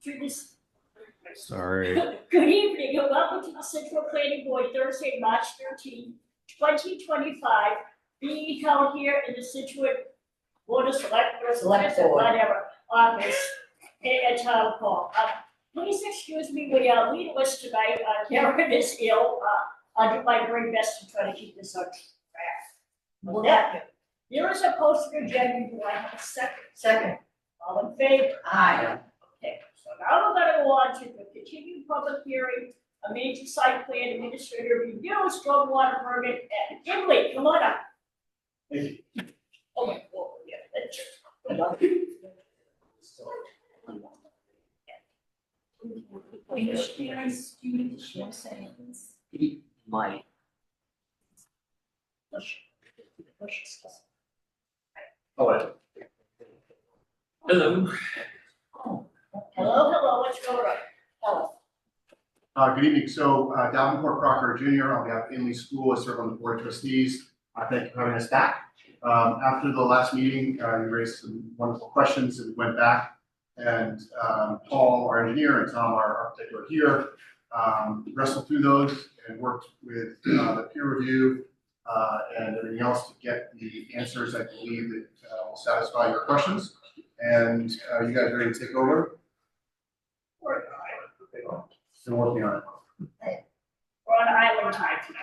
to this. Sorry. Good evening and welcome to the Scituate Planning Board Thursday, March 13, 2025, being held here in the Scituate Board of Select Board, whatever, office at Town Hall. Please excuse me, we are leadless tonight. Karen is ill. I'll do my very best to try to keep this on track. There is a posted agenda. Do I have a second? Second. All in favor? Aye. Okay, so now we're gonna go on to the continued public hearing, a major site plan administrator review, stormwater permit, and Emily, come on up. Thank you. Oh my God, yeah, that's just. My. Oh, hello. Hello, what's going on? Tell us. Good evening. So Davenport Crocker Jr. on behalf of Inley School, I serve on the board of trustees. Thank you for having us back. After the last meeting, you raised some wonderful questions and we went back and Paul, our engineer, and Tom, our architect, are here. Wrestled through those and worked with the peer review and everything else to get the answers I believe that will satisfy your questions. And you guys ready to take over? Still working on it. We're on island time tonight.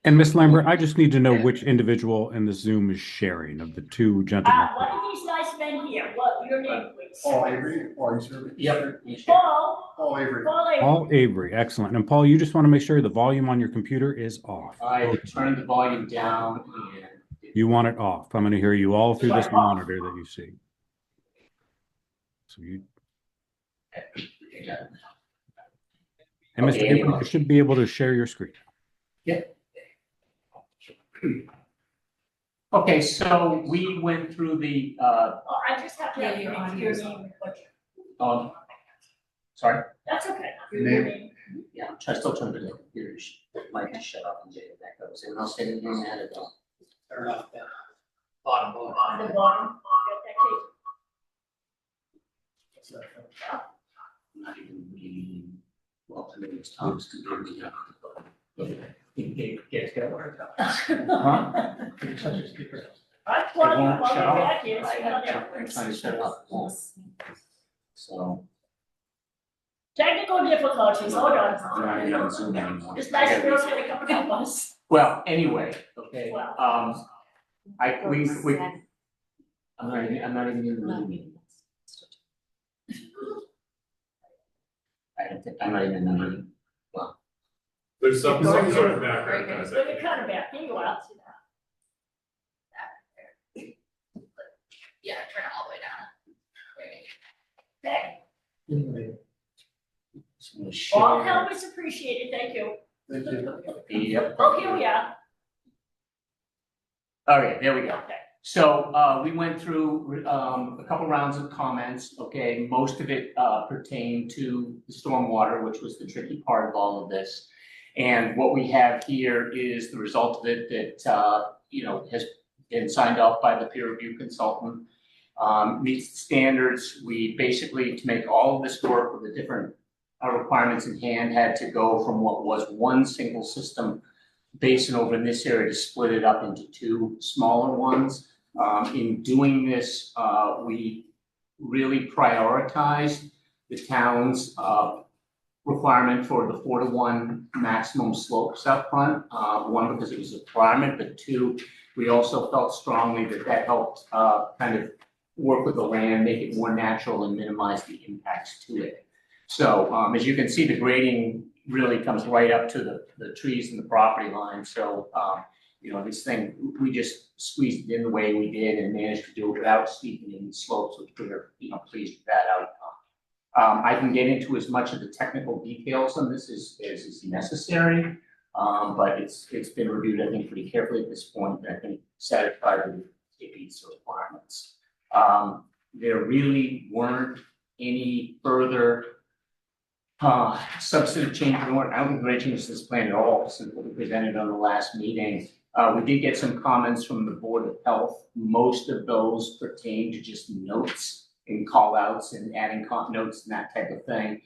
And Miss Lambert, I just need to know which individual in the Zoom is sharing of the two gentlemen. One of these nice men here, what, your name, please? Paul Avery, Paul, you serving? Yep. Paul Avery. Paul Avery, excellent. And Paul, you just want to make sure the volume on your computer is off. I turned the volume down and. You want it off. I'm going to hear you all through this monitor that you see. So you. And Mr. Avery, you should be able to share your screen. Yeah. Okay, so we went through the, I just have to have your name. sorry? That's okay. Name. Yeah, I'm still trying to get the computer might just shut up and get it back up. So I'll say the name added on. Turn off that bottom. The bottom, get that key. Not even reading. Well, I mean, it's Tom's computer. Get it worked out. I plug you while you're back here. I'm trying to set it up. So. Technical difficulties, hold on. I'm not on Zoom anymore. This nice girl's gonna come and help us. Well, anyway, okay, Well. I'm not even in the meeting. I don't think, I'm not even in the meeting. Well. There's some sort of background. Look at kind of back, here you are. Yeah, turn it all the way down. Okay. Anyway. All help is appreciated, thank you. Thank you. Yep. Oh, here we are. All right, there we go. Okay. So, we went through, a couple rounds of comments, okay, most of it, pertained to the stormwater, which was the tricky part of all of this. And what we have here is the result of it that, has been signed off by the peer review consultant, meets the standards. We basically, to make all of this work with the different requirements in hand, had to go from what was one single system basin over in this area to split it up into two smaller ones. In doing this, we really prioritized the town's requirement for the 4-to-1 maximum slopes up front. One, because it was a requirement, but two, we also felt strongly that that helped kind of work with the land, make it more natural and minimize the impacts to it. So as you can see, the grading really comes right up to the trees and the property line. So, this thing, we just squeezed it in the way we did and managed to do it without steepening the slopes, which we were, pleased with that outcome. I can get into as much of the technical details on this as is necessary, but it's been reviewed, I think, pretty carefully at this point, and I think satisfied with it meets the requirements. There really weren't any further substantive changes. I don't think there are changes to this plan at all since what we presented on the last meeting. We did get some comments from the Board of Health. Most of those pertain to just notes and call outs and adding notes and that type of thing.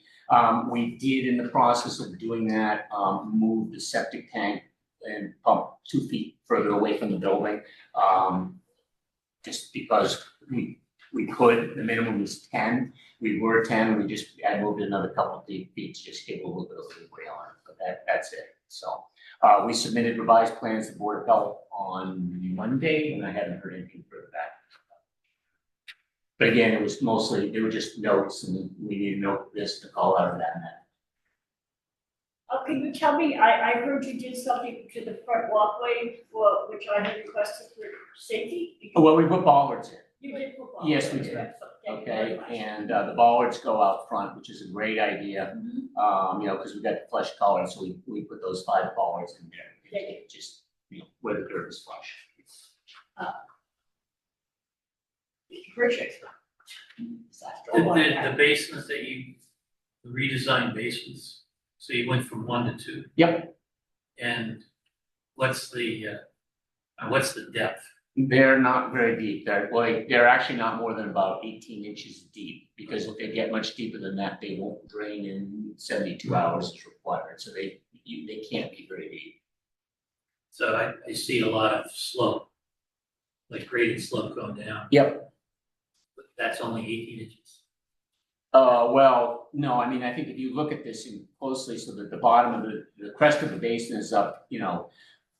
We did, in the process of doing that, move the septic tank and pump 2 feet further away from the building. Just because we could, the minimum was 10. We were 10, I moved another couple of feet to just give a little bit of leeway on it, but that's it. So we submitted revised plans to the Board of Health on Monday, and I haven't heard anything further back. But again, it was mostly, they were just notes, and we need to note this to call out of that. Can you tell me, I heard you did something to the front walkway for, which I had requested for safety? Well, we put bollards in. You did put bollards. Yes, we did. Thank you very Okay, much. and the bollards go out front, which is a great idea, Mhm. because we got the flush color, so we put those 5 bollards in there. Thank you. Just, where the curb is flush. Appreciate it. The basements that you redesigned basements, so you went from 1 to 2? Yep. And what's the depth? They're not very deep. They're actually not more than about 18 inches deep, because if they get much deeper than that, they won't drain in 72 hours as required, so they can't be very deep. So I see a lot of slope, like graded slope going down. Yep. But that's only 18 inches. Well, no, I mean, I think if you look at this closely, so that the bottom of the crest of the basin is up,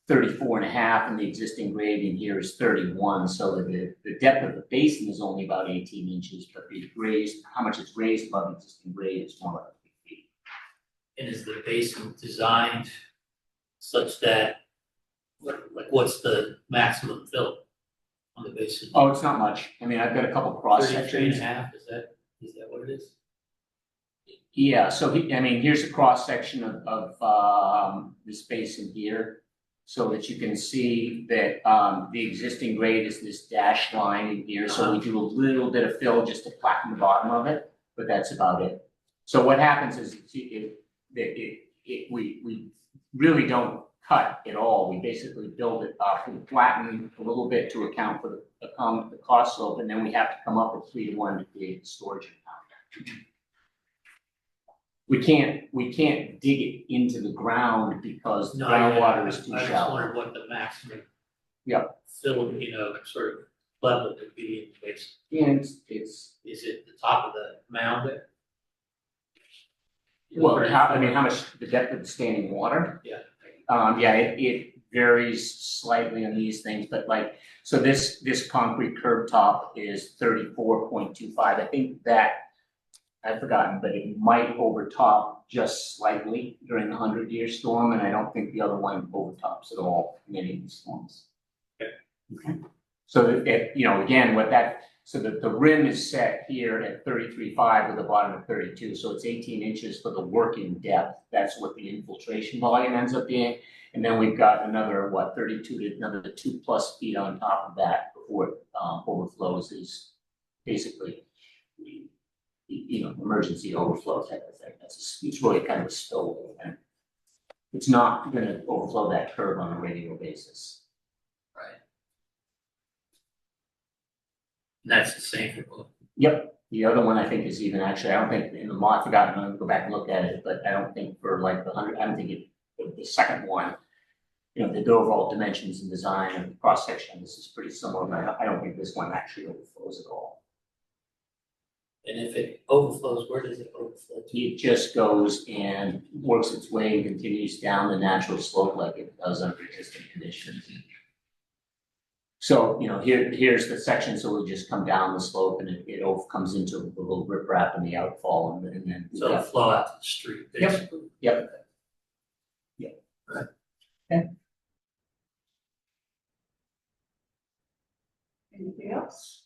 34 and a half, and the existing grade in here is 31, so the depth of the basin is only about 18 inches, but how much it's raised above the existing grade is more like 3 feet. And is the basin designed such that, what's the maximum fill on the basin? Oh, it's not much. I mean, I've got a couple cross 33 and a sections. half, is that what it is? Yeah, so here's a cross section of this basin here, so that you can see that the existing grade is this dashed line in here. So we do a little bit of fill just to flatten the bottom of it, but that's about it. So what happens is we really don't cut at all. We basically build it up and flatten a little bit to account for the cost slope, and then we have to come up with 3 to 1 to create the storage impound. We can't dig it into the ground because the groundwater is too I just shallow. wondered what the maximum. Yep. Fill, sort of level would be in the basin. And it's Is it the top of the mound there? well, how much the depth of the standing water? Yeah. It varies slightly on these things, but so this concrete curb top is 34.25. I think that, I've forgotten, but it might overtop just slightly during the 100-year storm, and I don't think the other one overtops at all in any of these storms. Okay. So again, so that the rim is set here at 33.5 with a bottom of 32, so it's 18 inches for the working depth. That's what the infiltration volume ends up being, and then we've got another 32 to another 2+ feet on top of that before it overflows. Is basically emergency overflow type of thing. It's really kind of a spillway event. It's not going to overflow that curve on a regular basis. Right. And that's the same for both. Yep. The other one I think is even actually, I don't think in the mod, I forgot, I'm going to go back and look at it, but I don't think for the 100, I don't think the second one, the overall dimensions and design and the cross section, this is pretty similar, but I don't think this one actually overflows at all. And if it overflows, where does it overflow to? It just goes and works its way and continues down the natural slope like it does under existing conditions. So, here's the section, so we'll just come down the slope and it comes into a little riprap in the outfall and then. So it'll flow out to the street, Yep. basically. Yep. Right. Okay. Anything else?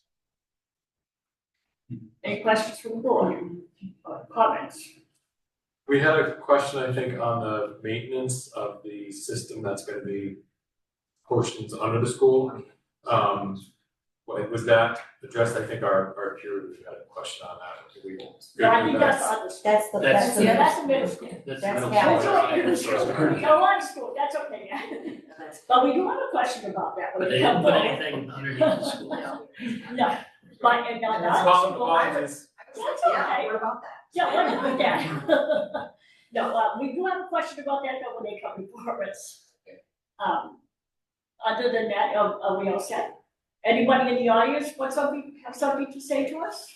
Any questions from the board? Or comments? We had a question, I think, on the maintenance of the system that's gonna be portions under the school. Was that addressed? I think our peer review had a question on that. We will No, I go think through that's that. on the. That's the, That's- that's the. Yeah, that's the middle school. That's That's middle how- school. That's right. No, high school, that's okay, but we do have a question about that But when they they didn't come put forward. anything underneath the school. No, but, and not that Apologies. school. Apologies. That's okay. What about that? Yeah, what about that? No, we do have a question about that though when they come before us. Other than that, are we all set? Anybody in the audience have something to say to us?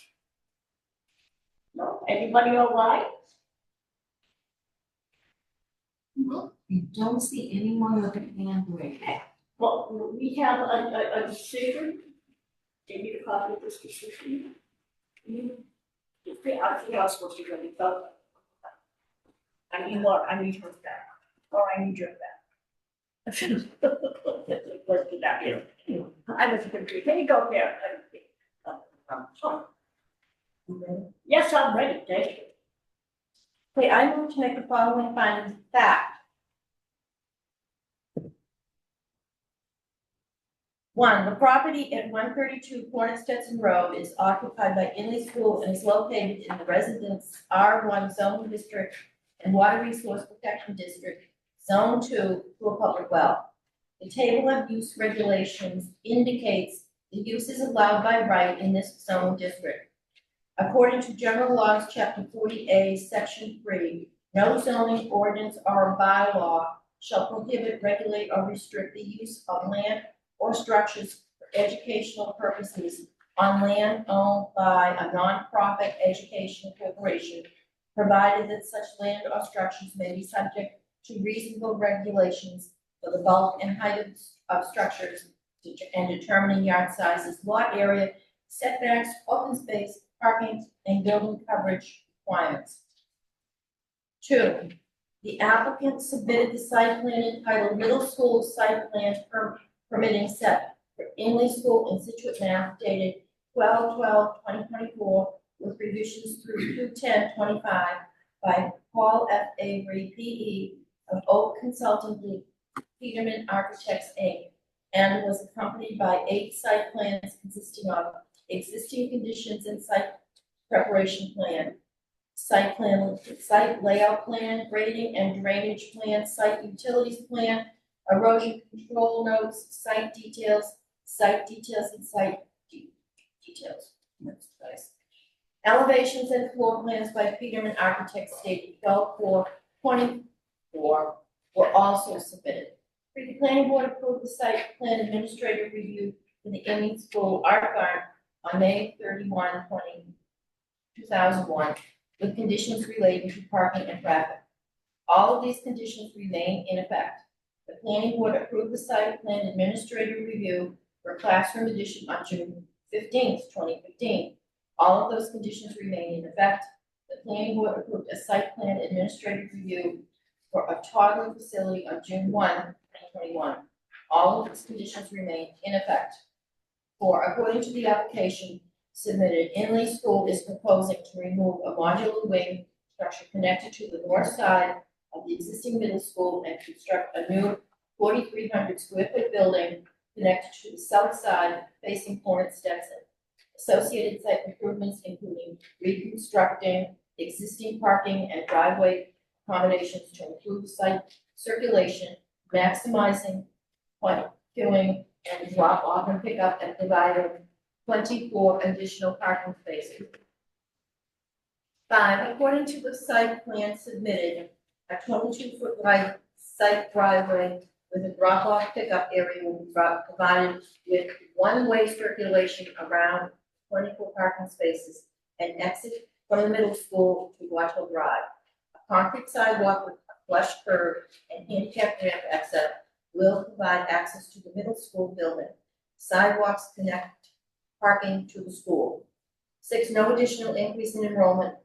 No, anybody online? I don't see anyone with a hand raised. Well, we have a decision. Give me the copy of this decision. I think I'm supposed to go to vote. I need more, I need her back, or I need your back. Let's do that here. I was confused. Can you go there? Yes, I'm ready, thank you. Okay, I move to make the following findings of fact. One, the property at 132 Cornet Stetson Road is occupied by Inley School and is located in the Residence R1 Zone District and Water Resource Protection District, Zone 2, to a public well. The table of use regulations indicates the use is allowed by right in this zone district. According to General Laws, Chapter 40A, Section 3, no zoning ordinance or bylaw shall prohibit, regulate, or restrict the use of land or structures for educational purposes on land owned by a nonprofit educational corporation, provided that such land or structures may be subject to reasonable regulations for the bulk and height of structures and determining yard sizes, lot area, setbacks, open space, parking, and building coverage requirements. Two, the applicant submitted the site plan entitled Middle School Site Plan Permitting Set for Inley School in Scituate, Mass. Dated 12/12/2024 with revisions through 2/10/25 by Paul F. Avery, P.E. of Oak Consulting Group, Peterman Architects, Inc., and was accompanied by 8 site plans consisting of existing conditions and site preparation plan, site layout plan, grading and drainage plan, site utilities plan, erosion control notes, site details, and site details. That's nice. Elevations and floor plans by Peterman Architects dated 12/4/24 were also submitted. The planning board approved the site plan administrative review for the Inley School Art Garden on May 31, 2001, with conditions relating to parking and traffic. All of these conditions remain in effect. The planning board approved the site plan administrative review for classroom addition on June 15th, 2015. All of those conditions remain in effect. The planning board approved a site plan administrative review for a toddler facility on June 1, 2021. All of these conditions remain in effect. 4, according to the application submitted, Inley School is proposing to remove a modular wing structure connected to the north side of the existing middle school and construct a new 4,300 square foot building connected to the south side facing Cornet Stetson. Associated site improvements including reconstructing existing parking and driveway accommodations to improve site circulation, maximizing point queuing and drop off and pick up, and providing 24 additional parking spaces. 5, according to the site plan submitted, a 22-foot wide site driveway with a drop-off pickup area will be provided with one-way circulation around 24 parking spaces and exit from the middle school to Watchell Drive. A concrete sidewalk with a flush curb and handicap ramp access will provide access to the middle school building. Sidewalks connect parking to the school. 6, no additional increase in enrollment,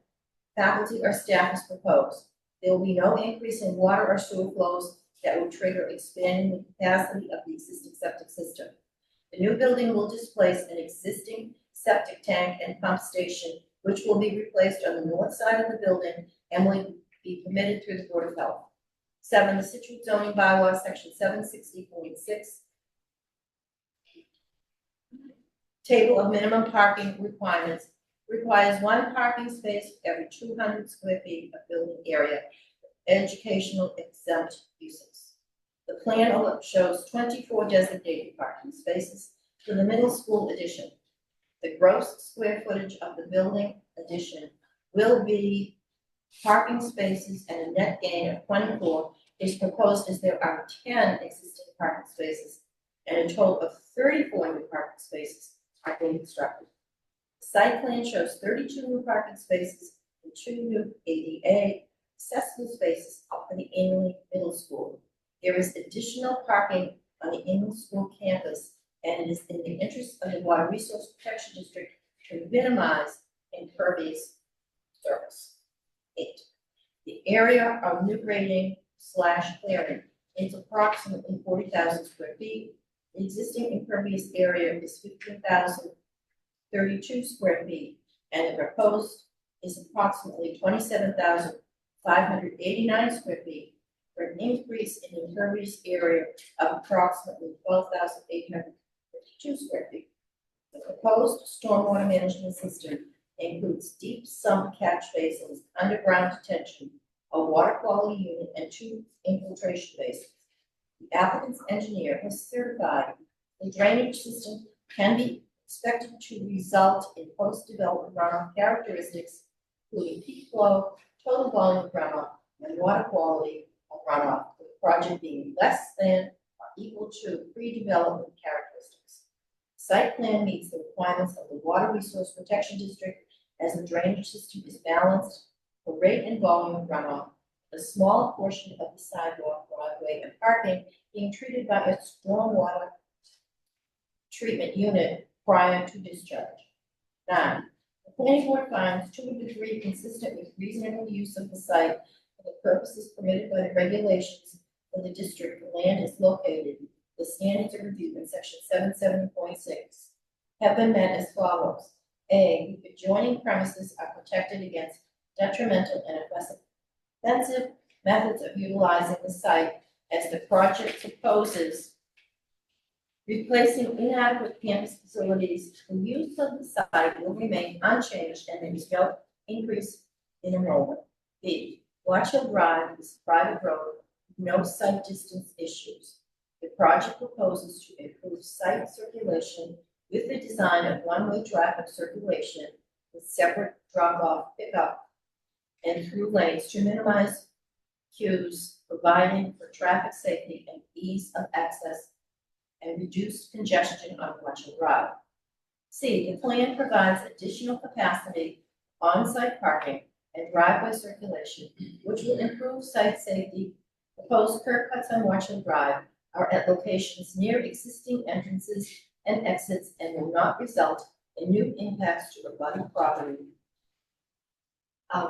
faculty or staff is proposed. There will be no increase in water or sewer flows that will trigger expanding the capacity of the existing septic system. The new building will displace an existing septic tank and pump station, which will be replaced on the north side of the building and will be permitted through the Board of Health. 7, the Scituate zoning bylaw, section 760.6 Table of minimum parking requirements requires one parking space for every 200 square feet of building area, educational exempt uses. The plan shows 24 designated parking spaces for the middle school addition. The gross square footage of the building addition will be parking spaces and a net gain of 24 is proposed as there are 10 existing parking spaces and a total of 34 new parking spaces are being constructed. The site plan shows 32 new parking spaces and 2 new ADA accessible spaces for the Inley Middle School. There is additional parking on the Inley School campus, and it is in the interest of the Water Resource Protection District to minimize impervious surface. 8. The area of new grading / clearing is approximately 40,000 square feet. The existing impervious area is 15,032 square feet, and the proposed is approximately 27,589 square feet, for an increase in impervious area of approximately 12,852 square feet. The proposed stormwater management system includes deep sump catch basins, underground detention, a water quality unit, and 2 infiltration basins. The applicant's engineer has certified the drainage system can be expected to result in post-development runoff characteristics, including peak flow, total volume of runoff, and water quality of runoff, with the project being less than or equal to pre-development characteristics. Site plan meets the requirements of the Water Resource Protection District as the drainage system is balanced for rate and volume of runoff, a small portion of the sidewalk, driveway, and parking being treated by a stormwater treatment unit prior to discharge. 9. The planning board finds 2 of the 3 consistent with reasonable use of the site for the purposes permitted by the regulations of the district. The land is located. The standards of review in section 770.6 have been met as follows. A, the adjoining premises are protected against detrimental and offensive methods of utilizing the site as the project proposes replacing inadequate campus facilities. The use of the site will remain unchanged and there is no increase in enrollment. B, Watch Hill Drive is a private road with no site distance issues. The project proposes to improve site circulation with the design of one-way traffic circulation with separate drop-off, pickup, and through lanes to minimize queues, providing for traffic safety and ease of access and reduce congestion on Watch Hill Drive. C, the plan provides additional capacity, on-site parking, and driveway circulation, which will improve site safety. Proposed curb cuts on Watch Hill Drive are at locations near existing entrances and exits and will not result in new impacts to abutting property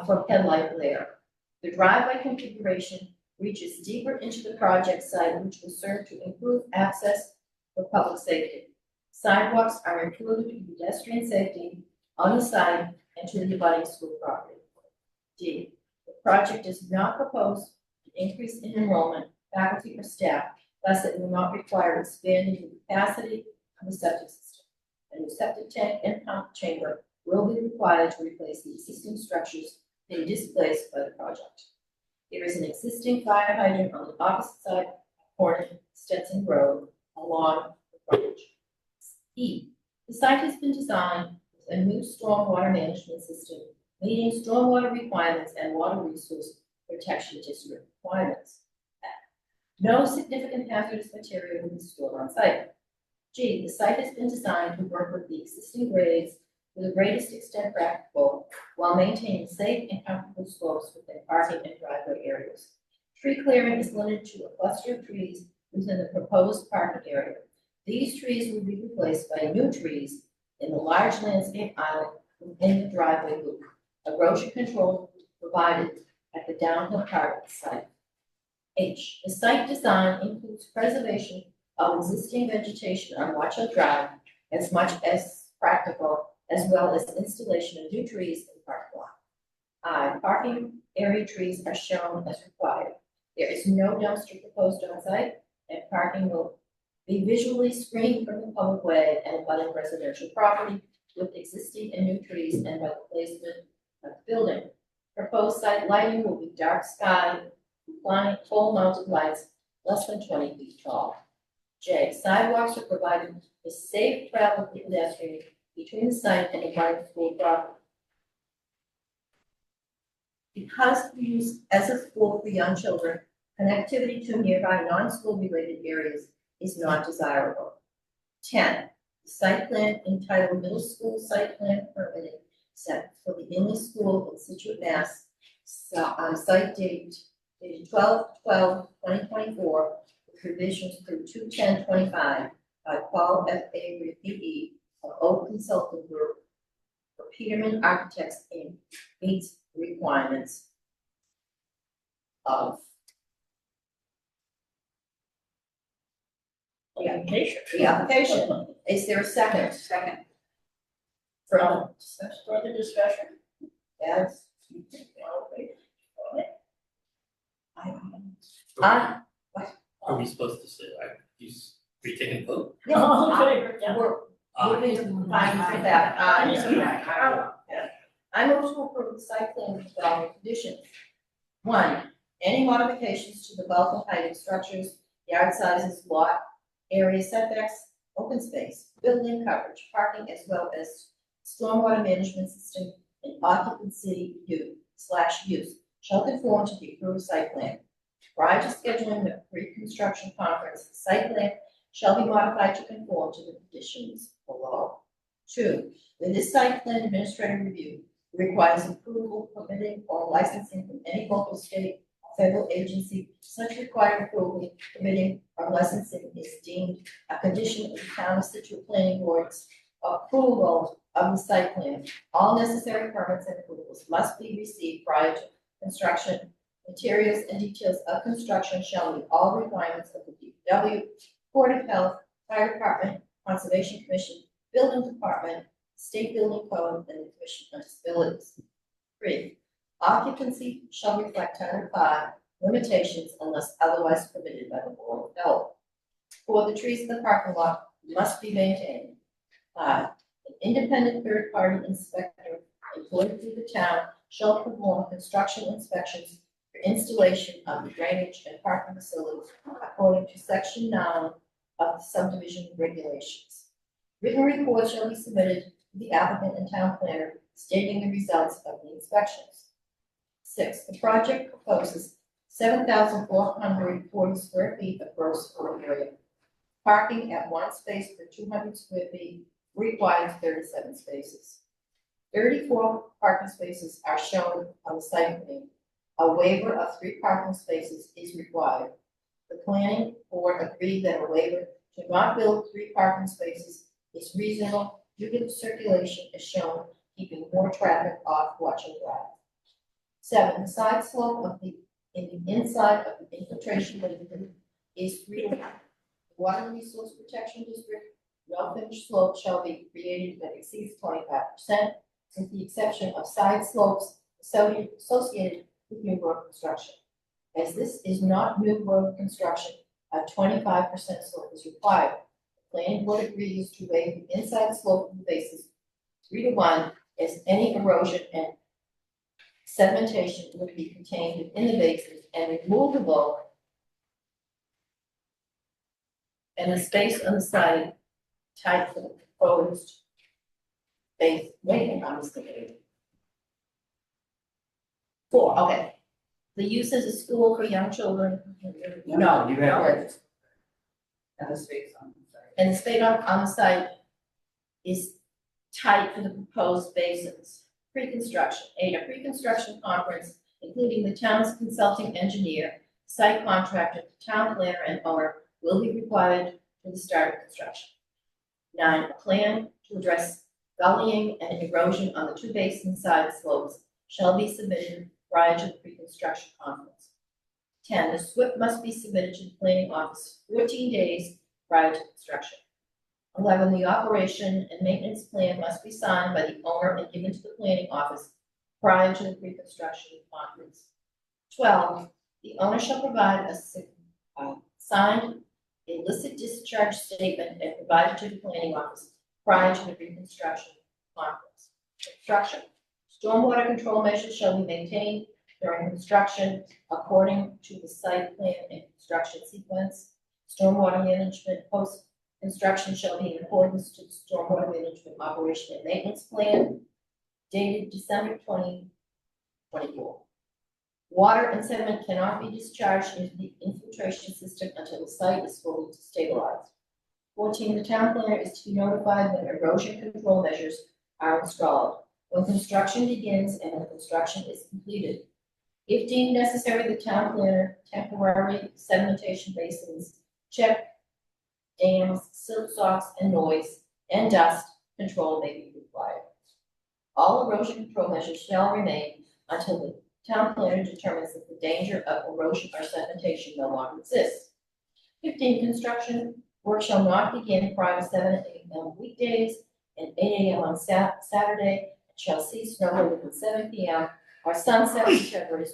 from headlight glare. The driveway configuration reaches deeper into the project site, which will serve to improve access for public safety. Sidewalks are included for pedestrian safety on the site and to the abutting school property. D, the project does not propose an increase in enrollment, faculty, or staff, thus it will not require expanding the capacity of the septic system. A new septic tank and pump chamber will be required to replace the existing structures being displaced by the project. There is an existing fire hydrant on the opposite side of corner Stetson Road along the frontage. E, the site has been designed with a new stormwater management system meeting stormwater requirements and water resource protection district requirements. No significant hazardous material will be stored on site. G, the site has been designed to work with the existing grades to the greatest extent practical while maintaining safe and comfortable slopes within parking and driveway areas. Tree clearing is limited to a cluster of trees within the proposed parking area. These trees will be replaced by new trees in the large landscape island within the driveway loop. Erosion control provided at the downhill part of the site. H, the site design includes preservation of existing vegetation on Watch Hill Drive as much as practical, as well as installation of new trees in the parking lot. I, parking area trees are shown as required. There is no dumpster proposed on site, and parking will be visually screened from the public way and abutting residential property with existing and new trees and by the placement of the building. Proposed site lighting will be dark sky, compliant pole mounted lights less than 20 feet tall. J, sidewalks are provided for safe travel for pedestrians between the site and the private school property. Because used as a school for young children, connectivity to nearby non-school related areas is not desirable. 10, the site plan entitled Middle School Site Plan Permitting set for the Inley School in Scituate, Mass. On site date dated 12/12/2024, with revisions through 2/10/25 by Paul F. Avery, P.E. of Oak Consulting Group for Peterman Architects Inc. meets the requirements of The application. the application. Is there a second? Second. Further discussion? Further discussion? Yes. Are we supposed to say, he's retaking vote? All in favor, yeah. We're moving to fine for that. I move to approve the site plan with the following conditions. 1, any modifications to the bulk and height of structures, yard sizes, lot, area setbacks, open space, building coverage, parking, as well as stormwater management system and occupancy use shall conform to the approved site plan. Prior to scheduling the pre-construction conference, the site plan shall be modified to conform to the conditions below. 2, when this site plan administrative review requires approval, permitting, or licensing from any local, state, or federal agency, such required approval, permitting, or licensing is deemed a condition of the town of Scituate Planning Board's approval of the site plan. All necessary permits and approvals must be received prior to construction. Materials and details of construction shall meet all requirements of the DPW, Board of Health, Fire Department, Conservation Commission, Building Department, State Building Code, and the Commission on Disabilities. 3, occupancy shall reflect Title 5 limitations unless otherwise permitted by the Board of Health. 4, the trees in the parking lot must be maintained. 5, an independent third-party inspector employed through the town shall perform construction inspections for installation of the drainage and parking facilities according to section 9 of the subdivision regulations. Written reports shall be submitted to the applicant and town planner stating the results of the inspections. 6, the project proposes 7,440 square feet of gross floor area. Parking at 1 space per 200 square feet requires 37 spaces. 34 parking spaces are shown on the site plan. A waiver of 3 parking spaces is required. The planning board agreed that a waiver to not build 3 parking spaces is reasonable due to the circulation as shown, keeping more traffic off Watching Drive. 7, the side slope of the inside of the infiltration lagoon is 3 to 1. The Water Resource Protection District, no finished slope shall be created that exceeds 25%, with the exception of side slopes associated with new road construction. As this is not new road construction, a 25% slope is required. The planning board agrees to waive the inside slope of the bases 3 to 1, as any erosion and sedimentation would be contained within the bases and removable, and the space on the side tied to the proposed base. Wait, I'm just thinking. 4, okay. The use as a school for young children. No, you have it. And the space on the side. and the space on the site is tight for the proposed basins. Pre-construction, 8, a pre-construction conference, including the town's consulting engineer, site contractor, town planner, and owner, will be required for the start of construction. 9, a plan to address gullying and erosion on the 2 basin side slopes shall be submitted prior to the pre-construction conference. 10, the SWIP must be submitted to the planning office 14 days prior to construction. 11, the operation and maintenance plan must be signed by the owner and given to the planning office prior to the pre-construction conference. 12, the owner shall provide a signed a illicit discharge statement and provide it to the planning office prior to the reconstruction conference. Construction. Stormwater control measures shall be maintained during construction according to the site plan and construction sequence. Stormwater management post-construction shall be in accordance to the stormwater management operation and maintenance plan dated December 2024. Water and sediment cannot be discharged into the infiltration system until the site is fully stabilized. 14, the town planner is to be notified when erosion control measures are installed, when construction begins and when construction is completed. If deemed necessary, the town planner temporary sedimentation basins, check dams, silt socks, and noise and dust control may be required. All erosion control measures shall remain until the town planner determines that the danger of erosion or sedimentation no longer exists. 15, construction work shall not begin prior to 7 a.m. weekdays and 8 a.m. on Saturday, and shall cease no later than 7 p.m. or sunset, whichever is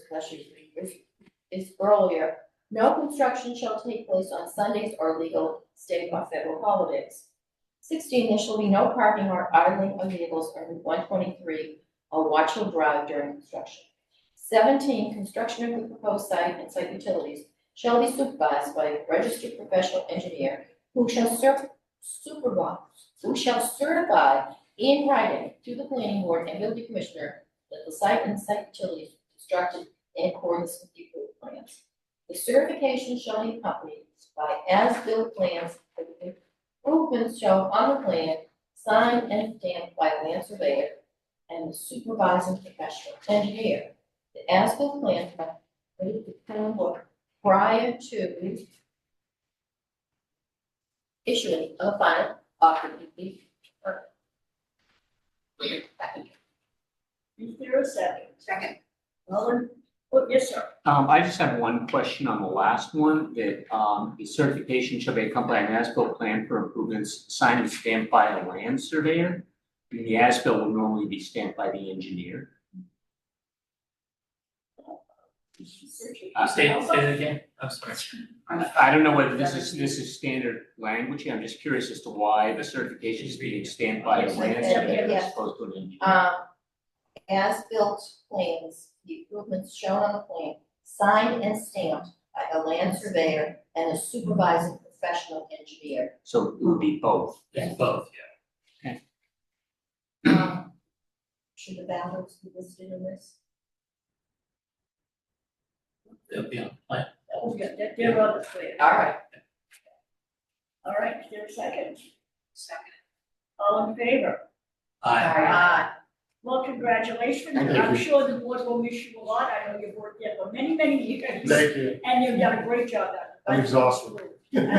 earlier. No construction shall take place on Sundays or legal state or federal holidays. 16, there shall be no parking or idling of vehicles on Route 123 or Watchell Drive during construction. 17, construction of the proposed site and site utilities shall be supervised by a registered professional engineer who shall certify in writing to the planning board and building commissioner that the site and site utilities are constructed in accordance with the approved plans. The certification shall be accompanied by as-built plans for the improvements shown on the plan, signed and stamped by a land surveyor and the supervising professional engineer. The as-built plan must be the town board prior to issuing of a final occupancy permit. Is there a second? Second. Yes, sir. I just have one question on the last one, that, the certification shall be accompanied by an as-built plan for improvements signed and stamped by a land surveyor. And the as-built will normally be stamped by the engineer. Say that again, I'm sorry. I don't know whether this is standard language, I'm just curious as to why the certification is being stamped by a land surveyor as opposed to an engineer. As-built plans, the improvements shown on the plan, signed and stamped by a land surveyor and a supervising professional engineer. So it would be both. It's both, Should the boundaries be listed in this? They'll be on the plan. That was good, they're on the plan. All right. All right, is there a second? Second. All in favor? Aye. Well, congratulations, Thank I'm you. sure the board will miss you a lot, I know you've worked there for many, many years. Thank you. And you've done a great job at it. I'm exhausted. And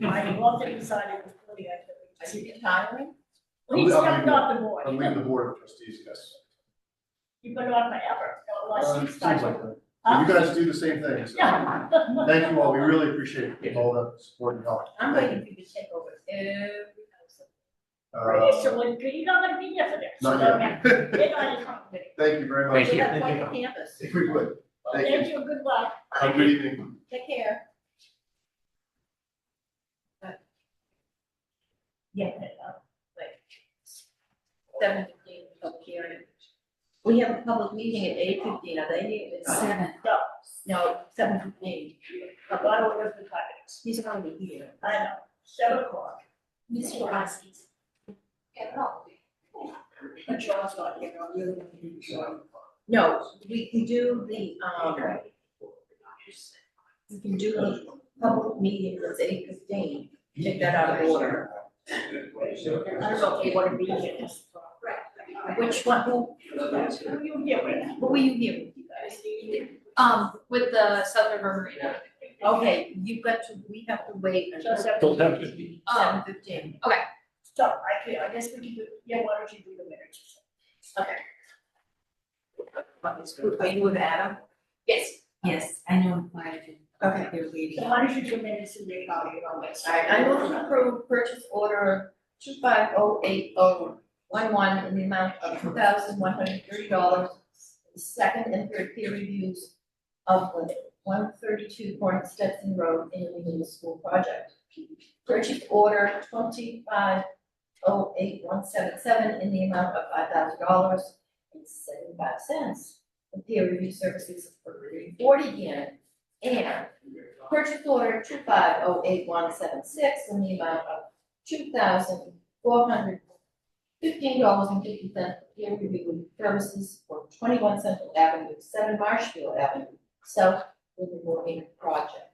I love that you decided it was really Are you excellent. retiring? He's I'm coming leaving. off the board. I'm leaving the board of trustees, yes. You've been on forever, unless Seems he's like like. that. But you guys do the same thing, so Yeah. thank you all, we really appreciate all the support and help. I'm Thank waiting for you to take over every house. Pretty sure, you're not gonna be there for this. Not so, yet. They're not in company. Thank you very much. Thank you. That's like the campus. If we would, Well, Thank thank you, good luck. have a good evening. Take care. Yeah. 7:15 public hearing. We have a public meeting at 8:15, are they here? Seven. No, 7:15. I thought it was the time. He's already here. I know, 7 o'clock. Mr. Rossi's. But John's not here, I'm really gonna be sure. No, we can do the, we can do the public meeting that's 8:15, take that out of order. I don't know if you wanna be here. Which one, who Who you here with? were you here with, you guys? With the Southern River Marina. Okay, you've got to, we have to wait until Just 7:15. 7:15. So, I guess we can do, yeah, why don't you do the minutes? Okay. Are you with Adam? Yes. Yes, I notified you. Okay. They're waiting. So why don't you do minutes and they copy it on this? All right, I move to approve purchase order 250811 in the amount of $2,130. The second and third peer reviews of the 132 Stetson Road in the school project. Purchase order 2508-177 in the amount of $5,000.75. For peer review services for Route 40 again. And purchase order 2508-176 in the amount of $2,415.50 for peer review services for 21 Central Avenue, 7 Marshfield Avenue, South River Project.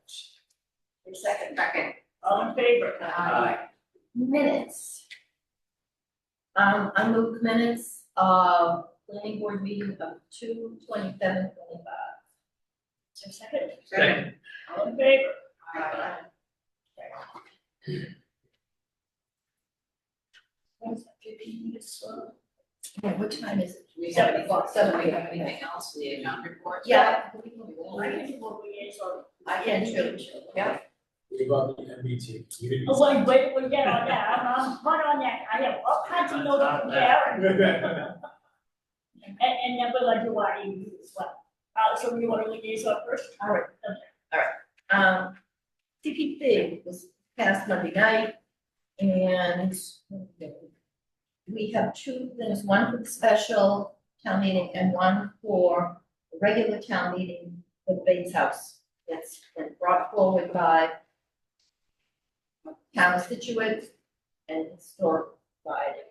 Second. All in favor? Minutes. I moved minutes of planning board meeting of 2/27/25. Second. Second. All in favor? What is that, 15 minutes, What time is it? We 7 have o'clock. 7, we have anything else, the account report? Yeah. I can do what we is on. I can too. Yeah. What about the MBT community? Oh, wait, we'll get on that, I'm hot on that, I have all kinds of notes from there, and then we'll do our review as well. So you want to liaise up first? All right. CPC was past Monday night, and we have two things, one for the special town meeting and one for the regular town meeting for the Bates House. It's been brought forward by Town of Scituate and Historic Society.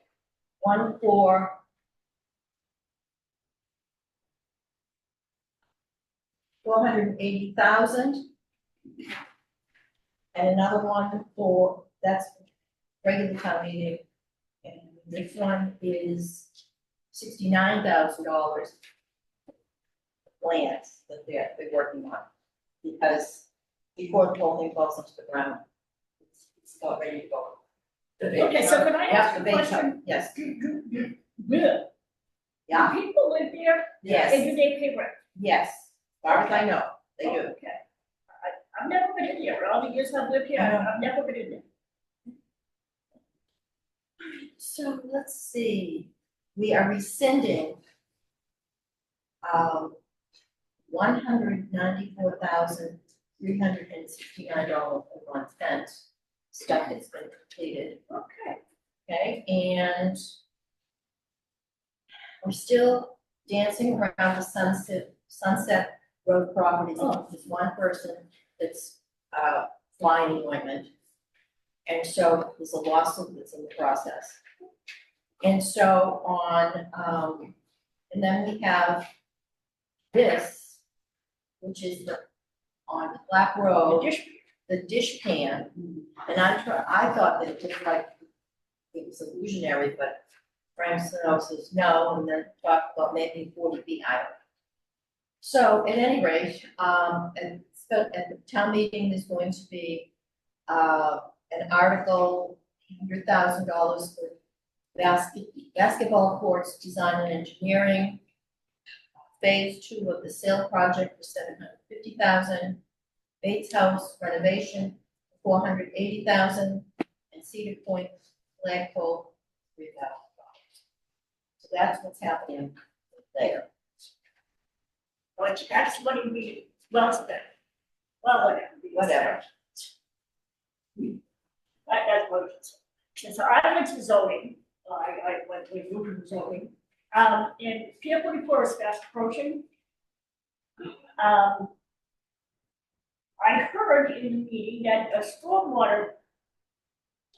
One for $480,000. And another one for, that's regular town meeting. And this one is $69,000. Plans that they're working on, because before the whole thing falls into the ground, it's about ready to go. Okay, so can I ask a Yeah, the base question? house, yes, Good. yeah, Do people live there? And yes, do they pay rent? yes, as far as I know, they do. Okay. I've never been in there, all the years I've lived here, I've never been in there. So let's see, we are rescinding $194,369.01. Stuff that's been completed. Okay. Okay, and we're still dancing around the Sunset Road properties. There's one person that's flying ointment. And so there's a lawsuit that's in the process. And so and then we have this, which is on Black Road, the dish pan. And I thought that it was like, it was illusionary, but Frank Snow says no, and then talked about maybe 40 feet higher. So at any rate, at the town meeting, there's going to be an article, $100,000 for basketball courts, design and engineering. Phase 2 of the sale project for $750,000. Bates House renovation, $480,000, and Cedar Point flagpole, $3,000. So that's what's happening there. Which that's what we, well spent. Well, whatever. That's what it is. And so I went to zoning, I went to zoning, and Pier 44 is fast approaching. I heard in the meeting that a stormwater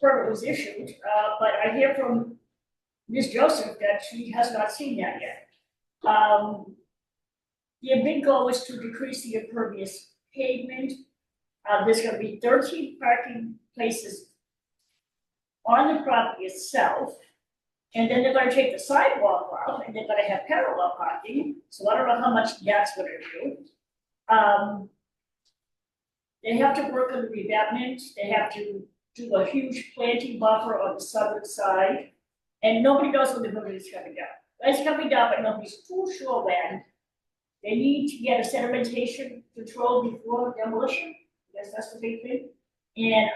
permit was issued, but I hear from Ms. Joseph that she has not seen that yet. The big goal is to decrease the impervious pavement. There's gonna be 13 parking places on the property itself. And then they're gonna take the sidewalk off and they're gonna have parallel parking, so I don't know how much that's gonna do. They have to work on the revetment, they have to do a huge planting buffer on the southern side. And nobody knows when the building is coming down. It's coming down, but nobody's too sure when. They need to get a sedimentation control before demolition, I guess that's the big thing. And,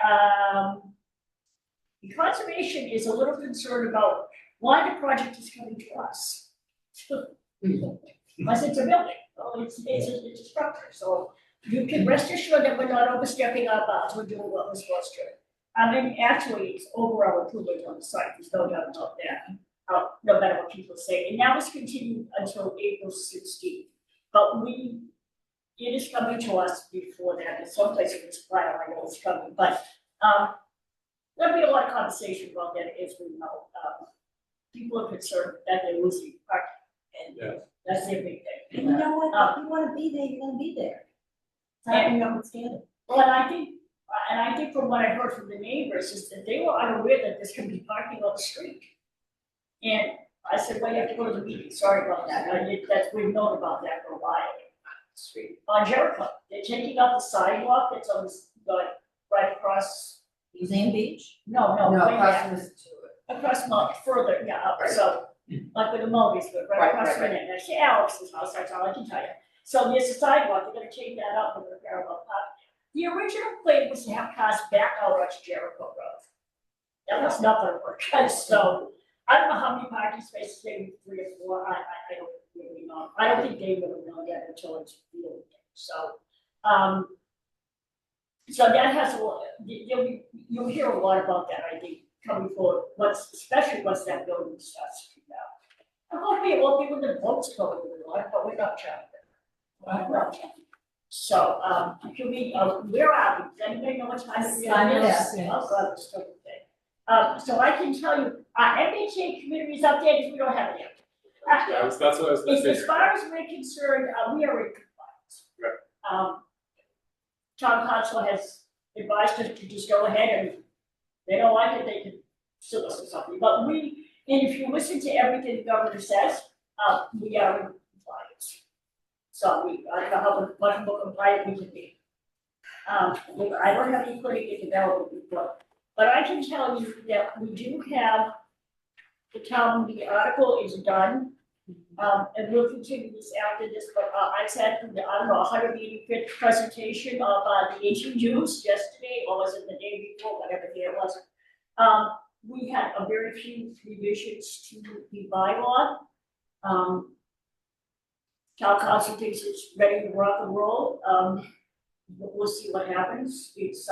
the conservation is a little concerned about why the project is coming to us. Unless it's a building, well, it's a structure, so you can rest assured that we're not overstepping our bounds, we're doing what we're supposed to. I mean, actually, it's overall improvement on the site, there's no doubt about that, no matter what people say, and that was continued until April 16th. But it is coming to us before that, in some places it's flat, I know it's coming, but, there'll be a lot of conversation about that, as we know. People are concerned that they're losing parking, Yeah. and that's their big thing. And you know what, if you wanna be there, you're gonna be there. Sorry, notwithstanding. Well, and I think from what I heard from the neighbors is that they were unaware that there's gonna be parking on the street. And I said, well, you have to go to the meeting, sorry about that, we've known about that for a while. Street, on Jericho, they're taking out the sidewalk that's on this, right across, Museum Beach? no, No, way back, across from Scituate. across further, yeah, up, so, like with the movies, but right Right, across right, from it, and I say Alex's house, that's all I can tell you. So there's a sidewalk, they're gonna take that out with a parallel park. The original plan was to have cars back out onto Jericho Road. That was not gonna work, so, I don't know how many parking spaces, maybe 3 or 4, I don't really know. I don't think they would have known that until it's real, so, so that has a lot, you'll hear a lot about that, I think, coming forward, especially once that building starts to come out. I hope it won't be when the boats go over the line, but we're not trying. We're not trying. So, can we, where are we? Does anybody know what time it is? Yes. Oh, God, it's still okay. So I can tell you, MHA committee is updated, we don't have it yet. That's what I was gonna say. As far as we're concerned, we are in compliance. Right. Town council has advised us to just go ahead and they don't like it, they can sue us or something, but and if you listen to everything the governor says, we are in compliance. So I don't know how much more compliant we can be. I don't have any clinic available before, but I can tell you that we do have the article is done. And we'll continue this after this, but I said, I don't know, 185th presentation of the ancient Jews yesterday, or was it the day before, whatever day it was. We had a very few revisions to the bylaw. Town council thinks it's ready to rock and roll. We'll see what happens. It's,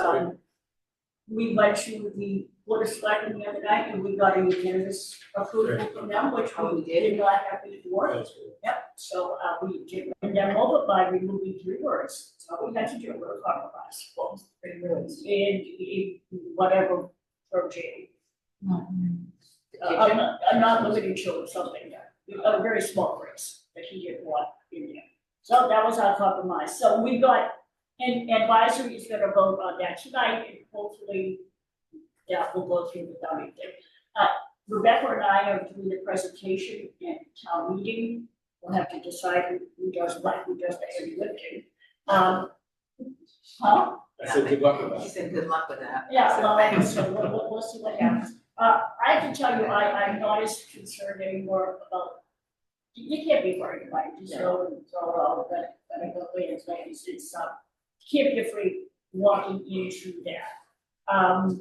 we went to the Board of Selectmen the other night and we got a unanimous approval from them, which we did not have before. That's good. Yep, so we did bring them over by removing 3 words. That's all we had to do, we're compromise. Well, 3 words. And whatever from Jamie. I'm not limiting children, something, a very small phrase that he didn't want in there. So that was our compromise. So we got, and advisory is gonna vote on that tonight and hopefully that will go through without anything. Rebecca and I are doing the presentation at town meeting. We'll have to decide who does what, who does the heavy lifting. I said good luck with He that. said good luck with that. Yeah, well, so we'll see what happens. I can tell you, I'm not as concerned anymore about, you can't be worried about it, just go and throw it all, but I go away and say, it's, you can't be afraid walking into that.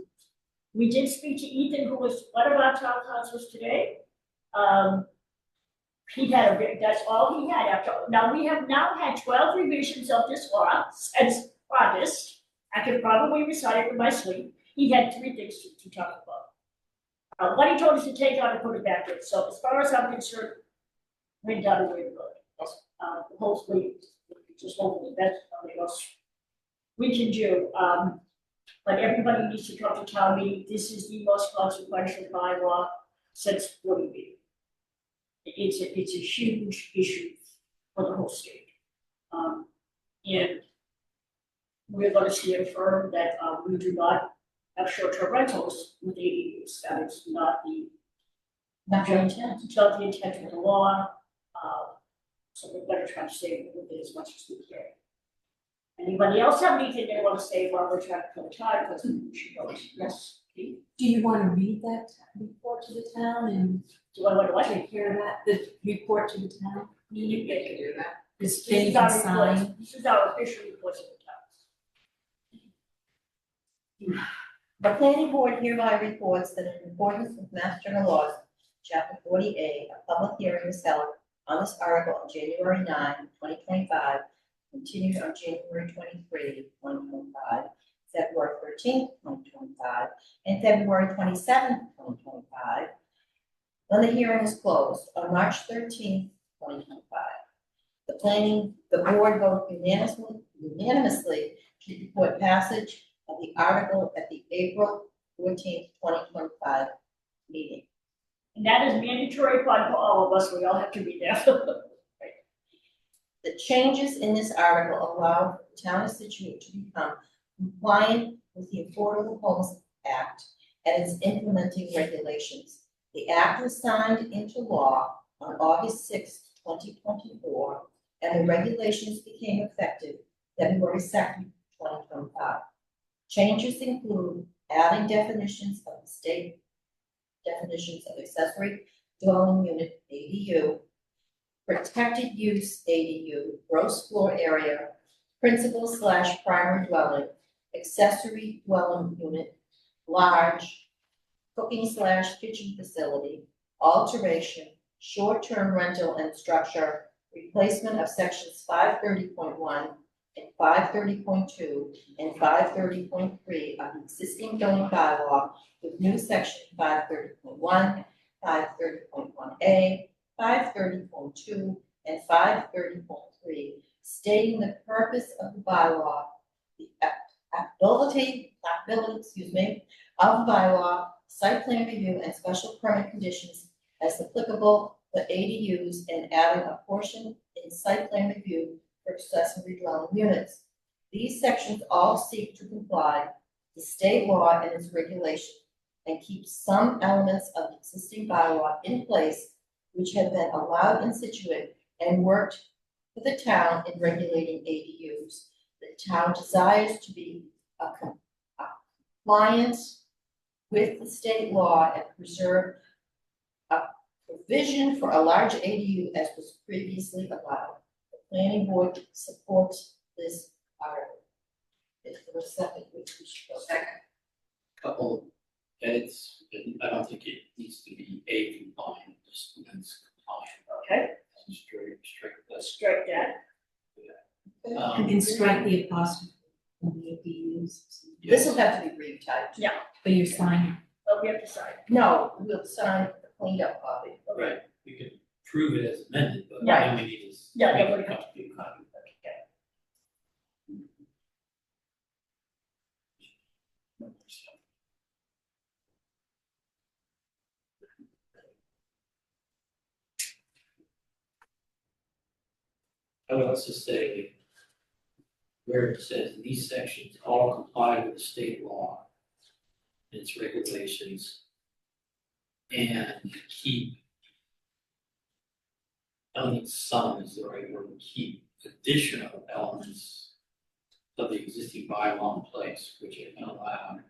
We did speak to Ethan, who was one of our town councils today. He had that's all he had after, now we have now had 12 revisions of this law since August. I could probably recite it in my sleep. He had 3 things to talk about. What he told us to take out and put it back in, so as far as I'm concerned, we're done with it. Hopefully, just hopefully that's something else we can do. But everybody needs to come to town meeting. This is the most consequential bylaw since 40B. It's a huge issue for the whole state. And we're gonna stand firm that we do not have short-term rentals with ADUs. That is not the intent. It's not the intent of the law. So we're gonna try to stay with it as much as we can. Anybody else have anything they want to say while we're trying to kill time, because we should go, yes, Pete? Do you wanna read that report to the town and Do I want to watch take it? care of that, the report to the town? You can do that. This This thing is you our can report, sign? this is our official report to the town. The planning board hereby reports that in accordance with Mass General Laws, Chapter 40A, a public hearing was held on this article on January 9, 2025, continued on January 23, 2025, February 13th, 2025, and February 27th, 2025. When the hearing is closed on March 13th, 2025. The board voted unanimously to report passage of the article at the April 14th, 2025 meeting. And that is mandatory upon all of us, we all have to be there. The changes in this article allow the town of Scituate to become compliant with the Affordable Homes Act and its implementing regulations. The act was signed into law on August 6th, 2024, and the regulations became effective February 2nd, 2025. Changes include adding definitions of the state definitions of accessory dwelling unit ADU, protected use ADU, gross floor area, principal/primary dwelling, accessory dwelling unit, large, cooking/kitchen facility, alteration, short-term rental and structure, replacement of sections 530.1 and 530.2 and 530.3 of the existing zoning bylaw with new section 530.1, 530.1A, 530.2, and 530.3, stating the purpose of the bylaw, the applicability, of the bylaw, site plan review, and special permit conditions as applicable for ADUs, and adding a portion in site plan review for accessory dwelling units. These sections all seek to comply with state law and its regulation, and keep some elements of the existing bylaw in place which have been allowed in Scituate and worked for the town in regulating ADUs. The town desires to be a compliance with the state law and preserve a provision for a large ADU as was previously allowed. The planning board supports this article. If there was a second, which we should go second. Couple edits, and I don't think it needs to be A compliant, just means compliant. Okay, And straight let's strike that. You can strike the apostrophe in the ADUs. This will have to be retyped. Yeah. For your sign. But we have to sign. No, we'll sign the cleaned up copy. Right, we can prove it as amended, but Yeah. then we need to. Yeah, yeah, we have to do a copy. I would also say where it says these sections all comply with the state law, its regulations, and keep, I don't think some is the right word, keep additional elements of the existing bylaw in place, which have been allowed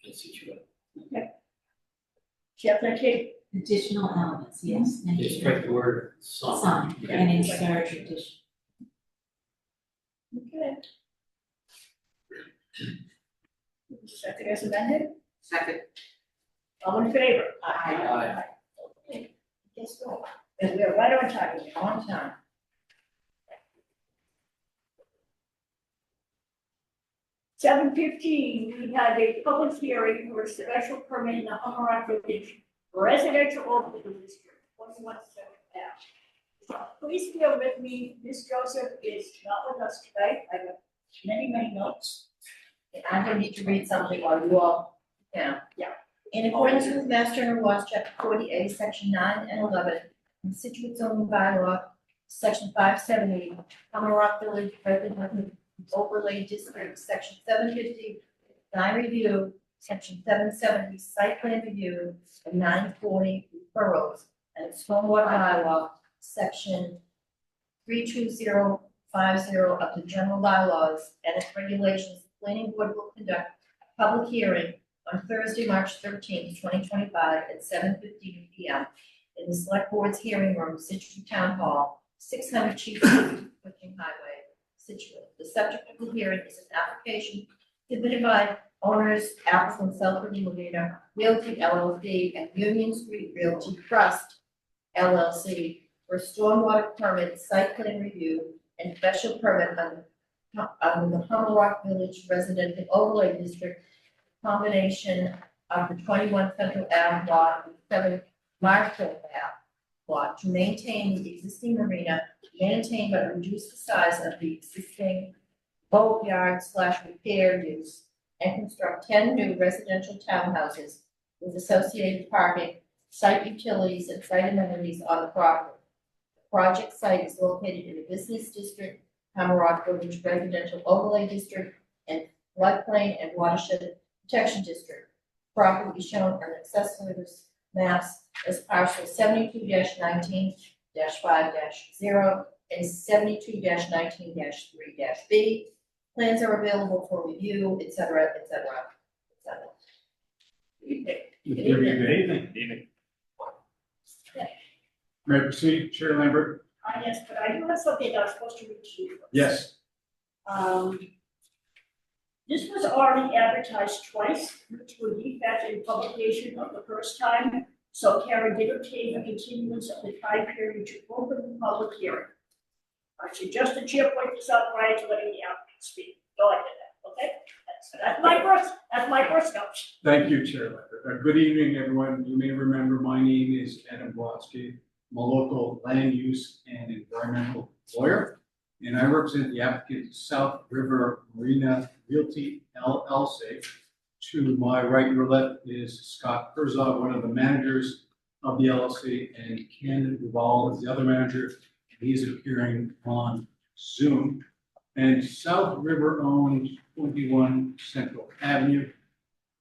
in Scituate. Jeff, thank you. Additional elements, yes. Thank Just you. strike the word some. Sign and insert addition. Okay. Second as amended, Second. all in favor? Aye. Okay. Guess what? And we're right on time. On time. Seven 15, we had a public hearing for a special permit in the Hummerock Village residential overlay district, 21 Ave. Please bear with me, Ms. Joseph is not with us today, I have many notes. And I'm gonna need to read something while you all, yeah. In accordance with Mass General Laws, Chapter 40A, Section 9 and 11, and Scituate zoning bylaw, Section 570, Hummerock Village Residential Overlay District, Section 750, design review, Section 770, site plan review, and 940 referrals, and stormwater bylaw, Section 32050 of the general bylaws and its regulations. The planning board will conduct a public hearing on Thursday, March 13th, 2025 at 7:15 p.m. in the select board's hearing room, Scituate Town Hall, 600 Chief Cushing Highway, Scituate. The subject of the hearing is an application submitted by owners, applicant Selfridge Levina Realty LLC and Union Street Realty Trust LLC for stormwater permit, site plan review, and special permit under the Humble Rock Village Residential Overlay District, combination of the 21 Central Ave lot and 7 Marshall Ave lot to maintain the existing marina, maintain but reduce the size of the existing boatyard / repair use, and construct 10 new residential townhouses with associated parking, site utilities, and site amenities on the property. The project site is located in the business district, Hammer Rock Village Residential Overlay District, and floodplain and watershed protection district. Property is shown on accessories maps as parcel 72-19-5-0 and 72-19-3-B. Plans are available for review, et cetera, et cetera, et cetera. Good evening. May I proceed, Chair Lambert? Yes, but I do have something that I was supposed to read to you. Yes. This was already advertised twice, which would defect in publication of the first time. So Karen did obtain a continuance of the time period to open the public hearing. I suggest the chair point this out prior to letting the applicant speak. Go ahead, okay? That's my first note. Thank you, Chair Lambert. Good evening, everyone. You may remember my name is Adam Brodsky. I'm a local land use and environmental lawyer, and I represent the applicant South River Marina Realty LLC. To my right, your left is Scott Herzog, one of the managers of the LLC, and Ken Duval is the other manager. He's appearing on Zoom. And South River owns 21 Central Avenue.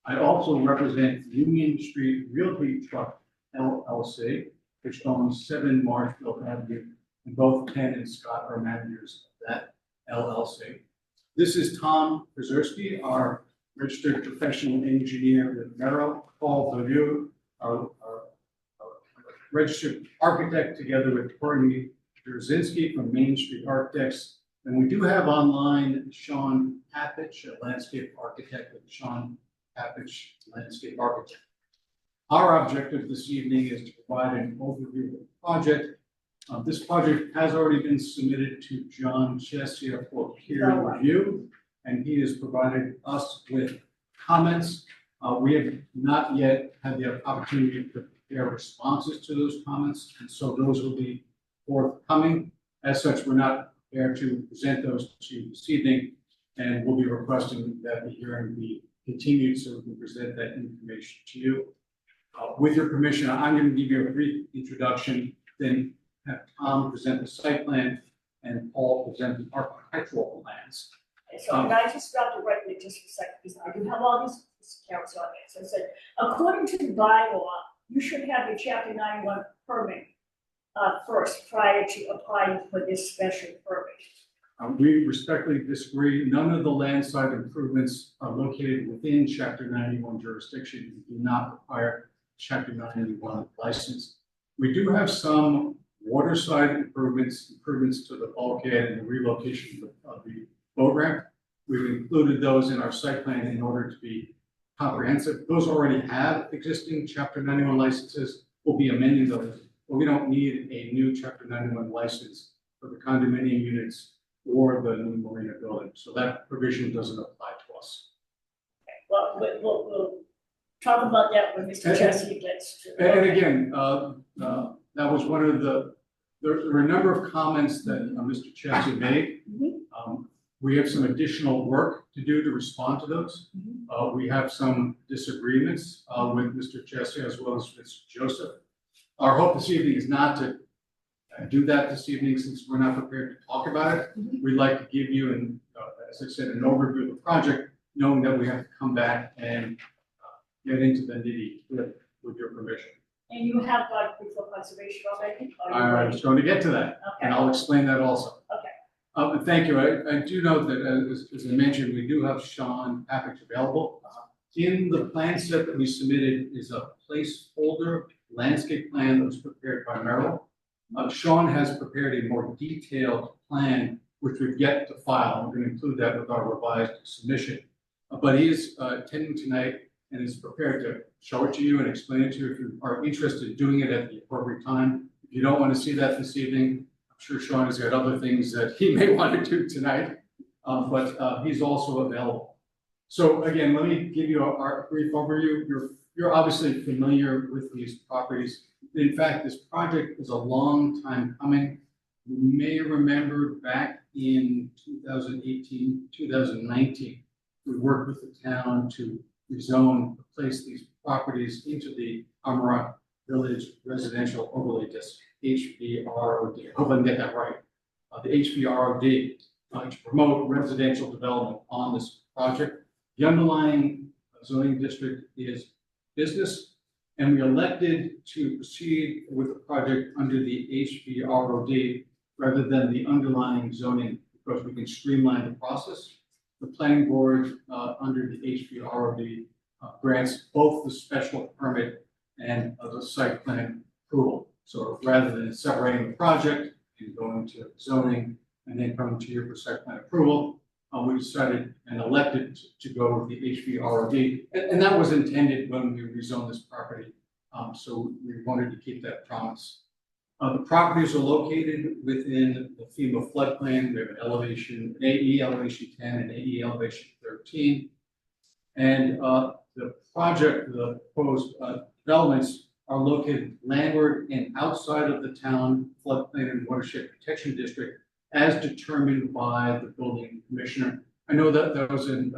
I also represent Union Street Realty Trust LLC, which owns 7 Marshfield Avenue, and both Ken and Scott are managers of that LLC. This is Tom Krzyzewski, our registered professional engineer with Merrill. Paul Beaulieu, our registered architect, together with Courtney Brzezinski from Main Street Architects. And we do have online Sean Papich, a landscape architect with Sean Papich, landscape architect. Our objective this evening is to provide an overview of the project. This project has already been submitted to John Chesia for peer review, and he has provided us with comments. We have not yet had the opportunity to prepare responses to those comments, and so those will be forthcoming. As such, we're not prepared to present those to you this evening, and we'll be requesting that the hearing be continued so we can present that information to you. With your permission, I'm going to give you a brief introduction, then have Tom present the site plan and Paul present the architectural plans. Okay, so can I just stop the record just for a second, because I do have all these accounts on it. So I said, according to the bylaw, you should have your chapter 91 permit first prior to applying for this special permit. We respectfully disagree. None of the land side improvements are located within Chapter 91 jurisdiction. We do not require Chapter 91 license. We do have some waterside improvements to the bulkhead and the relocation of the boat ramp. We've included those in our site plan in order to be comprehensive. Those already have existing Chapter 91 licenses. We'll be amending those, but we don't need a new Chapter 91 license for the condominium units or the new marina building. So that provision doesn't apply to us. Okay, well, we'll talk about that when Mr. Chesney gets to. And again, that was one of there were a number of comments that Mr. Chesney made. We have some additional work to do to respond to those. We have some disagreements with Mr. Chesney as well as Mr. Joseph. Our hope this evening is not to do that this evening, since we're not prepared to talk about it. We'd like to give you, as I said, an overview of the project, knowing that we have to come back and get into the nitty-gritty with your permission. And you have got for conservation already? I was going to get to that, and I'll explain that also. Okay. Thank you. I do know that, as I mentioned, we do have Sean Papich available. In the plan set that we submitted is a placeholder landscape plan that was prepared by Merrill. Sean has prepared a more detailed plan, which we've yet to file. We're going to include that with our revised submission. But he is attending tonight and is prepared to show it to you and explain it to you if you are interested in doing it at the appropriate time. If you don't want to see that this evening, I'm sure Sean has got other things that he may want to do tonight. but he's also available. So again, let me give you our brief overview. You're obviously familiar with these properties. In fact, this project is a long time coming. You may remember back in 2018, 2019, we worked with the town to rezone, place these properties into the Amarant Village Residential Overlay District, HVROD. I hope I can get that right. The HVROD, to promote residential development on this project. The underlying zoning district is business, and we elected to proceed with the project under the HVROD rather than the underlying zoning because we can streamline the process. The planning board under the HVROD grants both the special permit and the site plan approval. So rather than separating the project and going to zoning and then coming to you for site plan approval, we decided and elected to go with the HVROD. And that was intended when we rezoned this property. So we wanted to keep that promise. The properties are located within the FEMA floodplain. We have an elevation, an AE elevation 10 and AE elevation 13. And the project, the proposed developments are located landward and outside of the town floodplain and watershed protection district as determined by the building commissioner. I know that there was an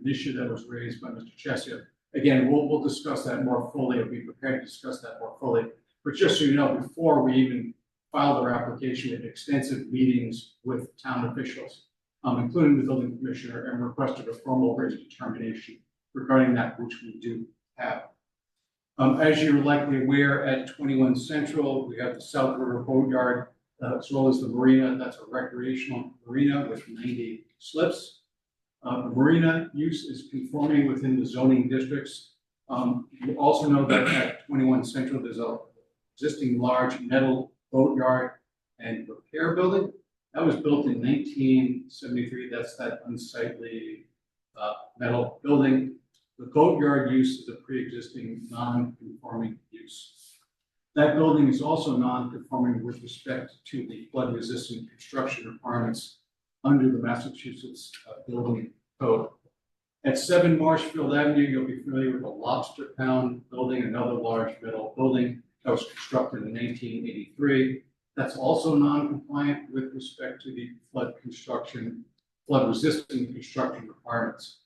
issue that was raised by Mr. Chesia. Again, we'll discuss that more fully. I'll be prepared to discuss that more fully. But just so you know, before we even filed our application, we had extensive meetings with town officials, including the building commissioner, and requested a formal written determination regarding that, which we do have. As you're likely aware, at 21 Central, we have the South River Boatyard, as well as the marina. That's a recreational marina with 90 slips. The marina use is conforming within the zoning districts. You also know that at 21 Central, there's a existing large metal boatyard and repair building. That was built in 1973. That's that unsightly metal building. The boatyard use is a pre-existing non-conforming use. That building is also non-conforming with respect to the flood-resistant construction requirements under the Massachusetts Building Code. At 7 Marshfield Avenue, you'll be familiar with the Lobster Pound building, another large metal building that was constructed in 1983. That's also non-compliant with respect to the flood-resistant construction requirements.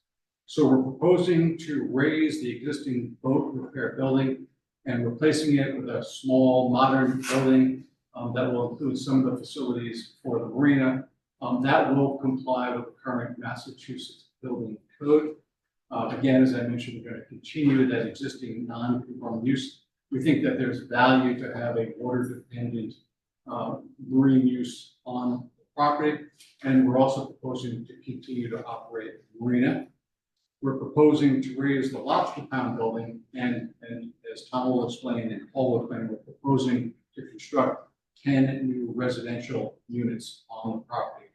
So we're proposing to raise the existing boat repair building and replacing it with a small modern building that will include some of the facilities for the marina. That will comply with the current Massachusetts Building Code. Again, as I mentioned, we're going to continue that existing non-conforming use. We think that there's value to have a water-dependent marine use on the property, and we're also proposing to continue to operate the marina. We're proposing to raise the Lobster Pound building, and as Tom will explain and Paul will explain, we're proposing to construct 10 new residential units on the property.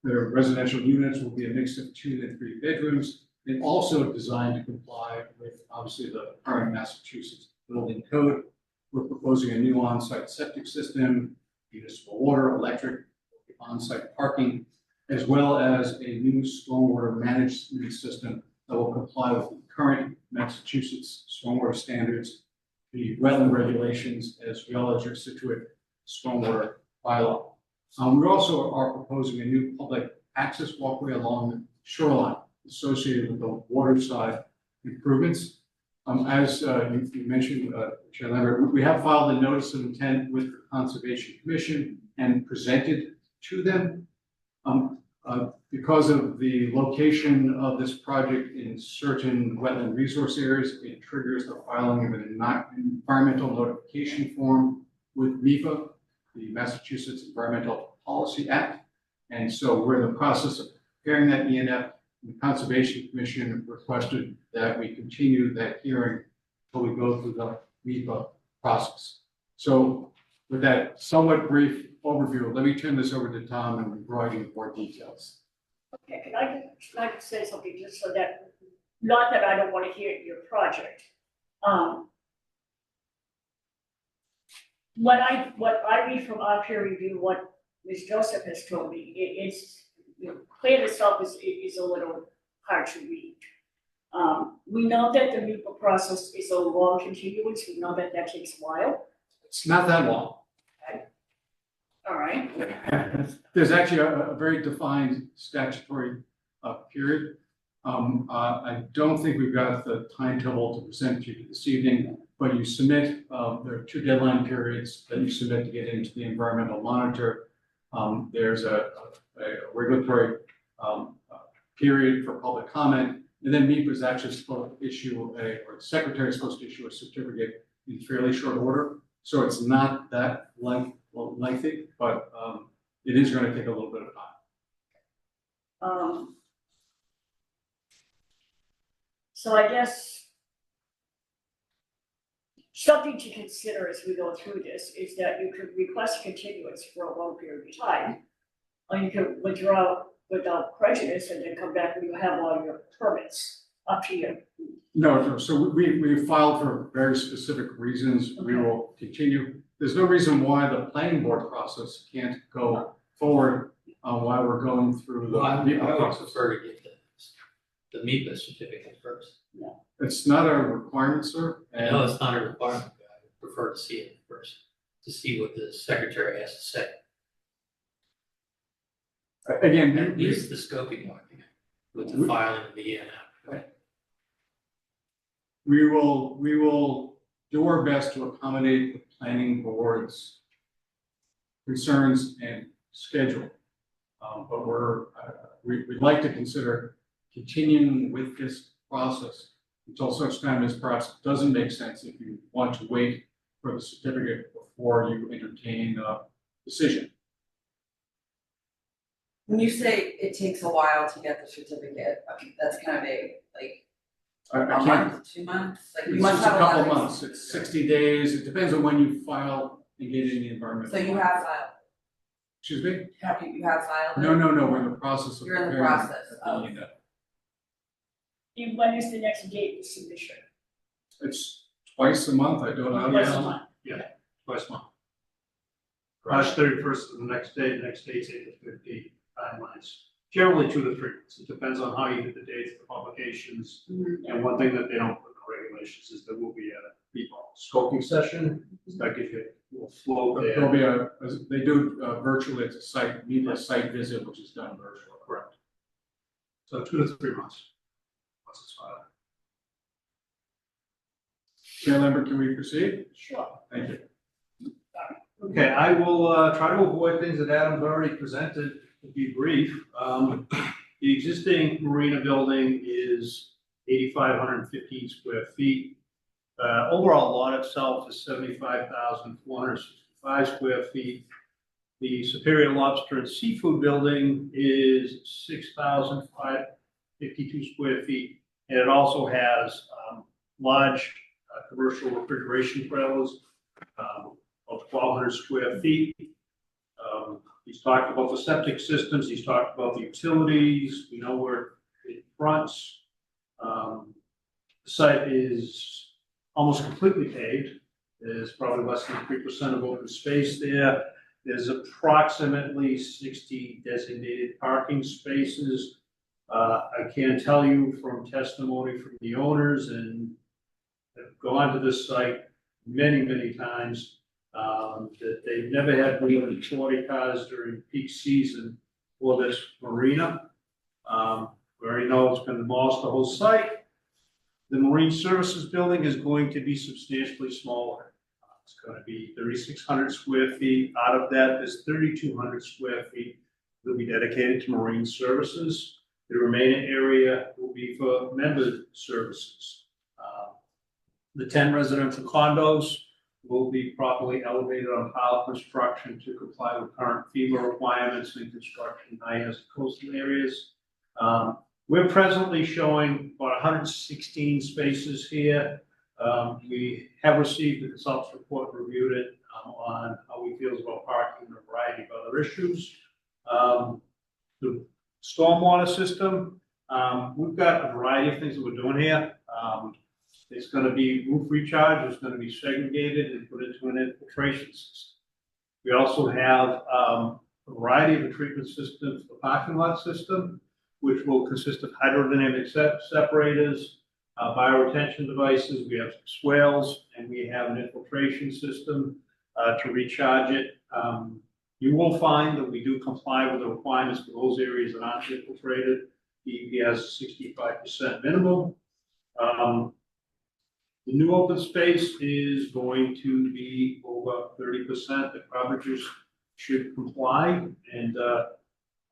The residential units will be a mix of 2 and 3 bedrooms, and also designed to comply with, obviously, the current Massachusetts Building Code. We're proposing a new on-site septic system, municipal water, electric, on-site parking, as well as a new stormwater management system that will comply with the current Massachusetts stormwater standards, the wetland regulations, as well as your Scituate stormwater bylaw. We also are proposing a new public access walkway along the shoreline associated with the waterside improvements. As you mentioned, Chair Lambert, we have filed a notice of intent with the Conservation Commission and presented to them. Because of the location of this project in certain wetland resource areas, it triggers the filing of an environmental notification form with MEPA, the Massachusetts Environmental Policy Act. And so we're in the process of preparing that ENF. The Conservation Commission requested that we continue that hearing until we go through the MEPA process. So with that somewhat brief overview, let me turn this over to Tom and provide you more details. Okay, can I say something just so that, not that I don't want to hear your project. What I read from our peer review, what Ms. Joseph has told me, it's the plan itself is a little hard to read. We know that the NEPA process is a long continuance, we know that that takes a while, It's not that long. all right? There's actually a very defined statutory period. I don't think we've got the timetable to present to you this evening, but you submit, there are 2 deadline periods that you submit to get into the environmental monitor. There's a regulatory period for public comment, and then NEPA is actually supposed to issue or the secretary is supposed to issue a certificate in fairly short order. So it's not that lengthy, but it is going to take a little bit of time. So I guess something to consider as we go through this is that you could request continuance for a long period of time, or you could withdraw without prejudice and then come back when you have all your permits, up to you. No, so we filed for very specific reasons. We will continue. There's no reason why the planning board process can't go forward while we're going through the Well, I NEPA would process. prefer to get the NEPA certificate first. It's not a requirement, sir. I know it's not a requirement, but I would prefer to see it first, to see what the secretary has to say. Again, At least the scoping document with the filing of the ENF. we will do our best to accommodate the planning board's concerns and schedule. But we'd like to consider continuing with this process until such time as perhaps it doesn't make sense if you want to wait for the certificate before you entertain a decision. When you say it takes a while to get the certificate, that's kind of like I a can't, month, 2 months, like you it's must just a have a lot couple of. months, it's 60 days, it depends on when you file and get in the environment. So you have filed, Excuse me? you have filed? No, we're in the process of. You're in the preparing process of. the, And when is the next date of submission? It's twice a month, I don't know. Twice a month. Twice a month. March 31st is the next day, the next day's April 15th timelines. Generally 2 to 3 months. It depends on how you get the dates for publications. And one thing that they don't put in the regulations is there will be a scoping session. That gives you a little flow there. There'll be they do virtually, it's a site visit, which is done virtually. Correct. So 2 to 3 months. Once it's filed. Chair Lambert, can we proceed? Sure. Thank you. Okay, I will try to avoid things that Adam's already presented, to be brief. The existing marina building is 8,515 square feet. Overall lot itself is 75,465 square feet. The Superior Lobster and Seafood building is 6,552 square feet. And it also has large commercial refrigeration trailers, about 1,200 square feet. He's talked about the septic systems, he's talked about the utilities, we know where it fronts. The site is almost completely paved. There's probably less than 3% of open space there. There's approximately 60 designated parking spaces. I can tell you from testimony from the owners and have gone to this site many times, that they've never had more than 40 cars during peak season for this marina. We already know it's going to demolish the whole site. The Marine Services building is going to be substantially smaller. It's going to be 3,600 square feet. Out of that, there's 3,200 square feet that will be dedicated to Marine Services. The remaining area will be for member services. The 10 residential condos will be properly elevated on pile construction to comply with current FEMA requirements and construction high-hazard coastal areas. We're presently showing about 116 spaces here. We have received the consultant's report, reviewed it on how we feel about parking and a variety of other issues. The stormwater system, we've got a variety of things that we're doing here. It's going to be roof recharge, it's going to be segregated and put into an infiltration system. We also have a variety of a treatment system for the parking lot system, which will consist of hydrodynamic separators, bioretention devices, we have swales, and we have an infiltration system to recharge it. You will find that we do comply with the requirements for those areas that aren't infiltrated. The EPA has 65% minimum. The new open space is going to be over 30%. The coverages should comply, and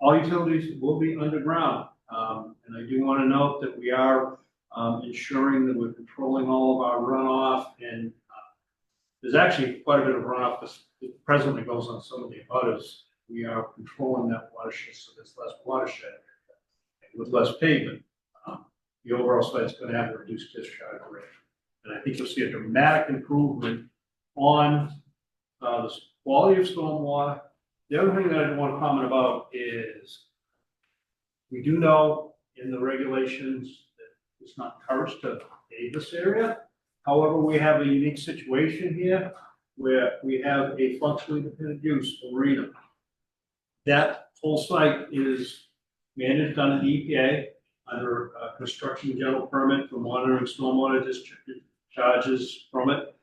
all utilities will be underground. And I do want to note that we are ensuring that we're controlling all of our runoff, and there's actually quite a bit of runoff that presently goes on some of the abutters. We are controlling that watershed, so there's less watershed. And with less pavement, the overall site's going to have a reduced discharge rate. And I think you'll see a dramatic improvement on the quality of stormwater. The other thing that I want to comment about is we do know in the regulations that it's not encouraged to pave this area. However, we have a unique situation here where we have a functionally independent use arena. That whole site is managed under the EPA under a construction general permit for monitoring stormwater discharges from it.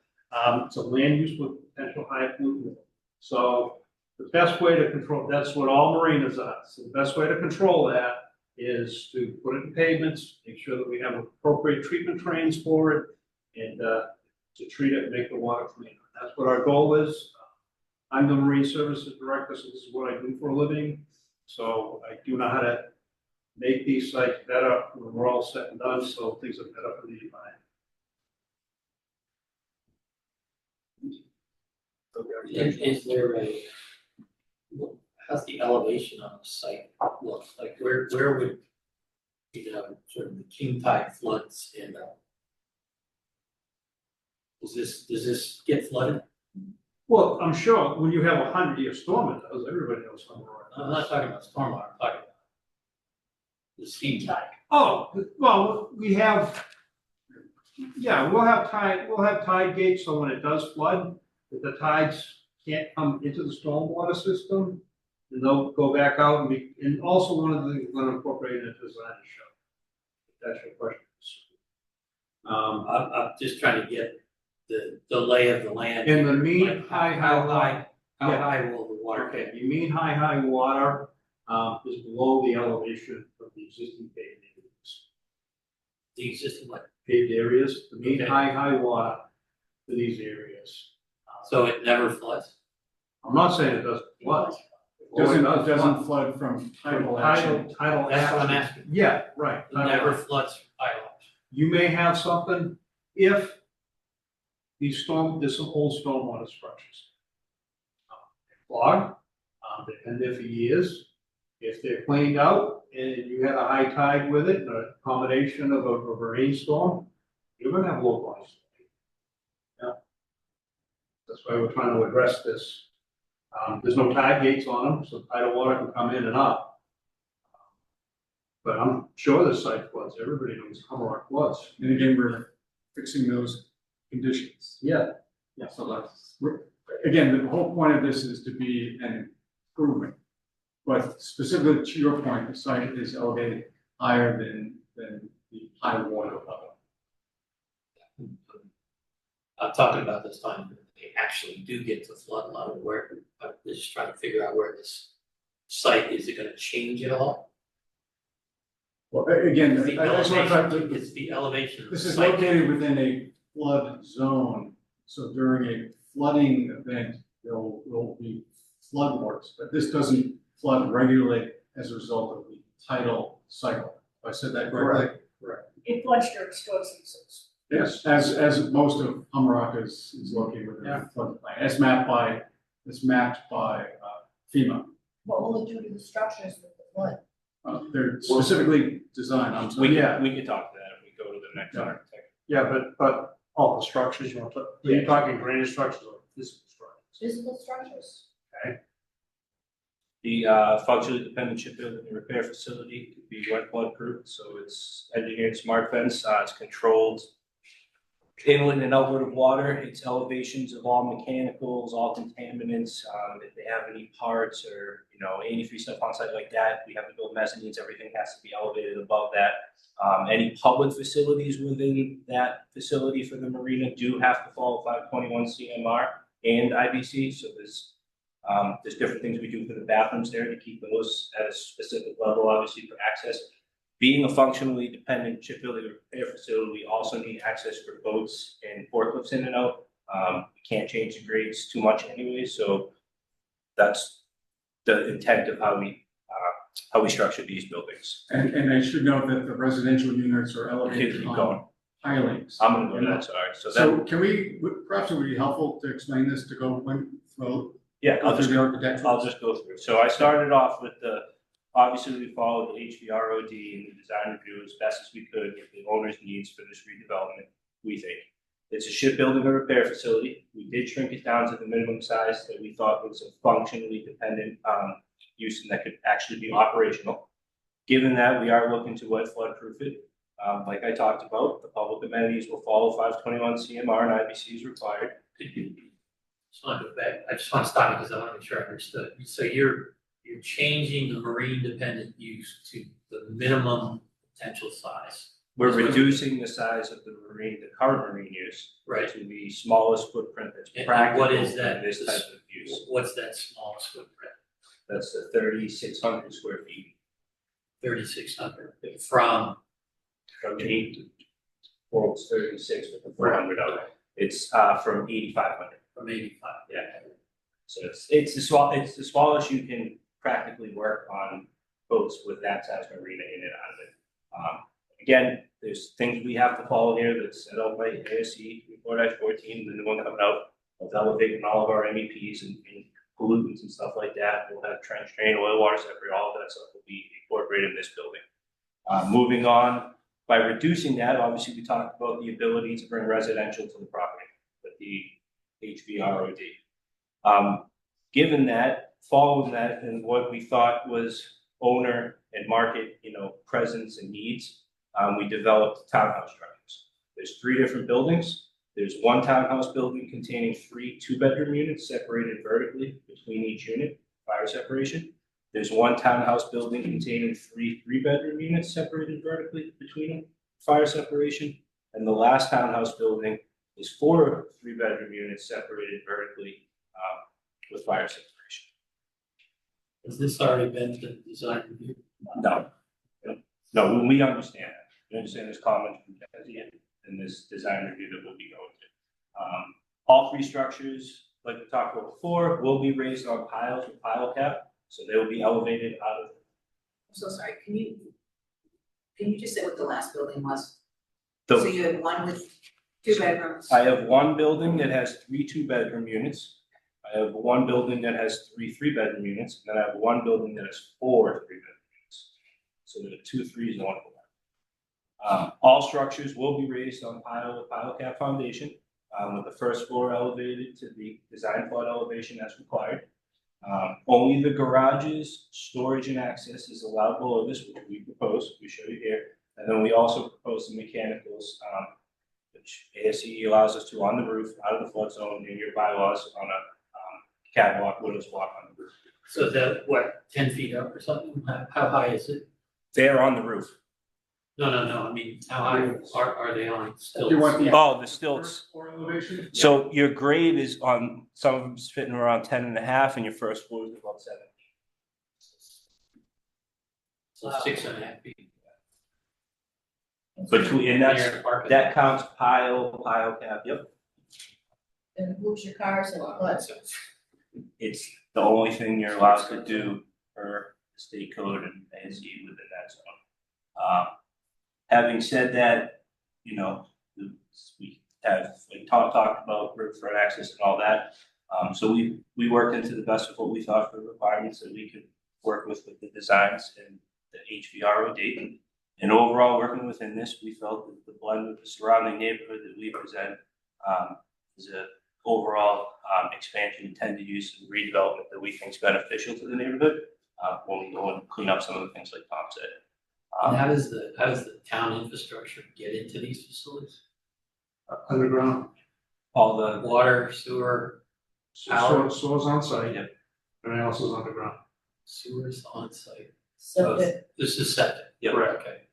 It's a land use with potential high pollutant. So the best way to control, that's what all marinas are. So the best way to control that is to put it in pavements, make sure that we have appropriate treatment trains for it, and to treat it and make the water cleaner. That's what our goal is. I'm the Marine Services Director, so this is what I do for a living. So I do know how to make these sites better when we're all said and done, so things are better for the environment. Is there how's the elevation on the site look? Like where would, sort of the king tide floods and does this get flooded? Well, I'm sure when you have a 100-year storm, it does. Everybody knows something wrong. I'm not talking about stormwater, I'm talking about the steam tide. Oh, well, we have, yeah, we'll have tide gates, so when it does flood, if the tides can't come into the stormwater system, then they'll go back out and also one of the things we're gonna incorporate in the design show. If that's your question. I'm just trying to get the lay of the land. In the mean Like, high how yeah. high will the water Okay, get? you mean high water, is below the elevation of the existing paved areas. The existing what? Paved areas, the mean Okay. high water for these areas. So it never floods? I'm not saying it doesn't flood. Doesn't flood from tidal action. Tidal That's what I'm action. asking. Yeah, right. It never floods from tidal action. You may have something if there's some old stormwater structures. Clogged, they've been there for years. If they're cleaned out and you had a high tide with it, a combination of a rainstorm, you're gonna have localized. Yeah. That's why we're trying to address this. There's no tide gates on them, so tidal water can come in and up. But I'm sure the site floods, everybody knows Humrock floods. And again, we're fixing those conditions. Yeah. So that's, again, the whole point of this is to be an improvement. But specifically to your point, the site is elevated higher than the high water level. I'm talking about this time that they actually do get to flood level, where I'm just trying to figure out where this site, is it gonna change at all? Well, again, Is the I just want elevation, to, is the elevation of the this is site? located within a flood zone. So during a flooding event, there will be flood waters, but this doesn't flood regularly as a result of the tidal cycle. Have I said that correctly? It floods during storm seasons. Yes, as most of Humrock is located within a floodplain, as mapped by FEMA. What will it do to the structures with the flood? They're specifically designed, I'm sorry. We can talk to that if we go to the next architect. Yeah, but all the structures, are you talking drainage structures or physical structures? Physical structures. The functionally dependent shipbuilding and repair facility could be wet flood proof, so it's engineered smart fence, it's controlled inlet and outlet of water, it's elevations of all mechanicals, all contaminants, if they have any parts or, you know, antifreeze stuff on site like that, we have to build mezzanines, everything has to be elevated above that. Any public facilities within that facility for the marina do have to follow 521 CMR and IBC, so there's different things we do for the bathrooms there to keep those at a specific level, obviously for access. Being a functionally dependent shipbuilding repair facility, we also need access for boats and forklifts in and out. We can't change the grades too much anyway, so that's the intent of how we structure these buildings. And I should note that the residential units are elevated Keep on going. pilings. I'm gonna go to that, sorry. So can we, perhaps it would be helpful to explain this to go through Yeah, I'll the architecture? I'll just go through. So I started off with obviously we followed the HVROD and the design review as best as we could with the owner's needs for this redevelopment, we think. It's a shipbuilding and repair facility. We did shrink it down to the minimum size that we thought was a functionally dependent use and that could actually be operational. Given that, we are looking to wet floodproof it. Like I talked about, the public amenities will follow 521 CMR and IBC is required. Just want to go back, I just want to stop you because I want to make sure I understood. So you're changing the marine dependent use to the minimum potential size. We're reducing the size of the current marine use. Right. To the smallest footprint that's And practical what is for that? this type of use. What's that smallest footprint? That's the 3,600 square feet. 3,600 from, From 36 with the 400 of it. It's from 8,500. from 85. Yeah. So it's the smallest you can practically work on boats with that size marina in and out of it. Again, there's things we have to follow here that's set out by ASC 4-14, the new one coming out of elevating all of our MEPs and pollutants and stuff like that. We'll have trench drain, oil water separate, all of that stuff will be incorporated in this building. Moving on, by reducing that, obviously we talked about the ability to bring residential to the property with the HVROD. Given that, following that, and what we thought was owner and market, presence and needs, we developed townhouse structures. There's 3 different buildings. There's one townhouse building containing 3 2-bedroom units separated vertically between each unit, fire separation. There's one townhouse building containing 3 3-bedroom units separated vertically between them, fire separation. And the last townhouse building is 4 3-bedroom units separated vertically with fire separation. Has this already been to design review? No, we understand that. We understand this comment from Jesse and this design review that we'll be going to. All 3 structures, like we talked about before, will be raised on piles with pile cap, so they will be elevated out of. I'm so sorry, can you just say what the last building was? The- So you had one with 2 bedrooms? I have one building that has 3 2-bedroom units. I have one building that has 3 3-bedroom units, and then I have one building that has 4 3-bedroom units. So there are 2 3s and 1 4. All structures will be raised on pile cap foundation, with the first floor elevated to the design flood elevation as required. Only the garages, storage and access is allowed below this, which we propose, we show you here. And then we also propose the mechanicals, which ASCE allows us to on the roof, out of the flood zone, in your bylaws on a catwalk, widow's walk on the roof. So that, 10 feet up or something? How high is it? They're on the roof. No, I mean, how high are they on stilts? You want the The stilts. floor elevation? So your grade is on, some of them's fitting around 10.5 and your first floor is about 7. So 6.5 feet. Between, and that counts pile cap, yep. And moves your cars and floods. It's the only thing you're allowed to do per state code and ASC within that zone. Having said that, we have talked about roof front access and all that. So we worked into the best of what we thought for the requirements that we could work with the designs and the HVROD. And overall, working within this, we felt that the blend with the surrounding neighborhood that we present is a overall expansion, intended use, and redevelopment that we think is beneficial to the neighborhood when we go and clean up some of the things like Tom said. And how does the town infrastructure get into these facilities? Underground, All the, Water, sewer, Power. source on site, Yep. everything else is underground. sewers on site. So This is septic. Yep. Correct. Okay.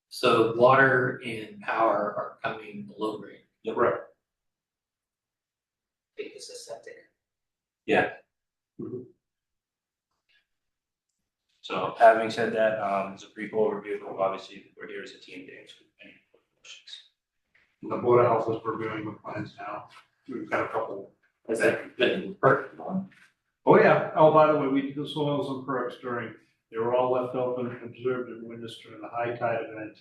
So water and power are coming below grade. Correct. It's a septic. Yeah. So having said that, it's a brief overview, obviously, we're here as a team to answer any questions. The Board of Health is reviewing the plans now. We've got a couple. Has that been perked on? Oh, yeah. Oh, by the way, we did the soils and perks they were all left open and observed and witnessed during the high tide event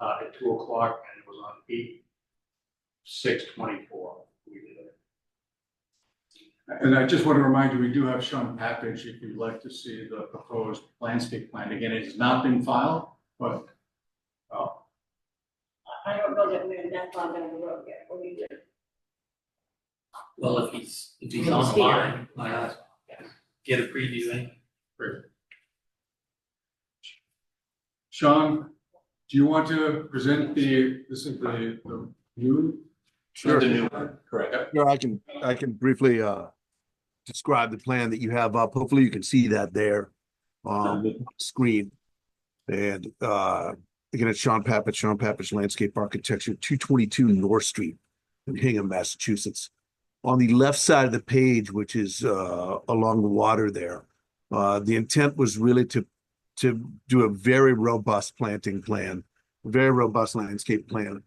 at 2 o'clock, and it was on 8/6/24. We did it. And I just want to remind you, we do have Sean Package if you'd like to see the proposed landscape plan. Again, it has not been filed, but I don't know that we're that far down the road yet, what do you do? Well, if he's on the line, why not get a preview in? Sean, do you want to present this is the new? Sure. The new one, correct. No, I can briefly describe the plan that you have up. Hopefully you can see that there on the screen. And again, it's Sean Papich Landscape Architecture, 222 North Street in Hingham, Massachusetts. On the left side of the page, which is along the water there, the intent was really to do a very robust planting plan, very robust landscape plan.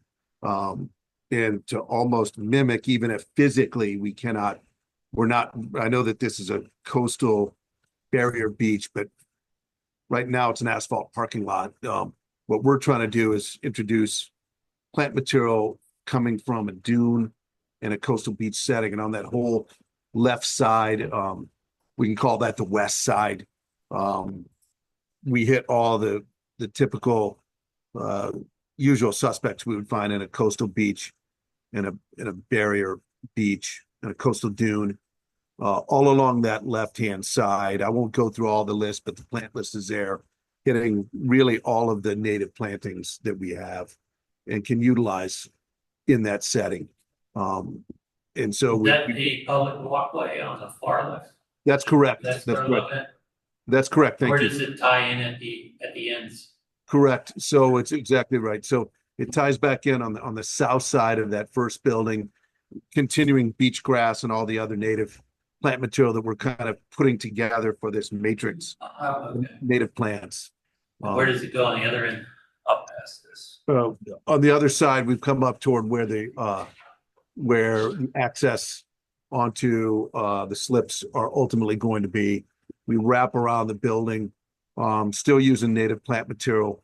And to almost mimic, even if physically I know that this is a coastal barrier beach, but right now it's an asphalt parking lot. What we're trying to do is introduce plant material coming from a dune and a coastal beach setting. And on that whole left side, we can call that the west side. We hit all the typical usual suspects we would find in a coastal beach, in a barrier beach, and a coastal dune, all along that left-hand side. I won't go through all the list, but the plant list is there, hitting really all of the native plantings that we have and can utilize in that setting. And so Is that the public walkway on the far left? that's correct. That's That's where I'm correct. looking at? That's correct. Thank Where you. does it tie in at the ends? Correct. So it's exactly right. So it ties back in on the south side of that first building, continuing beach grass and all the other native plant material that we're kind of putting together for this matrix Okay. native plants. Where does it go on the other end? Up past this. On the other side, we've come up toward where the access onto the slips are ultimately going to be. We wrap around the building, still using native plant material.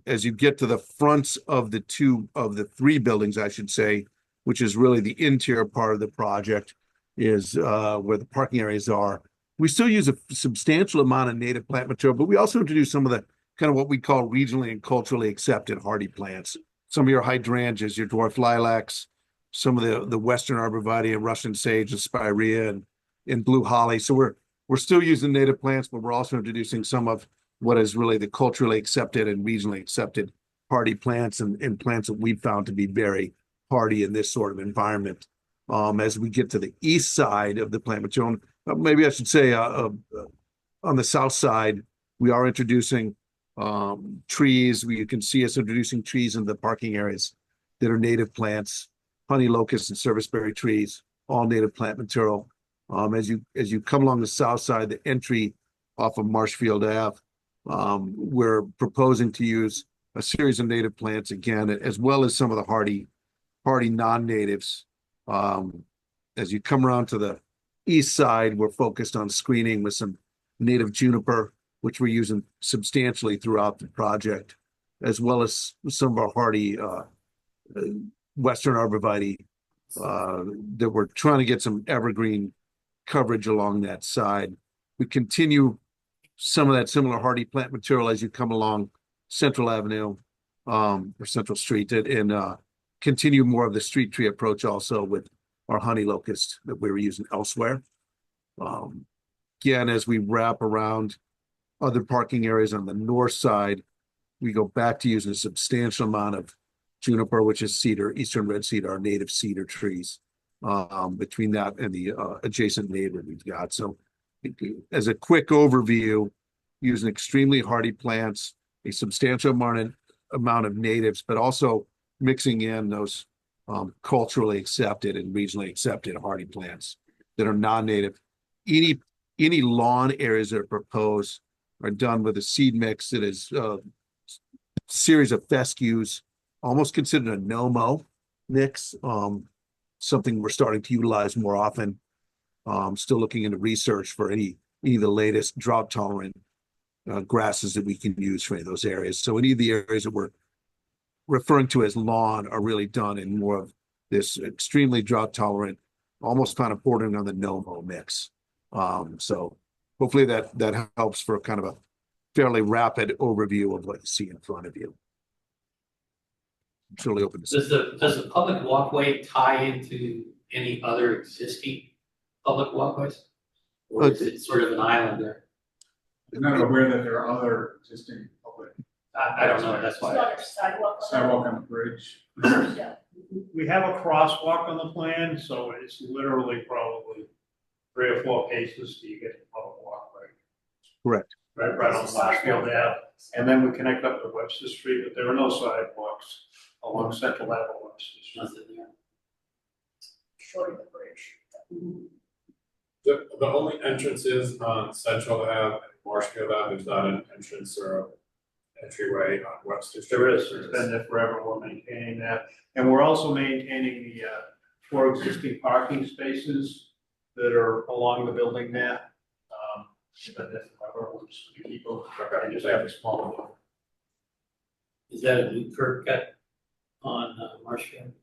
As you get to the fronts of the three buildings, I should say, which is really the interior part of the project, is where the parking areas are. We still use a substantial amount of native plant material, but we also introduce some of the kind of what we call regionally and culturally accepted hardy plants. Some of your hydrangeas, your dwarf lilacs, some of the Western arborvitae and Russian sage and spirea and blue holly. So we're still using native plants, but we're also introducing some of what is really the culturally accepted and regionally accepted hardy plants and plants that we've found to be very hardy in this sort of environment. As we get to the east side of the plant material, maybe I should say on the south side, we are introducing trees. You can see us introducing trees in the parking areas that are native plants, honey locust and serviceberry trees, all native plant material. As you come along the south side, the entry off of Marshfield Ave, we're proposing to use a series of native plants again, as well as some of the hardy non-natives. As you come around to the east side, we're focused on screening with some native juniper, which we're using substantially throughout the project, as well as some of our hardy Western arborvitae that we're trying to get some evergreen coverage along that side. We continue some of that similar hardy plant material as you come along Central Avenue or Central Street and continue more of the street tree approach also with our honey locust that we were using elsewhere. Again, as we wrap around other parking areas on the north side, we go back to using a substantial amount of juniper, which is cedar, eastern red cedar, are native cedar trees. Between that and the adjacent neighbor we've got. So as a quick overview, using extremely hardy plants, a substantial amount of natives, but also mixing in those culturally accepted and regionally accepted hardy plants that are non-native. Any lawn areas that are proposed are done with a seed mix that is a series of fescues, almost considered a no-mow mix. Something we're starting to utilize more often. Still looking into research for any of the latest drought tolerant grasses that we can use for any of those areas. So any of the areas that we're referring to as lawn are really done in more of this extremely drought tolerant, almost kind of bordering on the no-mow mix. So hopefully that helps for kind of a fairly rapid overview of what you see in front of you. I'm surely open to. Does the public walkway tie into any other existing public walkways? Or is it sort of an island there? I'm not aware that there are other existing public. I don't know, that's It's why. not a sidewalk. Sidewalk on the bridge. Yeah. We have a crosswalk on the plan, so it's literally probably 3 or 4 paces till you get to the public walkway. Correct. Right on Marshfield Ave, and then we connect up to Webster Street, but there are no sidewalks along Central Avenue, Webster Street. Nothing there. Short of the bridge. The only entrances on Central Ave and Marshfield Ave is not an entrance or an entryway on Webster Street. There is, it's been there forever, we're maintaining that, and we're also maintaining the 4 existing parking spaces that are along the building there. But that's forever, we'll just keep them, and just have a small one. Is that a new curb cut on Marshfield?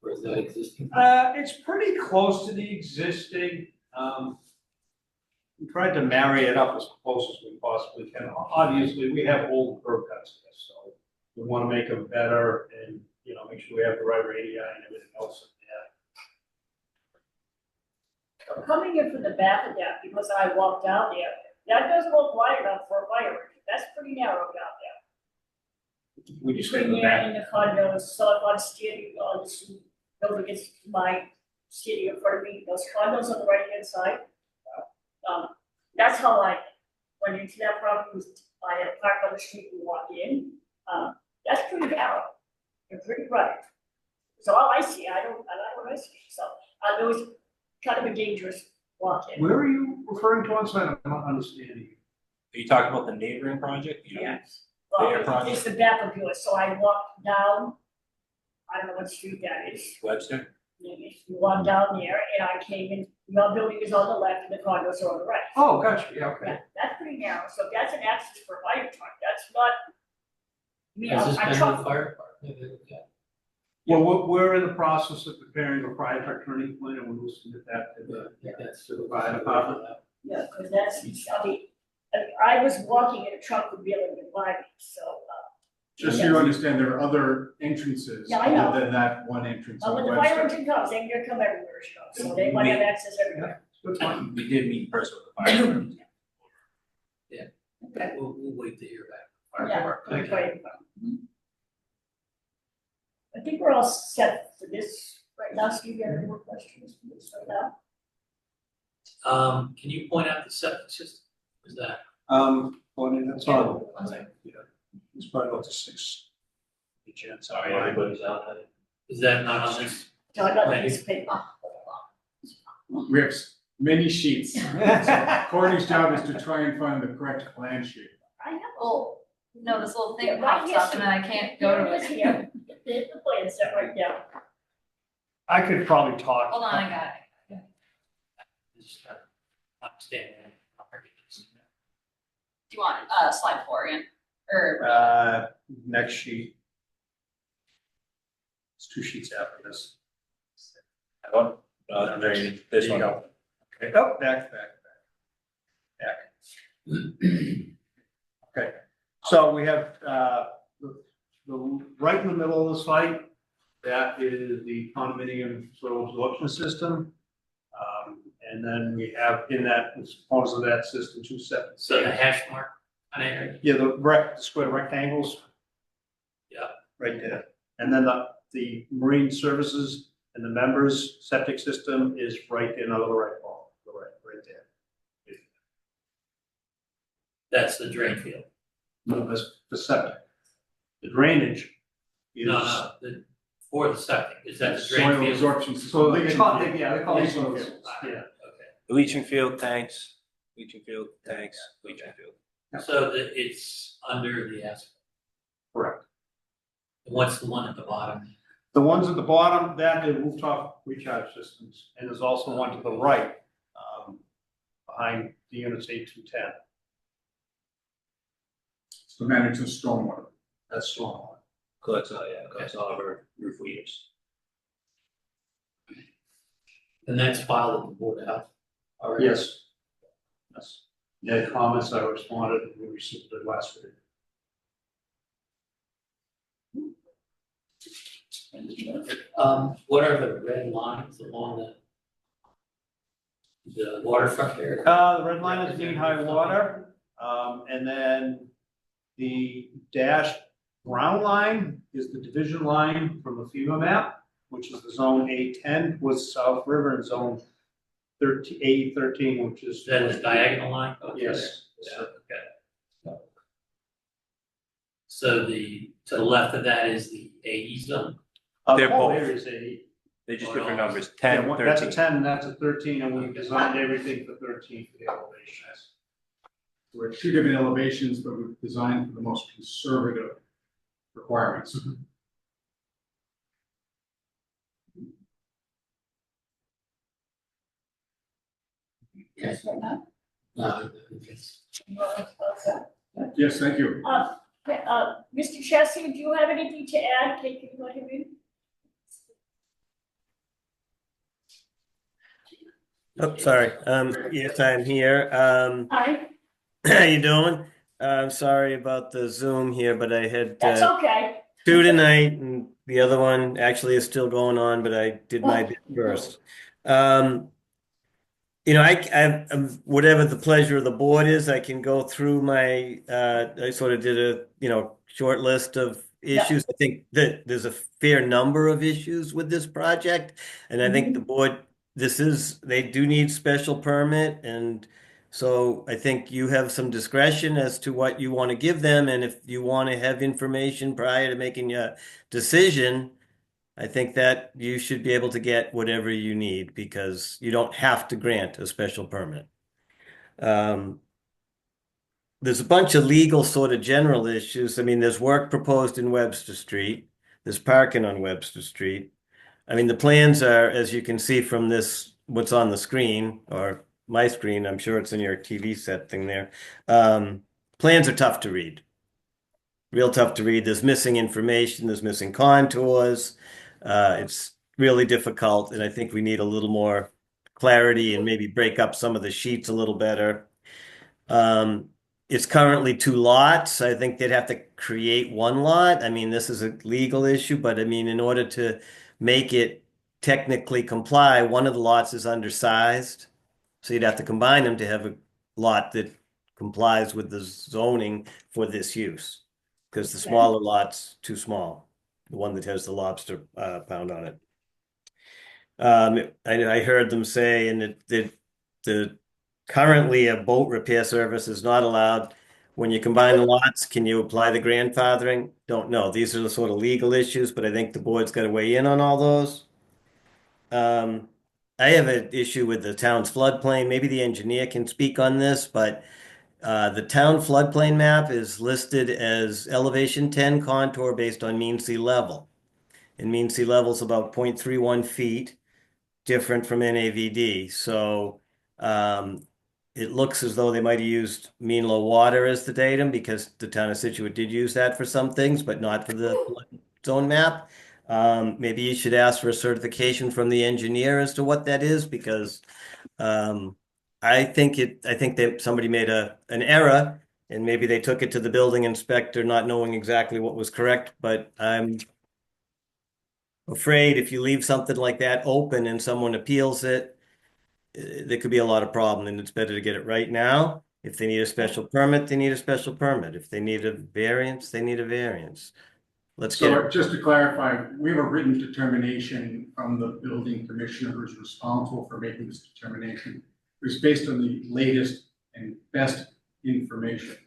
Or is that existing? It's pretty close to the existing. We tried to marry it up as close as we possibly can. Obviously, we have old curb cuts there, so we want to make them better and, you know, make sure we have the right radii and everything else in there. Coming in from the back of that, because I walked down there, that doesn't look wide enough for a fire engine. That's pretty narrow down there. We just get Between the there back. and the condos, so if I'm standing on this, nobody gets my city in front of me, those condos on the right hand side. That's how I went into that property, I had parked on the street and walked in. That's pretty narrow, and pretty rugged. So all I see, I like what I see, so, it was kind of a dangerous walk in. Where are you referring to on site? I'm not understanding. Are you talking about the neighboring project? You know, Yes. Their Well, project? it's the back of yours, so I walked down, I don't know what street that is. Webster? You walk down there and I came in, your building is on the left and the condos are on the right. Oh, gotcha, yeah, okay. Yeah, that's pretty narrow, so if that's an access for a fire truck, that's not. I mean, Has this I been to truck, the fire department? Well, we're in the process of preparing a fire truck turning plan and we will submit that to the. That's to the Fire department. yeah, because that's, I mean, I was walking in a truck would be able to get by me, so, Just so you understand, there are other entrances Yeah, I know. other than that one entrance on when the fire Webster. engine comes, they can come everywhere, you know, so they might have access everywhere. Good point. We did meet in person with the fire department. Okay. We'll wait to hear back. Fire Yeah, department. that's right. I think we're all set for this right now, Steve, you have any more questions for this right now? Can you point out the septic system? Is that? Well, I mean, that's on, Okay. yeah, it's probably about the 6. Sorry, everybody's out. Is that not on this? No, I got this paper. We have many sheets. So Courtney's job is to try and find the correct plan sheet. I know. Oh, no, this little Yeah, thing right pops here, up and then I can't go to Here it is it. here. There's the plan set right down. I could probably talk. Hold on, I got it. Just understanding. Do you want, slide 4 again? Or, Next sheet. It's 2 sheets after this. That one? This There you one. go. Okay, oh, back. Okay, so we have, the right in the middle of the site, that is the condominium sort of absorption system. And then we have in that, as components of that system, 2 separate. So the hash mark kind of area? Yeah, the square rectangles. Yeah. Right there. And then the marine services and the members septic system is right there, another right, Paul, right there. That's the drain field. No, that's the septic. The drainage is. No, for the septic, is that the drain Soil field? absorption So system. they call it, yeah, they call it Leaching soil fields. fields, yeah. Leaching field tanks, leaching field tanks, leaching field. So that it's under the asphalt. Correct. And what's the one at the bottom? The ones at the bottom, that are rooftop recharge systems, and there's also one to the right, behind the units 8-10. To manage the stormwater. That's stormwater. Collects all of our roof leaders. And that's filed at the Board of Health. All right. Yes. Yes. Yeah, comments I responded, and we received it last week. What are the red lines along the waterfront area? The red line is mean high water, and then the dashed brown line is the division line from the FEMA map, which is the zone A10 with South River and zone 13, A13, which is. Is that the diagonal line? Okay. Yes. Yeah, okay. So to the left of that is the AE zone? They're both. There is a. They're just Oh, different no. numbers, Yeah, 10, that's a 13. 10, that's a 13, and we designed everything for 13 for the elevations. We're at two different elevations, but we've designed for the most conservative requirements. Yes, right now. Yes. Yes, thank you. Mr. Chesney, do you have anything to add? Can you let him in? Oh, sorry. Yes, I'm here. Hi, How you doing? I'm sorry about the Zoom here, but I had that's okay. two tonight, and the other one actually is still going on, but I did my bit first. Whatever the pleasure of the board is, I can go through my, I sort of did a, short list of issues. I think that there's a fair number of issues with this project, and I think the board, they do need special permit, and so I think you have some discretion as to what you want to give them, and if you want to have information prior to making your decision, I think that you should be able to get whatever you need because you don't have to grant a special permit. There's a bunch of legal sort of general issues. I mean, there's work proposed in Webster Street. There's parking on Webster Street. I mean, the plans are, as you can see from this, what's on the screen or my screen, I'm sure it's in your TV set thing there. Plans are tough to read. Real tough to read. There's missing information. There's missing contours. It's really difficult, and I think we need a little more clarity and maybe break up some of the sheets a little better. It's currently 2 lots. I think they'd have to create 1 lot. I mean, this is a legal issue, but I mean, in order to make it technically comply, one of the lots is undersized. So you'd have to combine them to have a lot that complies with the zoning for this use. Because the smaller lot's too small, the one that has the lobster pound on it. I heard them say, and the currently a boat repair service is not allowed. When you combine the lots, can you apply the grandfathering? Don't know. These are the sort of legal issues, but I think the board's got to weigh in on all those. I have an issue with the town's floodplain. Maybe the engineer can speak on this, but the town floodplain map is listed as elevation 10 contour based on mean sea level. And mean sea level is about 0.31 feet, different from NAVD. So it looks as though they might have used mean low water as the datum because the town of Scituate did use that for some things, but not for the flood zone map. Maybe you should ask for a certification from the engineer as to what that is because I think that somebody made an error and maybe they took it to the building inspector not knowing exactly what was correct, but I'm afraid if you leave something like that open and someone appeals it, there could be a lot of problem and it's better to get it right now. If they need a special permit, they need a special permit. If they need a variance, they need a variance. let's get it. So just to clarify, we have a written determination from the building commissioner who's responsible for making this determination. It was based on the latest and best information.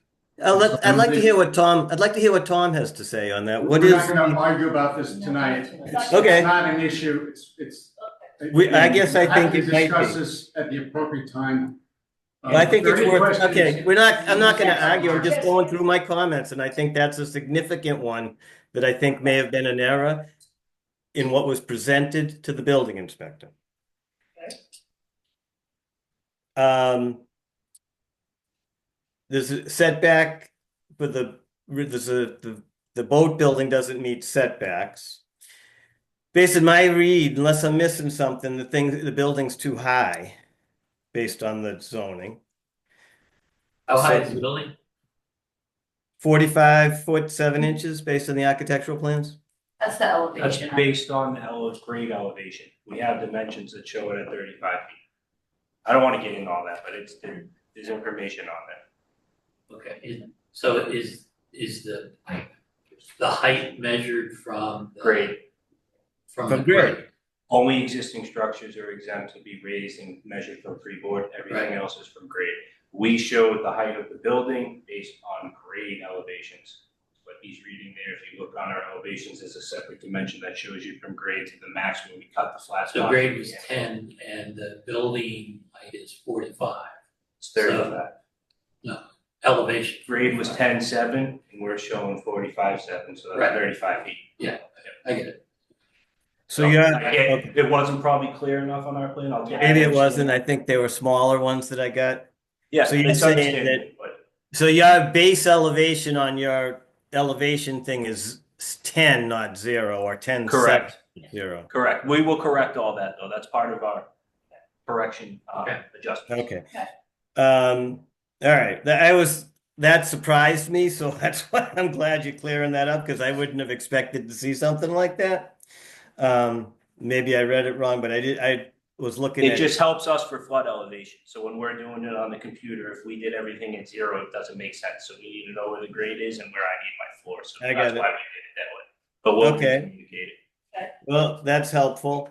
I'd like to hear what Tom has to say on that. What We're is? not gonna argue about this tonight. Okay. It's not an issue, it's. I guess I think We'll have it to might discuss be. this at the appropriate time. Well, I think If there it's are any worth, questions- okay, I'm not gonna argue, I'm just going through my comments, and I think that's a significant one that I think may have been an error in what was presented to the building inspector. There's a setback for the boat building doesn't meet setbacks. Based on my read, unless I'm missing something, the building's too high based on the zoning. How high is the building? 45 foot 7 inches based on the architectural plans. That's the That's elevation. based on the grade elevation. We have dimensions that show it at 35 feet. I don't want to get into all that, but there's information on that. Okay, so is the height measured from the? Grade. From From the grade. grade? Only existing structures are exempt to be raised and measured from freeboard. Everything Right. else is from grade. We showed the height of the building based on grade elevations. What he's reading there, if you look on our elevations, there's a separate dimension that shows you from grade to the maximum. We cut the flat. So spot. grade was 10 and the building height is 45. It's 35. No, elevation. Grade was 10.7 and we're showing 45.7, so that's Right. 35 feet. Yeah, I get it. So yeah, It wasn't probably clear enough on our plan. I'll get maybe it wasn't. I think they were smaller ones that I got. Yeah, So you're it's saying understandable, but So your base elevation on your elevation thing is 10, not 0, or 10, correct. 0. Correct. We will correct all that though. That's part of our correction adjustment. Okay. All right. That surprised me, so that's why I'm glad you're clearing that up, because I wouldn't have expected to see something like that. Maybe I read it wrong, but I was looking It at just helps us for flood elevation. So when we're doing it on the computer, if we did everything at 0, it doesn't make sense. So we need to know where the grade is and where I need my floor. So I that's got it. why we did it that way. But we'll Okay. communicate it. Well, that's helpful.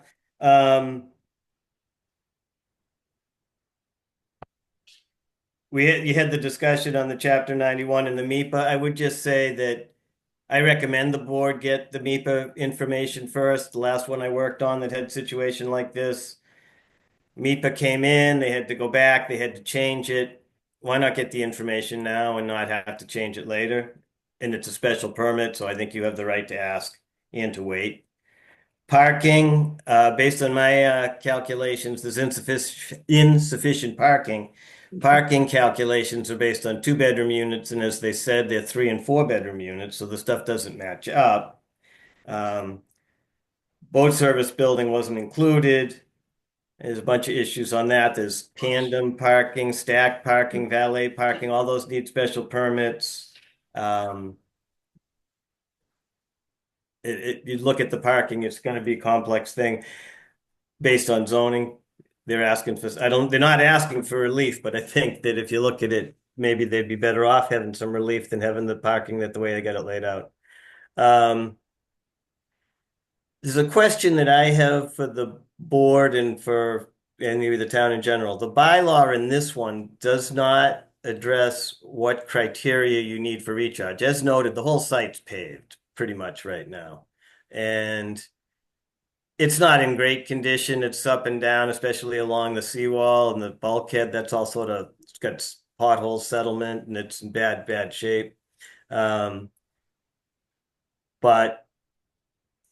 You had the discussion on the chapter 91 and the MIPA. I would just say that I recommend the board get the MIPA information first. The last one I worked on that had a situation like this, MIPA came in, they had to go back, they had to change it. Why not get the information now and not have to change it later? And it's a special permit, so I think you have the right to ask and to wait. Parking, based on my calculations, there's insufficient parking. Parking calculations are based on 2-bedroom units, and as they said, they're 3 and 4-bedroom units, so the stuff doesn't match up. Boat service building wasn't included. There's a bunch of issues on that. There's tandem parking, stacked parking, valet parking, all those need special permits. You look at the parking, it's going to be a complex thing based on zoning. They're asking for, they're not asking for relief, but I think that if you look at it, maybe they'd be better off having some relief than having the parking that the way they got it laid out. There's a question that I have for the board and maybe the town in general. The bylaw in this one does not address what criteria you need for recharge. As noted, the whole site's paved pretty much right now. And it's not in great condition. It's up and down, especially along the seawall and the bulkhead. That's all it's got pothole settlement and it's in bad shape. But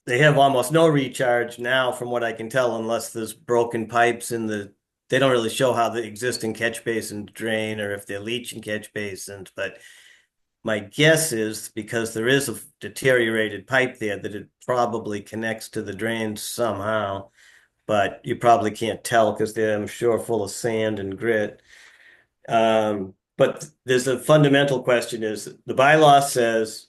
they have almost no recharge now from what I can tell, unless there's broken pipes they don't really show how the existing catch basins drain or if they're leaching catch basins, but my guess is because there is a deteriorated pipe there that it probably connects to the drains somehow, but you probably can't tell because they're, I'm sure, full of sand and grit. But there's a fundamental question is the bylaw says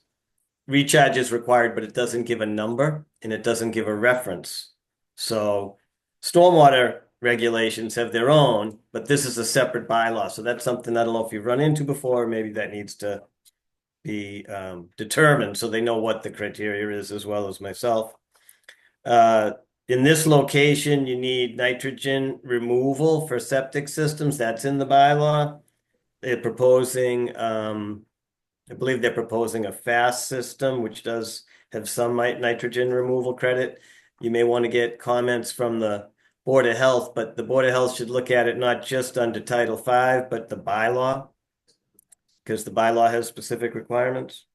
recharge is required, but it doesn't give a number and it doesn't give a reference. So stormwater regulations have their own, but this is a separate bylaw. So that's something I don't know if you've run into before. Maybe that needs to be determined, so they know what the criteria is as well as myself. In this location, you need nitrogen removal for septic systems. That's in the bylaw. They're proposing, I believe they're proposing a fast system, which does have some nitrogen removal credit. You may want to get comments from the Board of Health, but the Board of Health should look at it not just under Title V, but the bylaw, because the bylaw has specific requirements.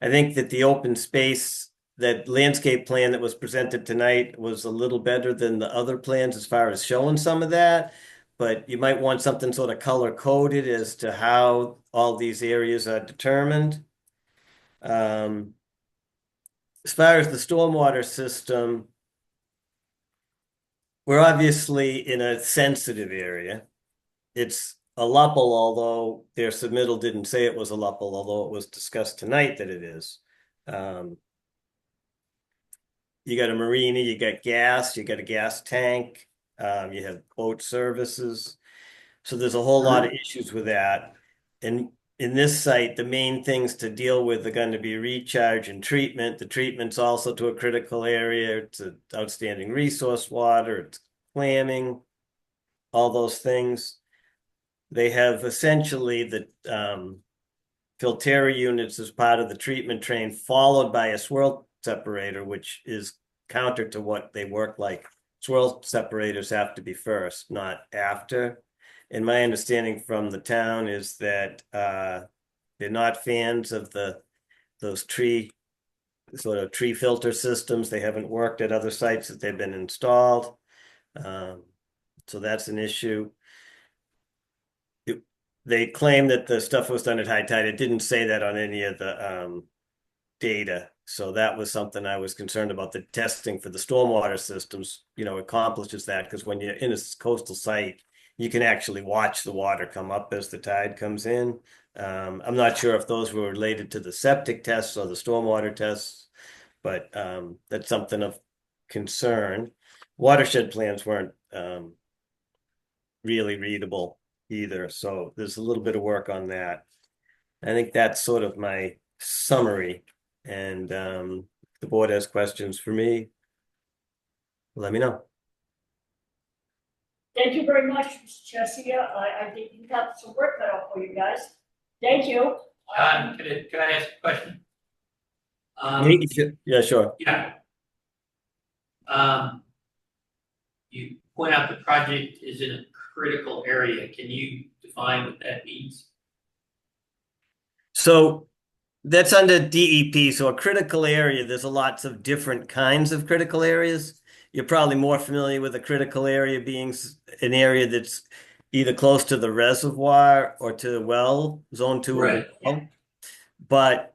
I think that the open space, that landscape plan that was presented tonight was a little better than the other plans as far as showing some of that. But you might want something sort of color coded as to how all these areas are determined. As far as the stormwater system, we're obviously in a sensitive area. It's a LUPL, although their submittal didn't say it was a LUPL, although it was discussed tonight that it is. You got a marina, you got gas, you got a gas tank, you have boat services. So there's a whole lot of issues with that. And in this site, the main things to deal with are going to be recharge and treatment. The treatment's also to a critical area. It's an outstanding resource water, it's clamming, all those things. They have essentially the filtera units as part of the treatment train, followed by a swirl separator, which is counter to what they work like. Swirl separators have to be first, not after. And my understanding from the town is that they're not fans of those tree filter systems. They haven't worked at other sites that they've been installed. So that's an issue. They claim that the stuff was done at high tide. It didn't say that on any of the data. So that was something I was concerned about. The testing for the stormwater systems, accomplishes that, because when you're in a coastal site, you can actually watch the water come up as the tide comes in. I'm not sure if those were related to the septic tests or the stormwater tests, but that's something of concern. Watershed plans weren't really readable either, so there's a little bit of work on that. I think that's sort of my summary, and if the board has questions for me, let me know. Thank you very much, Mr. Chesia. I think you have some work cut out for you guys. Thank you. Can I ask a question? Yeah, sure. Yeah. You point out the project is in a critical area. Can you define what that means? So that's under DEP. So a critical area, there's lots of different kinds of critical areas. You're probably more familiar with a critical area being an area that's either close to the reservoir or to the well, zone 2 Right. of the well. But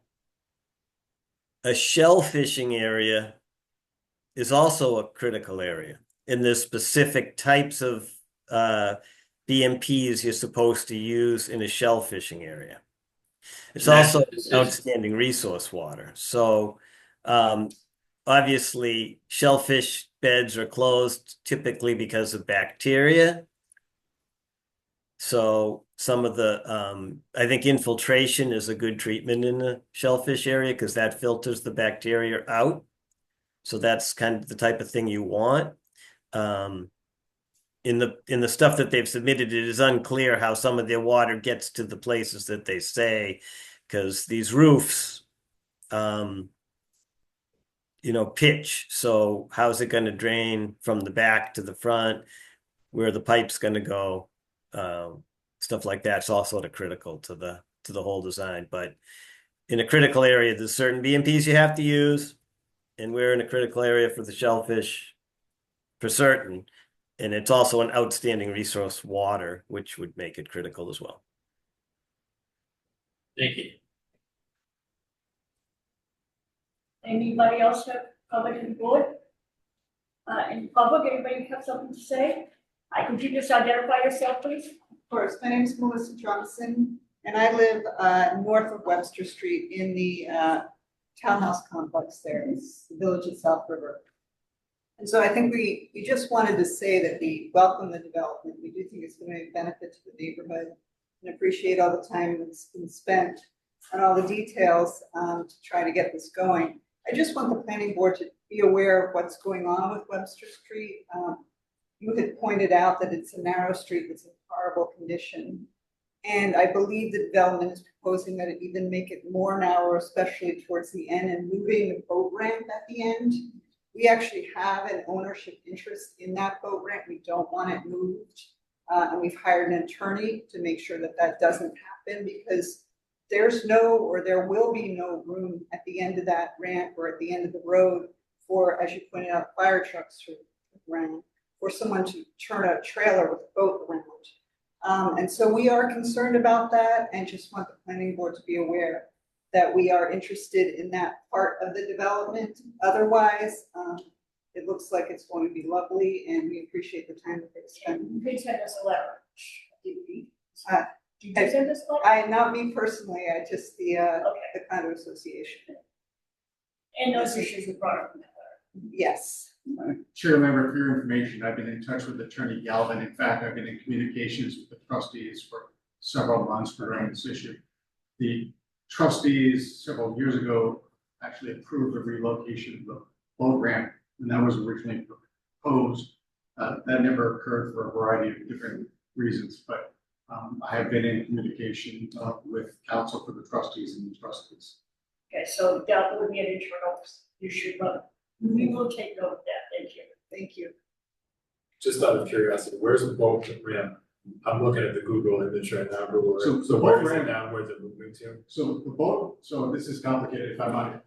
a shell fishing area is also a critical area. And there's specific types of BMPs you're supposed to use in a shell fishing area. It's also outstanding resource water. So obviously shellfish beds are closed typically because of bacteria. So some of the, I think infiltration is a good treatment in the shellfish area because that filters the bacteria out. So that's kind of the type of thing you want. In the stuff that they've submitted, it is unclear how some of their water gets to the places that they say, because these roofs, pitch. So how's it going to drain from the back to the front? Where the pipe's going to go? Stuff like that's all sort of critical to the whole design. But in a critical area, there's certain BMPs you have to use, and we're in a critical area for the shellfish for certain. And it's also an outstanding resource water, which would make it critical as well. Thank you. Anybody else have comment on the board? In public, anybody have something to say? Could you just identify yourself, please? Of course, my name is Melissa Johnson, and I live north of Webster Street in the townhouse complex there. It's the village of South River. And so I think we just wanted to say that we welcome the development. We do think it's going to be a benefit to the neighborhood. and appreciate all the time that's been spent on all the details to try to get this going. I just want the planning board to be aware of what's going on with Webster Street. You had pointed out that it's a narrow street that's in horrible condition. And I believe the development is proposing that it even make it more narrow, especially towards the end, and moving the boat ramp at the end. We actually have an ownership interest in that boat ramp. We don't want it moved. And we've hired an attorney to make sure that that doesn't happen, because there's no, or there will be no room at the end of that ramp or at the end of the road for, as you pointed out, fire trucks to run, for someone to turn a trailer with a boat around. And so we are concerned about that, and just want the planning board to be aware that we are interested in that part of the development. Otherwise, it looks like it's going to be lovely, and we appreciate the time that they spend. You can send us a letter. Did you send us a letter? Not me personally, I just the condo association. And those issues are brought up in that letter. Yes. Chair member, for your information, I've been in touch with Attorney Galvin. In fact, I've been in communications with the trustees for several months regarding this issue. The trustees several years ago actually approved the relocation of the boat ramp, and that was originally proposed. That never occurred for a variety of different reasons, but I have been in communication with counsel for the trustees and the trustees. Okay, so that would be an internal issue, but we will take note of that. Thank you. Thank you. Just out of curiosity, where's the boat ramp? I'm looking at the Google image right now. So So the where boat is it ramp- now? Where's it moving to? So the boat, so this is complicated if I might.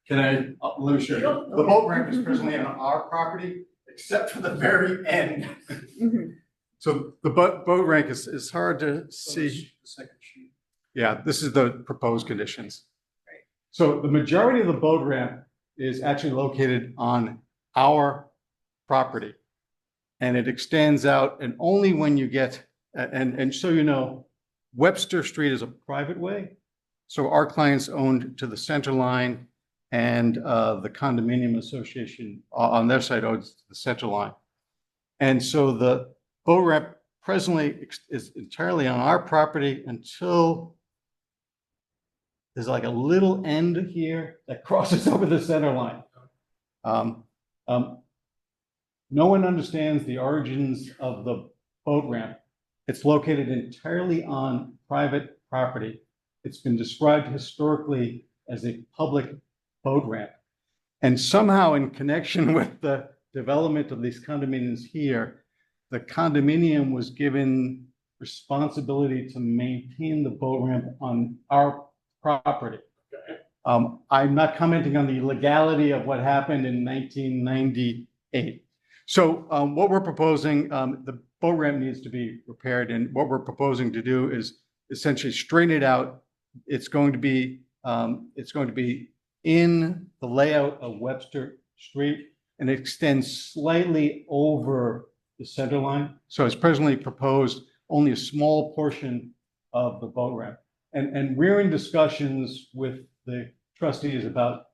Can I, let me show you. Sure. The boat ramp is presently on our property, except for the very end. So the boat ramp is hard to see. The second sheet. Yeah, this is the proposed conditions. So the majority of the boat ramp is actually located on our property. And it extends out, and only when you get, and so you know, Webster Street is a private way. So our clients owned to the center line, and the condominium association on their side owns the center line. And so the boat ramp presently is entirely on our property until there's like a little end here that crosses over the center line. No one understands the origins of the boat ramp. It's located entirely on private property. It's been described historically as a public boat ramp. And somehow in connection with the development of these condominiums here, the condominium was given responsibility to maintain the boat ramp on our property. I'm not commenting on the legality of what happened in 1998. So what we're proposing, the boat ramp needs to be repaired, and what we're proposing to do is essentially straighten it out. It's going to be in the layout of Webster Street, and it extends slightly over the center line. So it's presently proposed only a small portion of the boat ramp. And we're in discussions with the trustees about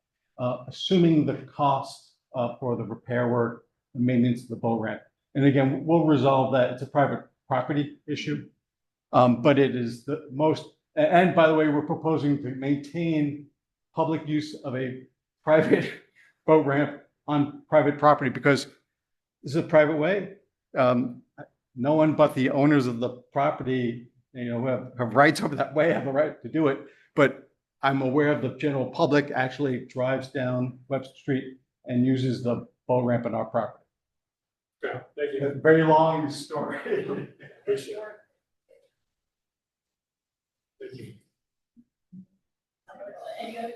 assuming the cost for the repair work, the maintenance of the boat ramp. And again, we'll resolve that. It's a private property issue, but it is the most, and by the way, we're proposing to maintain public use of a private boat ramp on private property because this is a private way. No one but the owners of the property, who have rights over that way have the right to do it. But I'm aware of the general public actually drives down Webster Street and uses the boat ramp on our property. Okay, thank you. A very long story. Appreciate it. Thank you. Any other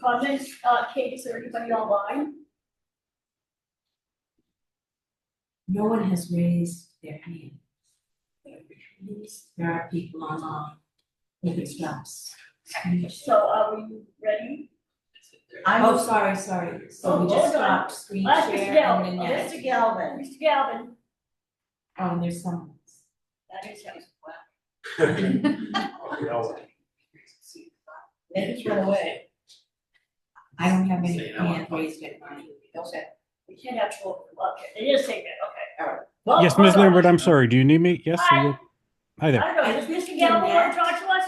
comments? Kate, is there anybody online? No one has raised their hand. There are people online. If it stops. So are we ready? Oh, sorry. So we just stopped screen share and then next. Mr. Galvin. Mr. Galvin. Oh, and there's someone else. That is him. They just run away. I don't have any hand raised at mine. Okay. We can't have 12, okay, it is saying that, okay, all right. Yes, Ms. Lambert, I'm sorry. Do you need me? Yes. Hi. Hi there. I don't know, is Mr. Galvin want to talk to us?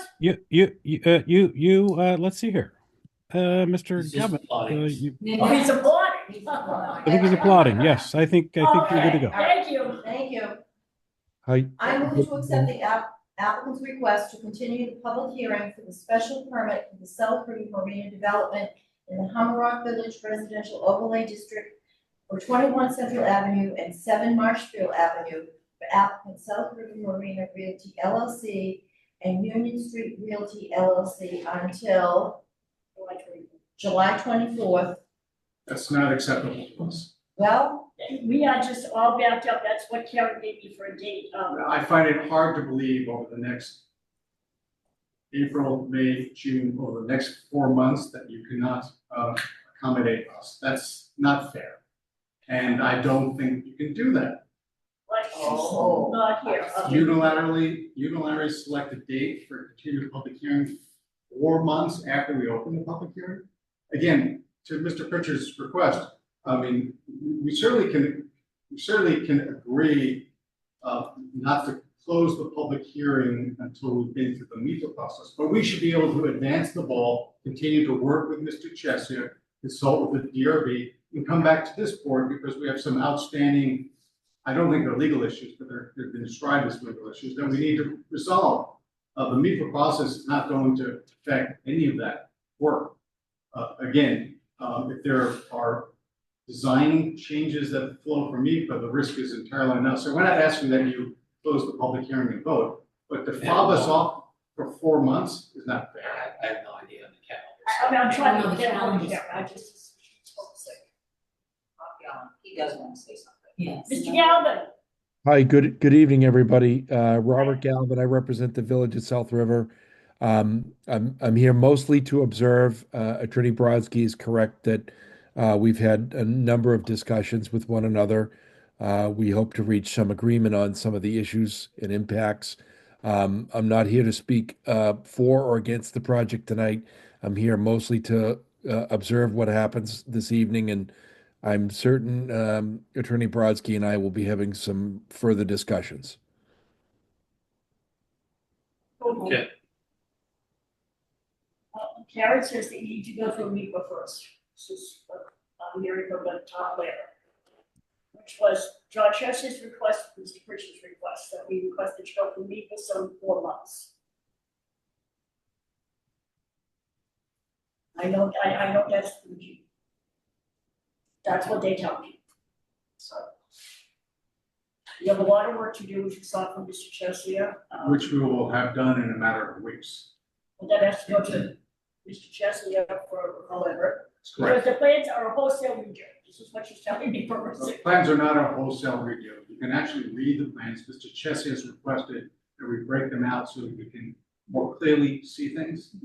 Let's see here. Mr. He's just Galvin, applauding. Oh, he's applauding. I think he's applauding. Yes, I think you're good to go. Thank you. Thank you. Hi. I move to accept the applicant's request to continue the public hearing for the special permit for the South River Marina Development in the Hummerock Village Residential Overlay District for 21 Central Avenue and 7 Marshfield Avenue for applicant South River Marina Realty LLC and Union Street Realty LLC until July 24th. That's not acceptable to us. Well, We are just all backed up. That's what Karen gave me for a date. I find it hard to believe over the next April, May, June, over the next 4 months that you cannot accommodate us. That's not fair. And I don't think you can do that. But she's not here. Unilaterally select a date for a continued public hearing 4 months after we open the public hearing. Again, to Mr. Pritchard's request, I mean, we certainly can agree not to close the public hearing until we've been through the MIPA process, but we should be able to advance the ball, continue to work with Mr. Chesia, consult with the DRB, and come back to this board because we have some outstanding, I don't think they're legal issues, but they've been described as legal issues that we need to resolve. The MIPA process is not going to affect any of that work. Again, if there are design changes that flow from MIPA, the risk is entirely enough. So we're not asking that you close the public hearing and vote, but to fob us off for 4 months is not fair. I have no idea on the calendar. I'm trying to get on here. I just. He does want to say something. Yes. Mr. Galvin. Hi, good evening, everybody. Robert Galvin, I represent the Village of South River. I'm here mostly to observe. Attorney Brodsky is correct that we've had a number of discussions with one another. We hope to reach some agreement on some of the issues and impacts. I'm not here to speak for or against the project tonight. I'm here mostly to observe what happens this evening, and I'm certain Attorney Brodsky and I will be having some further discussions. Okay. Karen says that you need to go through MIPA first. This is, I'm hearing from the top layer. Which was John Chesh's request, Mr. Pritchard's request, that we requested to go through MIPA some 4 months. I know that's the that's what they tell me. So. You have a lot of work to do, which you saw from Mr. Chesia. Which we will have done in a matter of weeks. But that has to go to Mr. Chesia for however. That's correct. Because the plans are a wholesale redo. This is what she's telling me for The plans are not a wholesale review. You can actually read the plans. Mr. Chesia has requested that we break them out so that we can more clearly see things.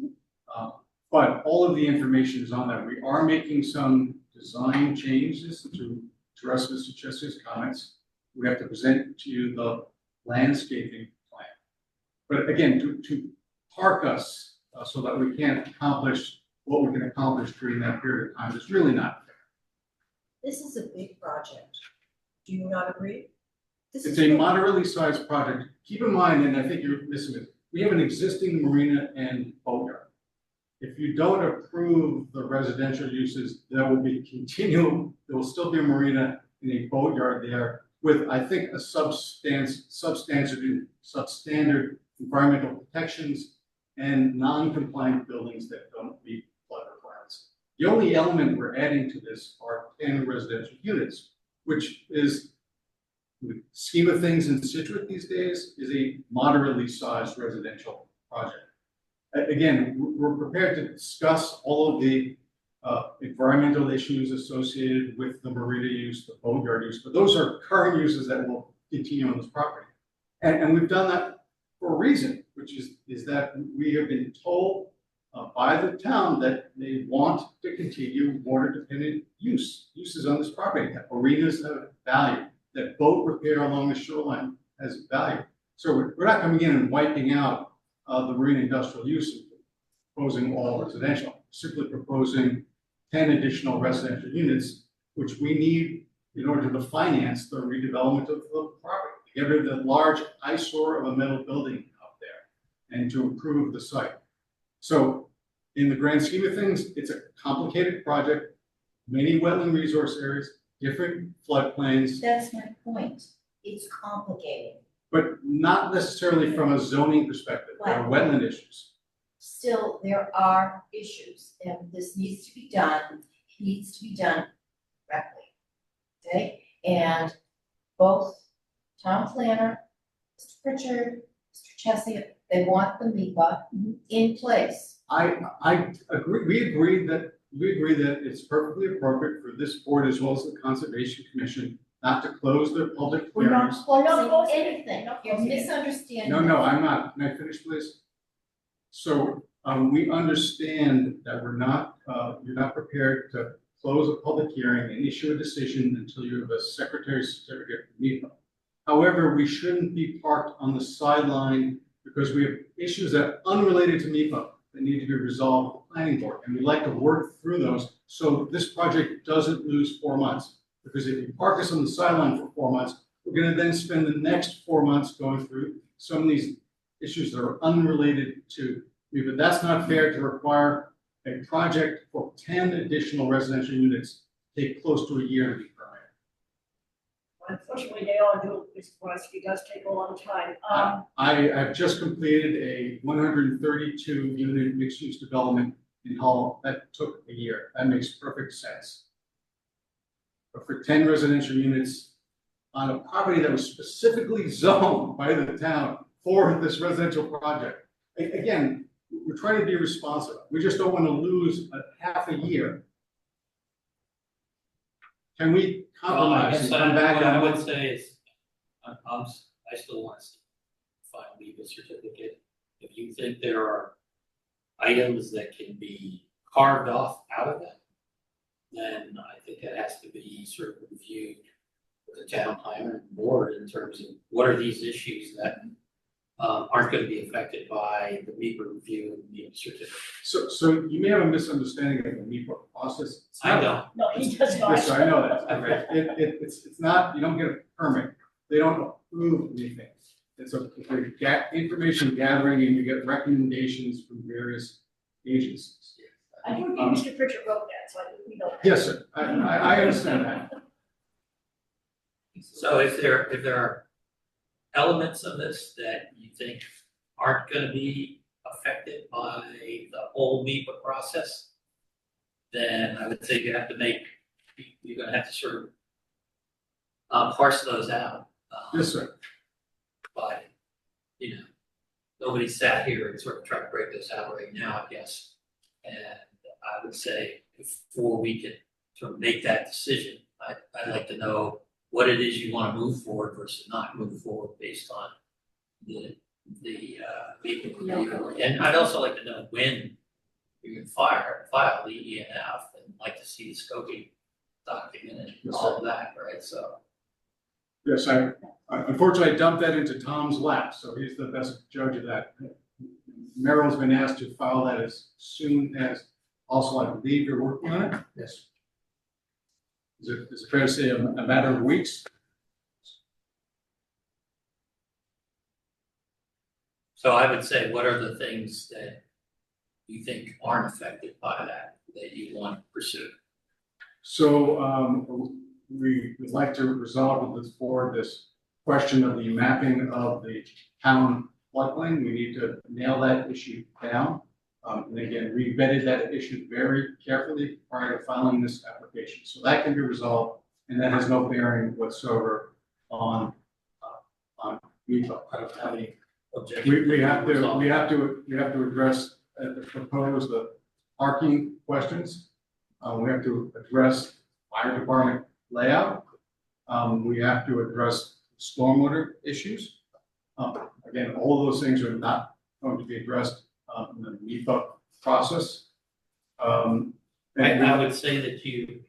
But all of the information is on there. We are making some design changes to address Mr. Chesia's comments. We have to present to you the landscaping plan. But again, to park us so that we can't accomplish what we can accomplish during that period of time is really not fair. this is a big project. Do you not agree? It's a moderately sized project. Keep in mind, and I think you're missing it, we have an existing marina and boatyard. If you don't approve the residential uses, there will still be a marina and a boatyard there with, I think, a substandard environmental protections and non-compliant buildings that don't meet flood requirements. The only element we're adding to this are 10 residential units, which is, in the scheme of things in Scituate these days, is a moderately sized residential project. Again, we're prepared to discuss all of the environmental issues associated with the marina use, the boatyard use, but those are current uses that will continue on this property. And we've done that for a reason, which is that we have been told by the town that they want to continue water-dependent uses on this property, that marinas have value, that boat repair along the shoreline has value. So we're not coming in and wiping out the marine industrial use and proposing all residential, simply proposing 10 additional residential units, which we need in order to finance the redevelopment of the property, to get rid of the large eyesore of a metal building out there. and to improve the site. So in the grand scheme of things, it's a complicated project, many wetland resource areas, different floodplains, That's my point. It's complicated. but not necessarily from a zoning perspective. There are wetland issues. Still, there are issues, and this needs to be done, it needs to be done correctly. Okay, and both town planner, Mr. Pritchard, Mr. Chesia, they want the MIPA in place. I agree, we agree that it's perfectly appropriate for this board as well as the Conservation Commission not to close their public We're not hearings. closing Anything, you're misunderstanding. No, I'm not. Can I finish, please? So, we understand that you're not prepared to close a public hearing and issue a decision until you have a secretary's certificate from NEPA. However, we shouldn't be parked on the sideline because we have issues that are unrelated to NEPA that need to be resolved with the planning board, and we'd like to work through those so this project doesn't lose 4 months. Because if you park us on the sideline for 4 months, we're gonna then spend the next 4 months going through some of these issues that are unrelated to NEPA. That's not fair to require a project for 10 additional residential units take close to a year to be permitted. Unfortunately, they all do, Mr. Boraski, it does take a long time. I've just completed a 132 unit mixed use development in Hull. That took a year. That makes perfect sense. But for 10 residential units on a property that was specifically zoned by the town for this residential project, again, we're trying to be responsive. We just don't want to lose a half a year. Can we Well, I compromise guess and come back? what I would and- say is, I still want to see final legal certificate. If you think there are items that can be carved off out of it, then I think that has to be sort of reviewed with the town planner and board in terms of what are these issues that aren't going to be affected by the MEPA review and the certificate. So you may have a misunderstanding of the NEPA process. It's I not- know. No, he does not. Yes, I know that. Okay. It's not, you don't get a permit. They don't approve anything. It's a information gathering and you get recommendations from various agencies. I think Mr. Pritchard wrote that, so I think we know. Yes, sir. I understand that. So if there are elements of this that you think aren't gonna be affected by the whole MEPA process, then I would say you're gonna have to sort of parse those out. Yes, sir. But, nobody sat here and sort of tried to break this out right now, I guess. And I would say before we can sort of make that decision, I'd like to know what it is you want to move forward versus not move forward based on the legal review. And I'd also like to know when you can file the ENF and like to see the scoping document and all of that, right? So. Yes, unfortunately, I dumped that into Tom's lap, so he's the best judge of that. Merrill's been asked to file that as soon as, also, I believe you're working on it? Yes. Is it fair to say a matter of weeks? So I would say, what are the things that you think aren't affected by that you want to pursue? So, we would like to resolve with this board this question of the mapping of the town floodplain. We need to nail that issue down. And again, we vetted that issue very carefully prior to filing this application. So that can be resolved, and that has no bearing whatsoever on MEPA. I don't have any objections. We have to address, propose the parking questions. We have to address fire department layout. We have to address stormwater issues. Again, all of those things are not going to be addressed in the MEPA process. I would say that you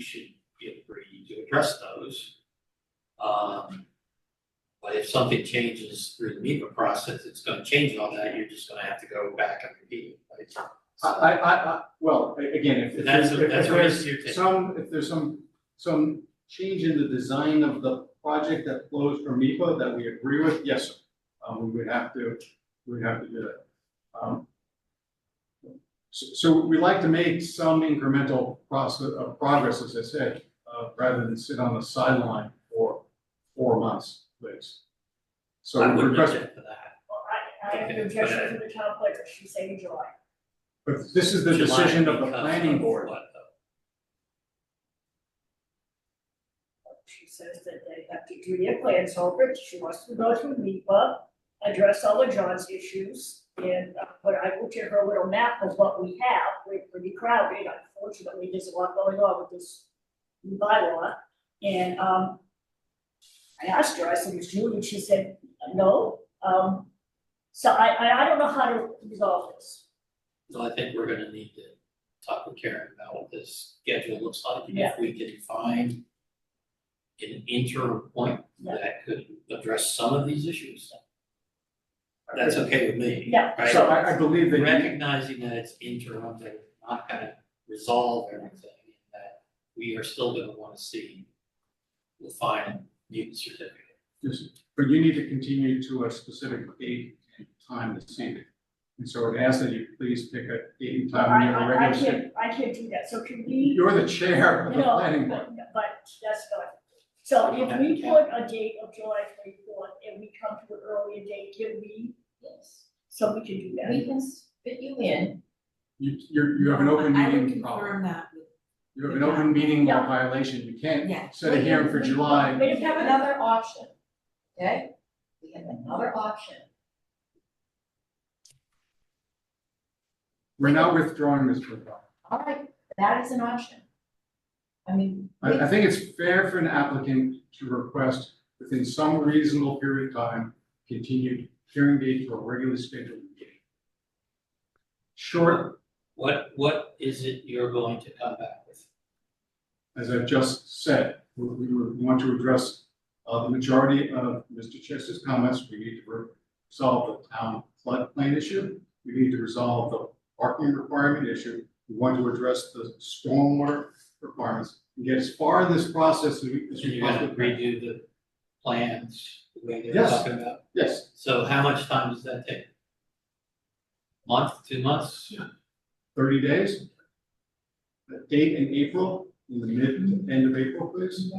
should be free to address those. But if something changes through the MEPA process, it's gonna change all that, you're just gonna have to go back and repeat, right? Well, again, if That's a risk you're taking. if there's some change in the design of the project that flows from MEPA that we agree with, yes, sir. We we have to do that. So we like to make some incremental process of progress, as I said, rather than sit on the sideline for 4 months, please. So I we wouldn't request, object to that. I have no objection from the town planner, she's saying July. but this is the July decision of the because planning of board. what, though? She says that they have to do their plans over, she wants to go through NEPA, address all of John's issues. And when I looked at her little map of what we have, we're pretty crowded, unfortunately, there's a lot going on with this new bylaw. And I asked her, I said, is June, and she said, no. So I don't know how to resolve this. So I think we're gonna need to talk with Karen about what this schedule looks like, and Yeah. if we can find an interim point Yeah. that could address some of these issues. That's okay with me. Yeah. Right? So I believe that. Recognizing that it's interim, that it's not gonna resolve everything, and that we are still gonna wanna see the final mutant certificate. Yes, but you need to continue to a specific date and time this evening. And so I'd ask that you please pick a date and time when you have a regular. I can't do that, so can we? You're the chair of the No, planning board. but that's not. So if we put a date of July 24th and we come to an earlier date, can we? Yes. So we can do that. We can fit you in. You have an open I would meeting problem. confirm that with. You have an open meeting law Yeah. violation. You Yeah. can't set a hearing for July. We have another option, okay? We have another option. We're not withdrawing this proposal. All right, that is an option. I mean. I think it's fair for an applicant to request within some reasonable period of time, continued hearing date to a regularly scheduled meeting. Short, What is it you're going to come back with? as I've just said, we want to address the majority of Mr. Chester's comments. We need to resolve the town floodplain issue. We need to resolve the parking requirement issue. We want to address the stormwater requirements and get as far in this process as So we you're gonna possibly can. redo the plans the way they're Yes. talking about? Yes, So how much time does that take? Month, 2 months? 30 days. A date in April, in the end of April, please.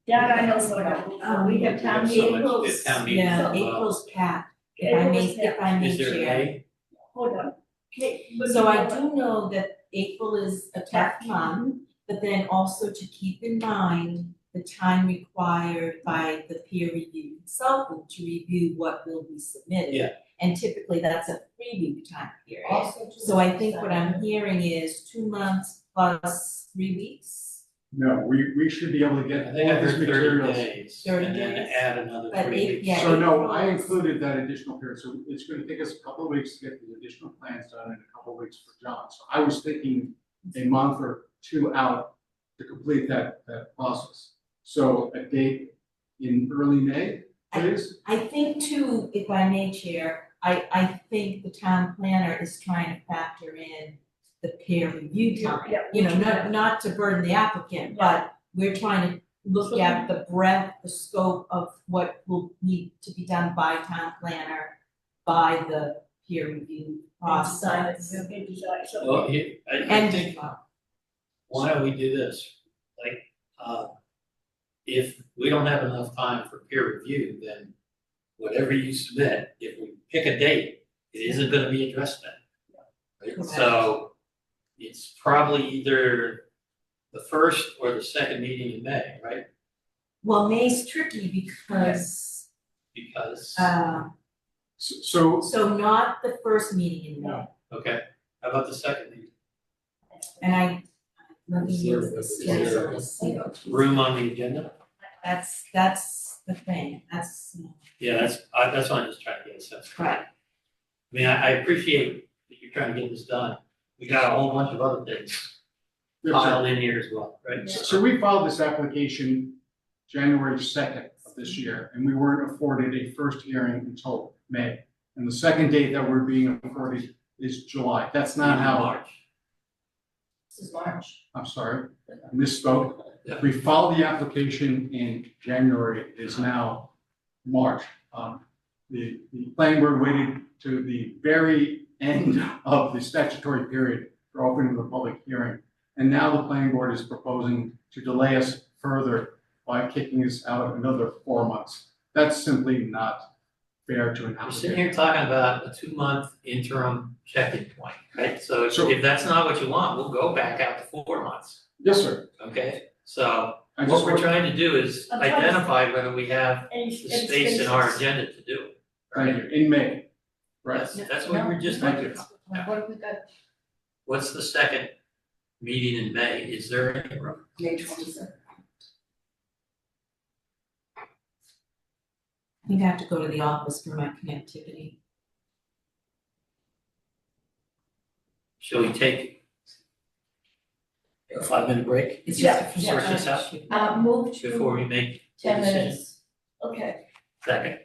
That I know so about. We have town We have so much- April's, we have town meetings yeah, as well. April's capped, if I may Is there a share. day? Hold on. Okay. So I do know that April is a tough month, but then also to keep in mind the time required by the peer review consultant to review what will be submitted. Yeah. And typically that's a 3-week time period. Also. So I think what I'm hearing is 2 months plus 3 weeks. No, we should be able to I get think I all this heard 30 materials. days, 30 and then days. add another But 3 it- weeks. yeah. So no, April I is- included that additional period, so it's gonna take us a couple of weeks to get the additional plans done and a couple of weeks for John. So I was thinking a month or 2 out to complete that process. So a date in early May, please? I think too, if I may, Chair, I think the town planner is trying to factor in the peer review time. Yeah. You know, not to burden the applicant, but we're trying to look at the breadth, the scope of what will need to be done by town planner, by the peer review process. Well, I And think, why don't we do this? Like, if we don't have enough time for peer review, then whatever you submit, if we pick a date, it isn't gonna be addressed then. Right? Correct. So it's probably either the first or the second meeting in May, right? Well, May's tricky because, Because, So so not the first meeting in May. okay, how about the second meeting? And let me Is there- look at this. is there room on the agenda? That's the thing, Yeah, that's what I'm just trying to get a sense. of. right. I mean, I appreciate that you're trying to get this done. We got a whole bunch of other things piled in here as well, right? So we filed this application January 2nd of this year, and we weren't afforded a first hearing until May. And the second date that we're being afforded is July. That's not how, March. This is March. I'm sorry, I misspoke. Yeah. We filed the application in January, it is now March. the planning board waited to the very end of the statutory period for opening the public hearing. And now the planning board is proposing to delay us further by kicking us out another 4 months. That's simply not fair to an We're sitting here applicant. talking about a 2-month interim check-in point, right? So Sure. if that's not what you want, we'll go back out to 4 months, Yes, sir. okay? So I what just we're want- trying to do is I'm trying to- identify whether we have Any the space in our agenda to do it. Thank you. In May, right? That's what we're just Thank talking you. about. What have we got? What's the second meeting in May? Is there any room? May 27th. I think I have to go to the office for my connectivity. Shall we take a 5-minute break? It's Yeah, just a Sort this out issue. Move to before we make the 10 decision? minutes. Okay, Second.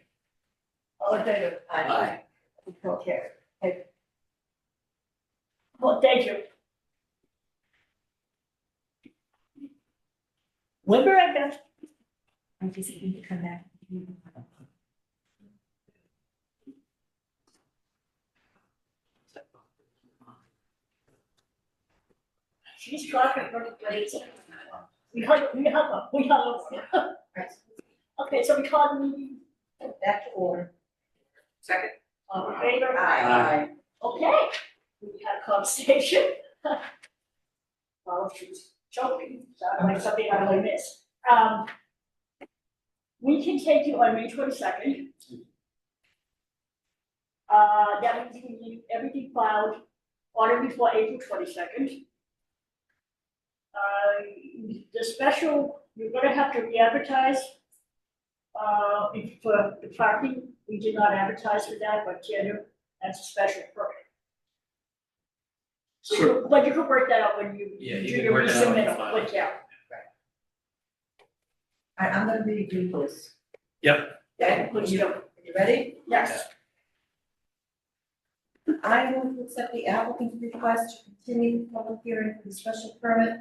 all in favor? Aye. Okay. Okay. Well, thank you. We'll be right back. I'm just going to come back. She's talking, but it's, we hung. Okay, so we call the meeting back to order. Second. All in favor? Aye. Okay, we had a conversation. Well, she's joking, sounded like something I really miss. We can take you on May 22nd. That means we need everything filed on or before April 22nd. The special, you're gonna have to re-advertise. For the parking, we did not advertise for that, but that's a special permit. So, but you could work that out when you Yeah, do you can your work that out when you resubmit, file. but yeah. Alright, I'm gonna read you this. Yep. Yeah, please do. Are you ready? Yes. I move to accept the applicant's request to continue the public hearing for the special permit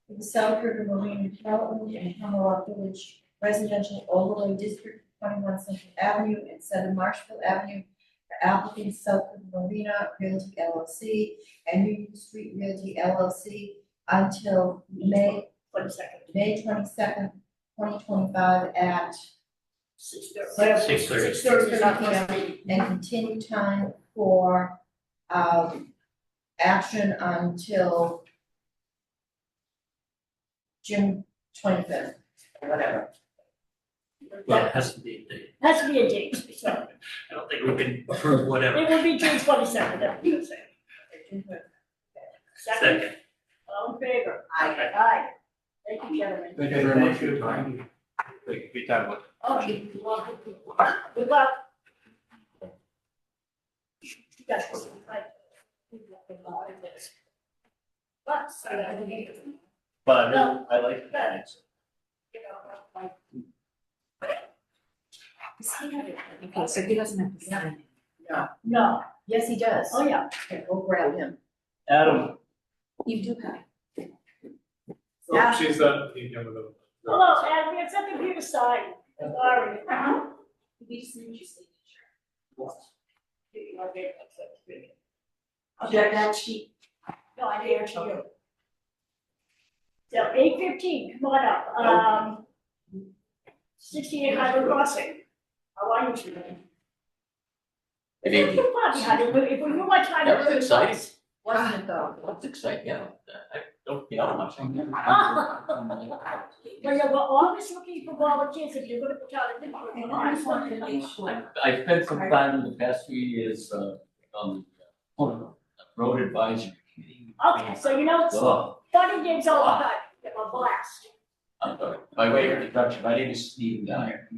for the South River Marine Development and Hemlock Village Residential Overlay District, 21 Central Avenue and 7 Marshville Avenue for applicants South River Marina Realty LLC and Union Street Realty LLC until May 22nd, 2025 at 6:30. 6:30. 6:30. and continue time for action until June 25th, or whatever. Well, it has to be a date. Has to be a date, so I don't think we can approve whatever. it will be June 22nd, that's what I'm saying. Second, Second. all in favor? Aye. Aye. Thank you, gentlemen. Thank you very much for your time. Wait, good time, what? Oh, good luck. Good luck. You guys will see, right? But, But I like that. Okay, so he doesn't have to sign it. no, Yes, he does. oh, yeah. Okay, we'll grab him. Adam, You do have. Yeah. So she's the, Hello, and we have something here to sign. Sorry. We just need your signature. I'll get that sheet. No, I gave it to you. So 8:15, come on up. 68 Highland Crossing. How are you today? Good It's evening. fun, if we knew what time That it was was. exciting. Wasn't it though? That's exciting, yeah. I don't get out much. Well, yeah, we're always looking for volunteers if you're gonna put out a picture. And I just wanted to make sure. I spent some time in the past few years, on road advisory committee. Okay, so you know, it's Oh, funny games all the time, have a blast. I'm sorry. By way of introduction, my name is Steve Dyer.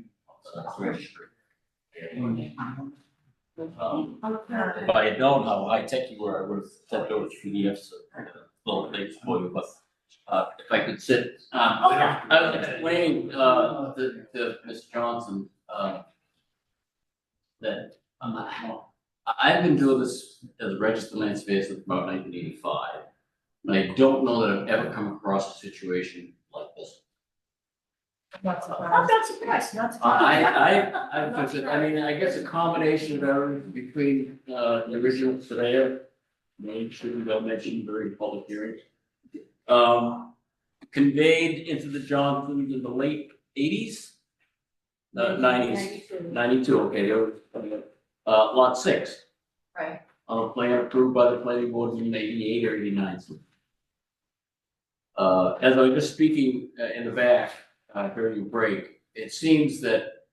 Registry. If I had known how high tech you were, I would have sent those PDFs of little things for you, but if I could sit. I was explaining to Ms. Johnson that I've been doing this as a registered land surveyor since about 1985. And I don't know that I've ever come across a situation like this. Not I'm surprised. not surprised, not surprised. I mean, I guess a combination of everything between, the original surveyor, name shouldn't go mentioned during public hearings. Conveyed into the Johnsons in the late eighties? Nineties, 92, okay, there was, lot 6. Right. On a plan approved by the planning board in 88 or 89. As I was just speaking in the back, during your break, it seems that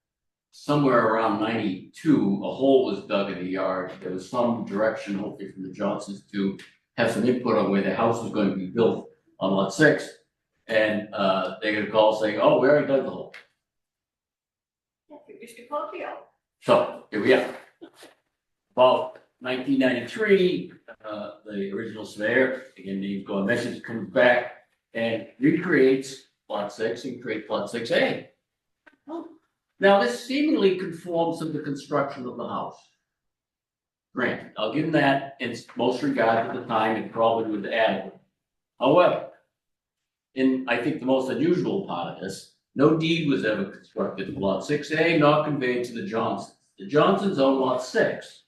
somewhere around 92, a hole was dug in the yard. There was some direction, hopefully from the Johnsons, to have some input on where the house was going to be built on lot 6. And they got a call saying, oh, we already dug the hole. Mr. Copio. So here we are. About 1993, the original surveyor, again, named Gordon Message, comes back and recreates lot 6 and creates lot 6A. Now, this seemingly conforms to the construction of the house. Granted, I'll give him that in most regards at the time, it probably would add. However, in I think the most unusual part of this, no deed was ever constructed for lot 6A, nor conveyed to the Johnsons. The Johnsons own lot 6.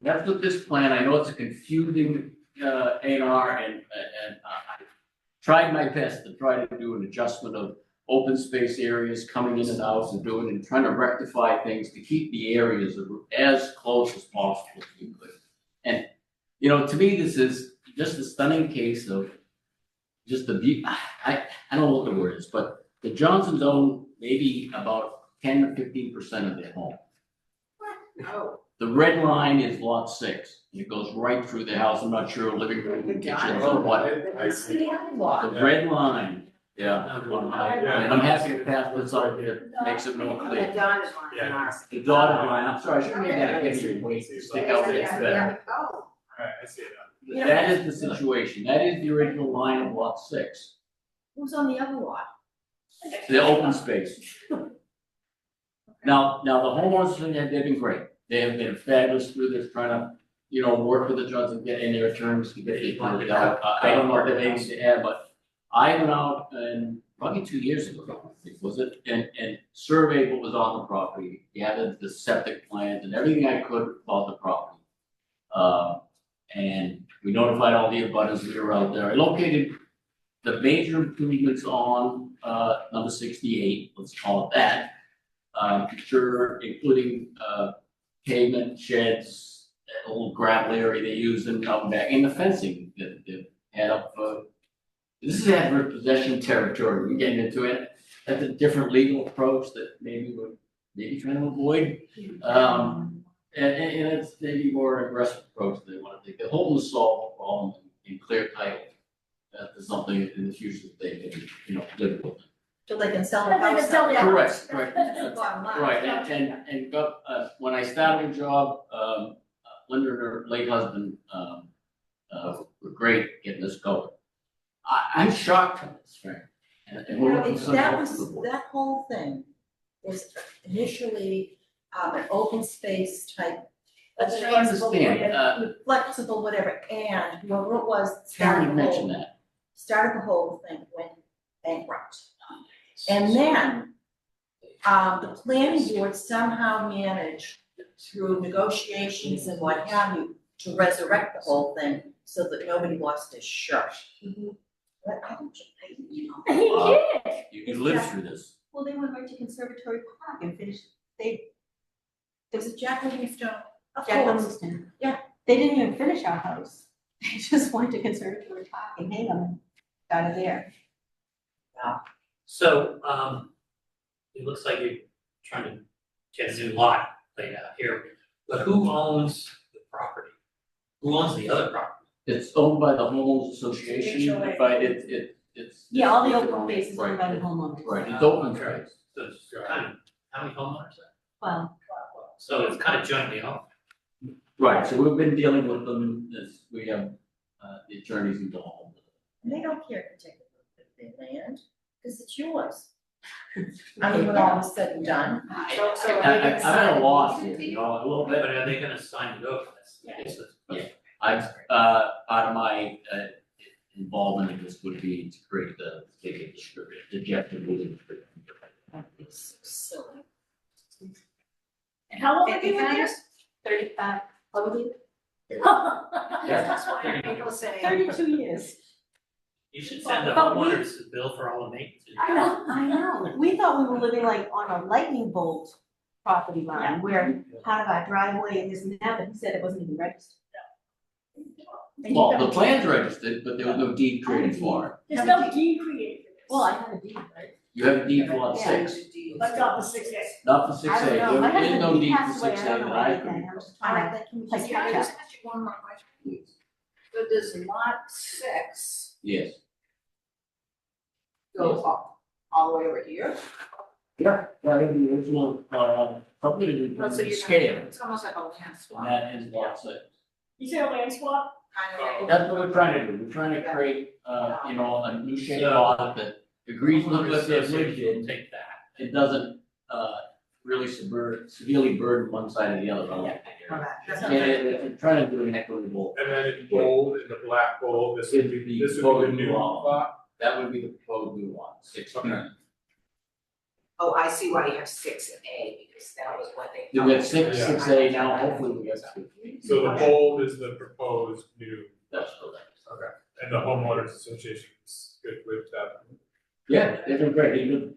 That's what this plan, I know it's a confusing A&R, and I tried my best to try to do an adjustment of open space areas coming in and out and doing and trying to rectify things to keep the areas as close as possible as we could. And, you know, to me, this is just a stunning case of just the beauty. I don't know what the word is, but the Johnsons own maybe about 10 to 15% of their home. Oh. The red line is lot 6. And it goes right through the house. I'm not sure, living room, kitchens, or what. The red line. Yeah, and I'm happy to pass this on, it makes it more clear. The dotted line, I'm sorry, I shouldn't have had a picture, wait, stick out there, it's better. Alright, I see it now. That is the situation, that is the original line of lot 6, Who's on the other lot? the open space. Now, the homeowners, they've been great, they have been fabulous through this, trying to, you know, work with the judge and get in their terms to get it worked out. I don't know if that makes it add, but I went out and probably 2 years ago, I think, was it, and surveyed what was on the property, gathered the septic plans and everything I could about the property. And we notified all the abutters that were out there. I located the major improvements on number 68, let's call it that. Sure, including pavement, sheds, that old gravel area they used in out back, and the fencing that they had up. This is adverse possession territory. We're getting into it. That's a different legal approach that maybe we're trying to avoid. And it's maybe more aggressive approach they want to take. They're hoping to solve the problem in clear title. That's something in the future that they can, you know, live with. So they can sell the house. Correct, correct. That's the bottom line. Right, and when I started the job, Linda and her late husband were great getting this going. I'm shocked from this, Frank. And we're looking for That whole thing was initially an open space type. That's what I understand. Flexible, whatever, and whoever it was Karen mentioned that. started the whole thing, went bankrupt. And then, the planning board somehow managed through negotiations and what have you, to resurrect the whole thing so that nobody lost their shirt. But I don't, you know. He did. You lived through this. Well, they went right to Conservatory Park and finished, there was a Jack Livingstone. Jack Livingstone. Yeah. They didn't even finish our house. They just went to Conservatory Park and Hingham and got it there. So, it looks like you're trying to get a new lot laid out here, but who owns the property? Who owns the other property? It's owned by the homeowners association, but it's. Yeah, all the open spaces Right. owned by the homeowners. Right, it's open Okay. space. So it's kind of, how many homeowners are Well, there? So it's kind of jointly owned. Right, so we've been dealing with them as we have the attorneys involved. And they don't care particularly if they land, because it's yours. I mean, when all is said and done. So I'm at a loss here, you know, a little bit. But are they gonna sign it over? Yeah. Part of my involvement in this would be to create the ticket distributor, the Jeff the moving for Hey, can I just, 35, probably, that's why people say. 32 years. You should send the homeowners a bill for all the maintenance. I know, we thought we were living like on a lightning bolt property line where part of our driveway and this and that, but he said it wasn't even registered. Well, the plan's registered, but there was no deed created for it. There's no deed created for this. Well, I had a deed, right? You have a deed for lot Yeah. 6, But not the 6A. not for 6A. I don't know, my There is husband, no he deed for passed away, 6A I don't that know I anything, can. I'm just trying to, Can like, I catch just up. ask you one more question? So does lot 6 Yes. go all the way over here? Yeah, that is the original, probably Oh, so the you're scale, It's almost like a land and swap. that is lot 6. You say a land swap? Kind of. That's what we're trying to do, we're trying to create, you know, a new shape lot that agrees with what they've lived in. Take that. It doesn't, really severely burden one side or the other. And it's trying to do an equitable. And then in bold, in the black bold, this would be the new lot. That would be the proposed new lot, 6. Okay. Oh, I see why you have 6 and A, because that was what they. We have 6, Yeah. 6A now, hopefully we get 2. So the bold is the proposed new, That's correct. okay, and the homeowners association is good with that. Yeah, they've been great, even,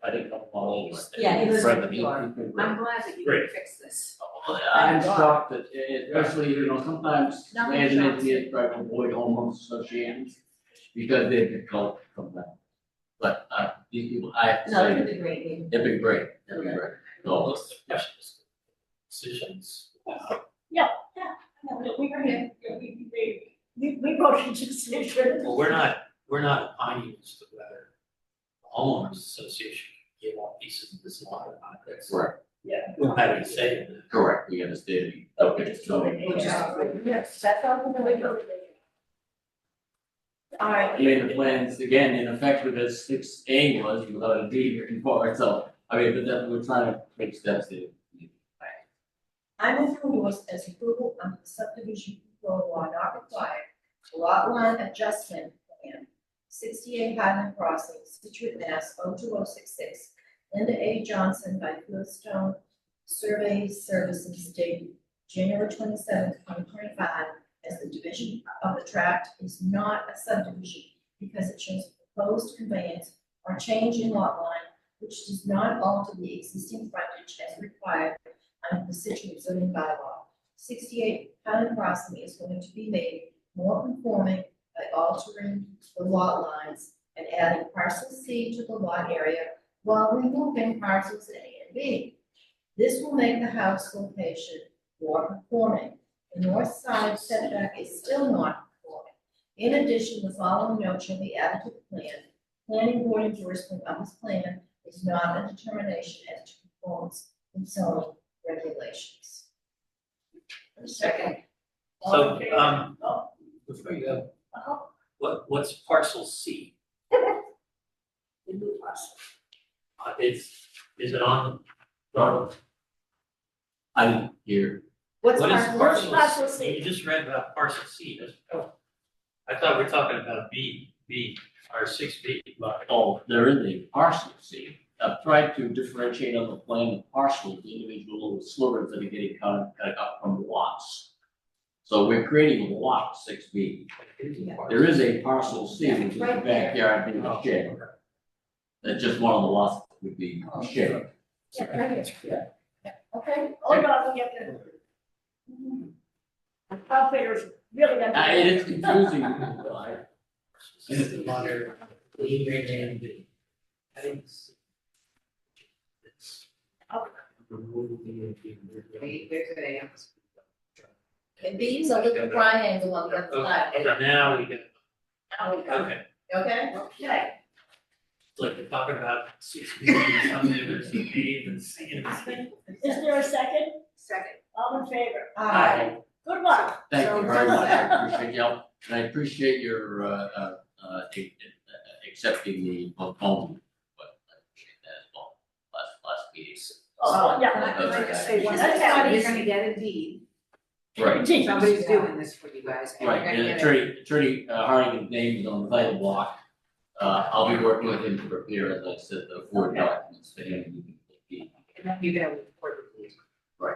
I didn't know all of it. Yeah, it was Brendan, good. he's been great. I'm glad that you Great. fixed this. I'm shocked that, especially, you know, sometimes Nothing land shocks engineers try to avoid homeowners associations because they've been called from that. But, these people, I have to No, say, it was a great meeting. they've been great, they've been great. So, So, yeah. Decisions. We wrote a decision. Well, we're not opining as to whether the homeowners association can give all pieces of this lot or not, that's. Correct. Yeah. We don't have any say in it. Correct, we understand. Okay, so. Yes, that's all the way to. All right. I mean, the plans, again, in effect with this 6A was without a deed here before, so, I mean, but that, we're trying to make steps to. I move to endorse as approval under the subdivision control law not required, lot line adjustment plan, 68 Highland Crossing, Scituate, Mass. 02066, Linda A. Johnson by Fieldstone Survey Services dated January 27th, 2025, as the division of the tract is not a subdivision because it shows a proposed conveyance or change in lot line which does not alter the existing frontage as required under the Scituate zoning bylaw. 68 Highland Crossing is going to be made more conforming by altering the lot lines and adding parcel C to the lot area while removing parcels A and B. This will make the house location more conforming. The north side setback is still not conforming. In addition, the following note shall be added to the plan. Planning board endorsement of this plan is not a determination as to conformance with zoning regulations. Second. So, Oh, before you go, uh-huh. what's parcel C? The new parcel. Is it on? I didn't hear. What's What is parcel parcel? C? Parcel C. You just read about parcel C, I thought we were talking about B, or 6B. Oh, there is a parcel C. I've tried to differentiate on the plan the parcels, the individual little slivers that are getting cut up from the lots. So we're creating a lot, 6B. There is a parcel C, which is the backyard being a shed. That's just one of the lots that would be shared. Yeah, right here. Okay, hold on, we have to. I'll figure it's really gonna. It is confusing. It's the water, we renamed it. I think it's. There's a. And B is a little triangle on the other side. Okay, now we can, Okay. okay. Okay? Okay. Like we're talking about 6B, something with CB and C and C. Is there a second? Second. All in favor? Aye. Good luck. Thank So you very what's much, that? I appreciate you, and I appreciate your, accepting the postponement, but I appreciate that as well, last meeting. Oh, yeah. Can I just say one That's thing, how it you're is. gonna get a deed, Right, somebody's doing this for you guys, and you're right, gonna and get attorney Hardigan's name is on the title block. I'll be working with him to prepare, as I said, the four documents for him. and then you get a report of these. Right.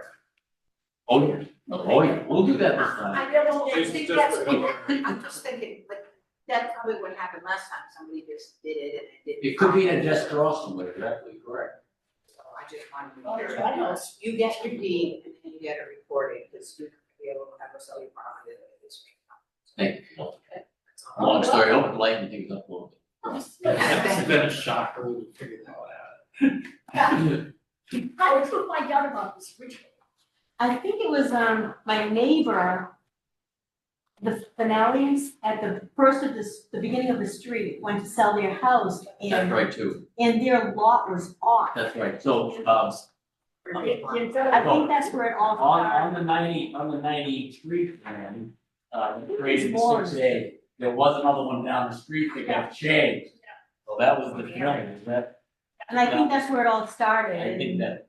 Oh, yeah, oh, yeah, we'll do that this time. I don't It's think just that's, a- I'm just thinking, like, that's probably what happened last time, somebody just did it and it didn't. It could be in a desk drawer somewhere, exactly correct. So I just wanted to Oh, make that's right. sure, you get your deed and then you get a recording, because you could be able to have a sell your property this week. Thank you. Long story, I would lighten things up a little bit. It's been a shocker when we figured that one How did you find out about this ritual? I think it was, my neighbor, the finales at the first of the beginning of the street, went to sell their house That's and, right too, and their lot was off. that's right, so, I think that's where it all on started. the 93 plan, created It's 6A, there was another one down the street that got changed. So that was the feeling, is that, And I think that's where it all started. I think that,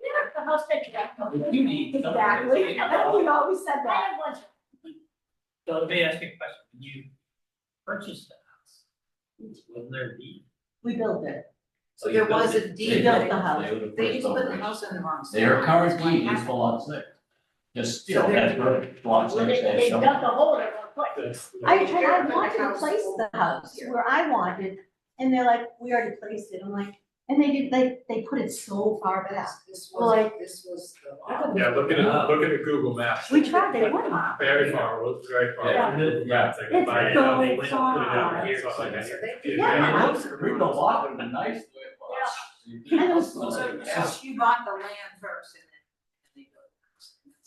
Yeah, the house that you got. you need. Exactly, we always said that. I have one. So let me ask you a question, when you purchased the house, wasn't there a deed? We built it. So there was a They deed, built built the it. house. They were the they first just put the owners. house in the wrong spot. Their current That's what deed is happened. for lot 6. Just So still, they're- that's where lot 6 They has dug shown. the hole in one place. That's- I wanted to place the house where I wanted, and they're like, we already placed it, I'm like, and they put it so far back. This Like- this was the. Yeah, look at Google Maps. We tried, they wouldn't. Very far, looks very far. Yeah. Yeah, it's like. It's five- so they put it down far. here, so it's like this. Yeah. I mean, the lot would have been nice the way it was. And it was- So you bought the land first and then they built.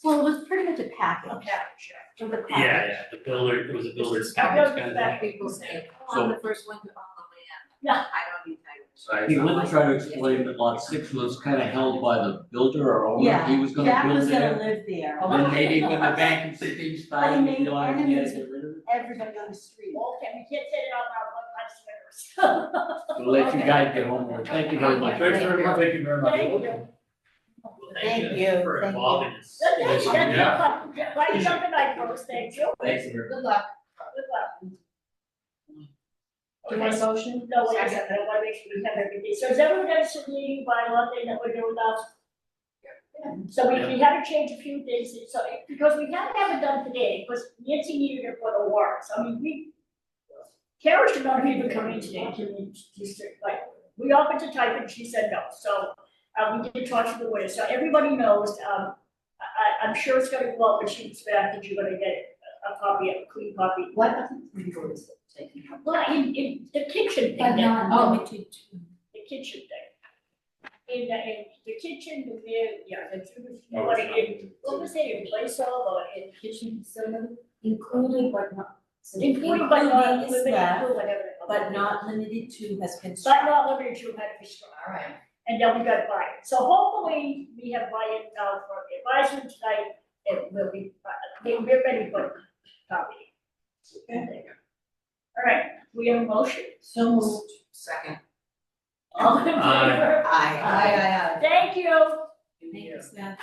Well, it was pretty much a package. Okay, sure. It was a package. Yeah, the builder, it was a builder's I package built kind of that. thing. People say, So- I'm the first one to own the land. Yeah. I don't need titles. So I think Linda tried to explain that lot 6 was kind of held by the builder or owner, Yeah, he was gonna Jack build was gonna there. live there. Then maybe when the bankruptcy thing started, And he he made realized he had to enemies get rid of it. Everybody on the street. Okay, we can't say it out loud, one We'll let you guys get home. Thank you very much. Thanks very much. Thank you very much. Thank you. Thank you, For thank you. involving us. Thank you, why you jumping like those, thank you. Thanks, Eric. Good luck. Good luck. Do you want a motion? No, wait a second, I wanna make sure we have everything, so is everyone gonna submit by one thing that we're doing now? So we haven't changed a few things, so, because we haven't done today, because Nancy needed it for the warrants, I mean, Kara should not have even come in today to the district, like, we offered to type it, she said no, so, we did talk to the lawyer, so everybody knows, I'm sure it's gonna go up when she gets back, that you're gonna get a copy, a clean copy. What other legal is it taking? Well, in the kitchen thing, But not that- limited to. the kitchen thing. In the kitchen, the bed, yeah, the, Oh, what it's not- it, what was it, in place of, or in kitchen facility? Including but not. Including but not Including is limited left, to, whatever. but not limited to has been. But not limited to, had to be strong. All right. And then we got buy-in. So hopefully, we have buy-in for the advisement tonight, it will be, we're ready for copy. Okay. All right, we have a motion. So moved. Second. All in favor? Aye. Thank you. Thank you, Seth.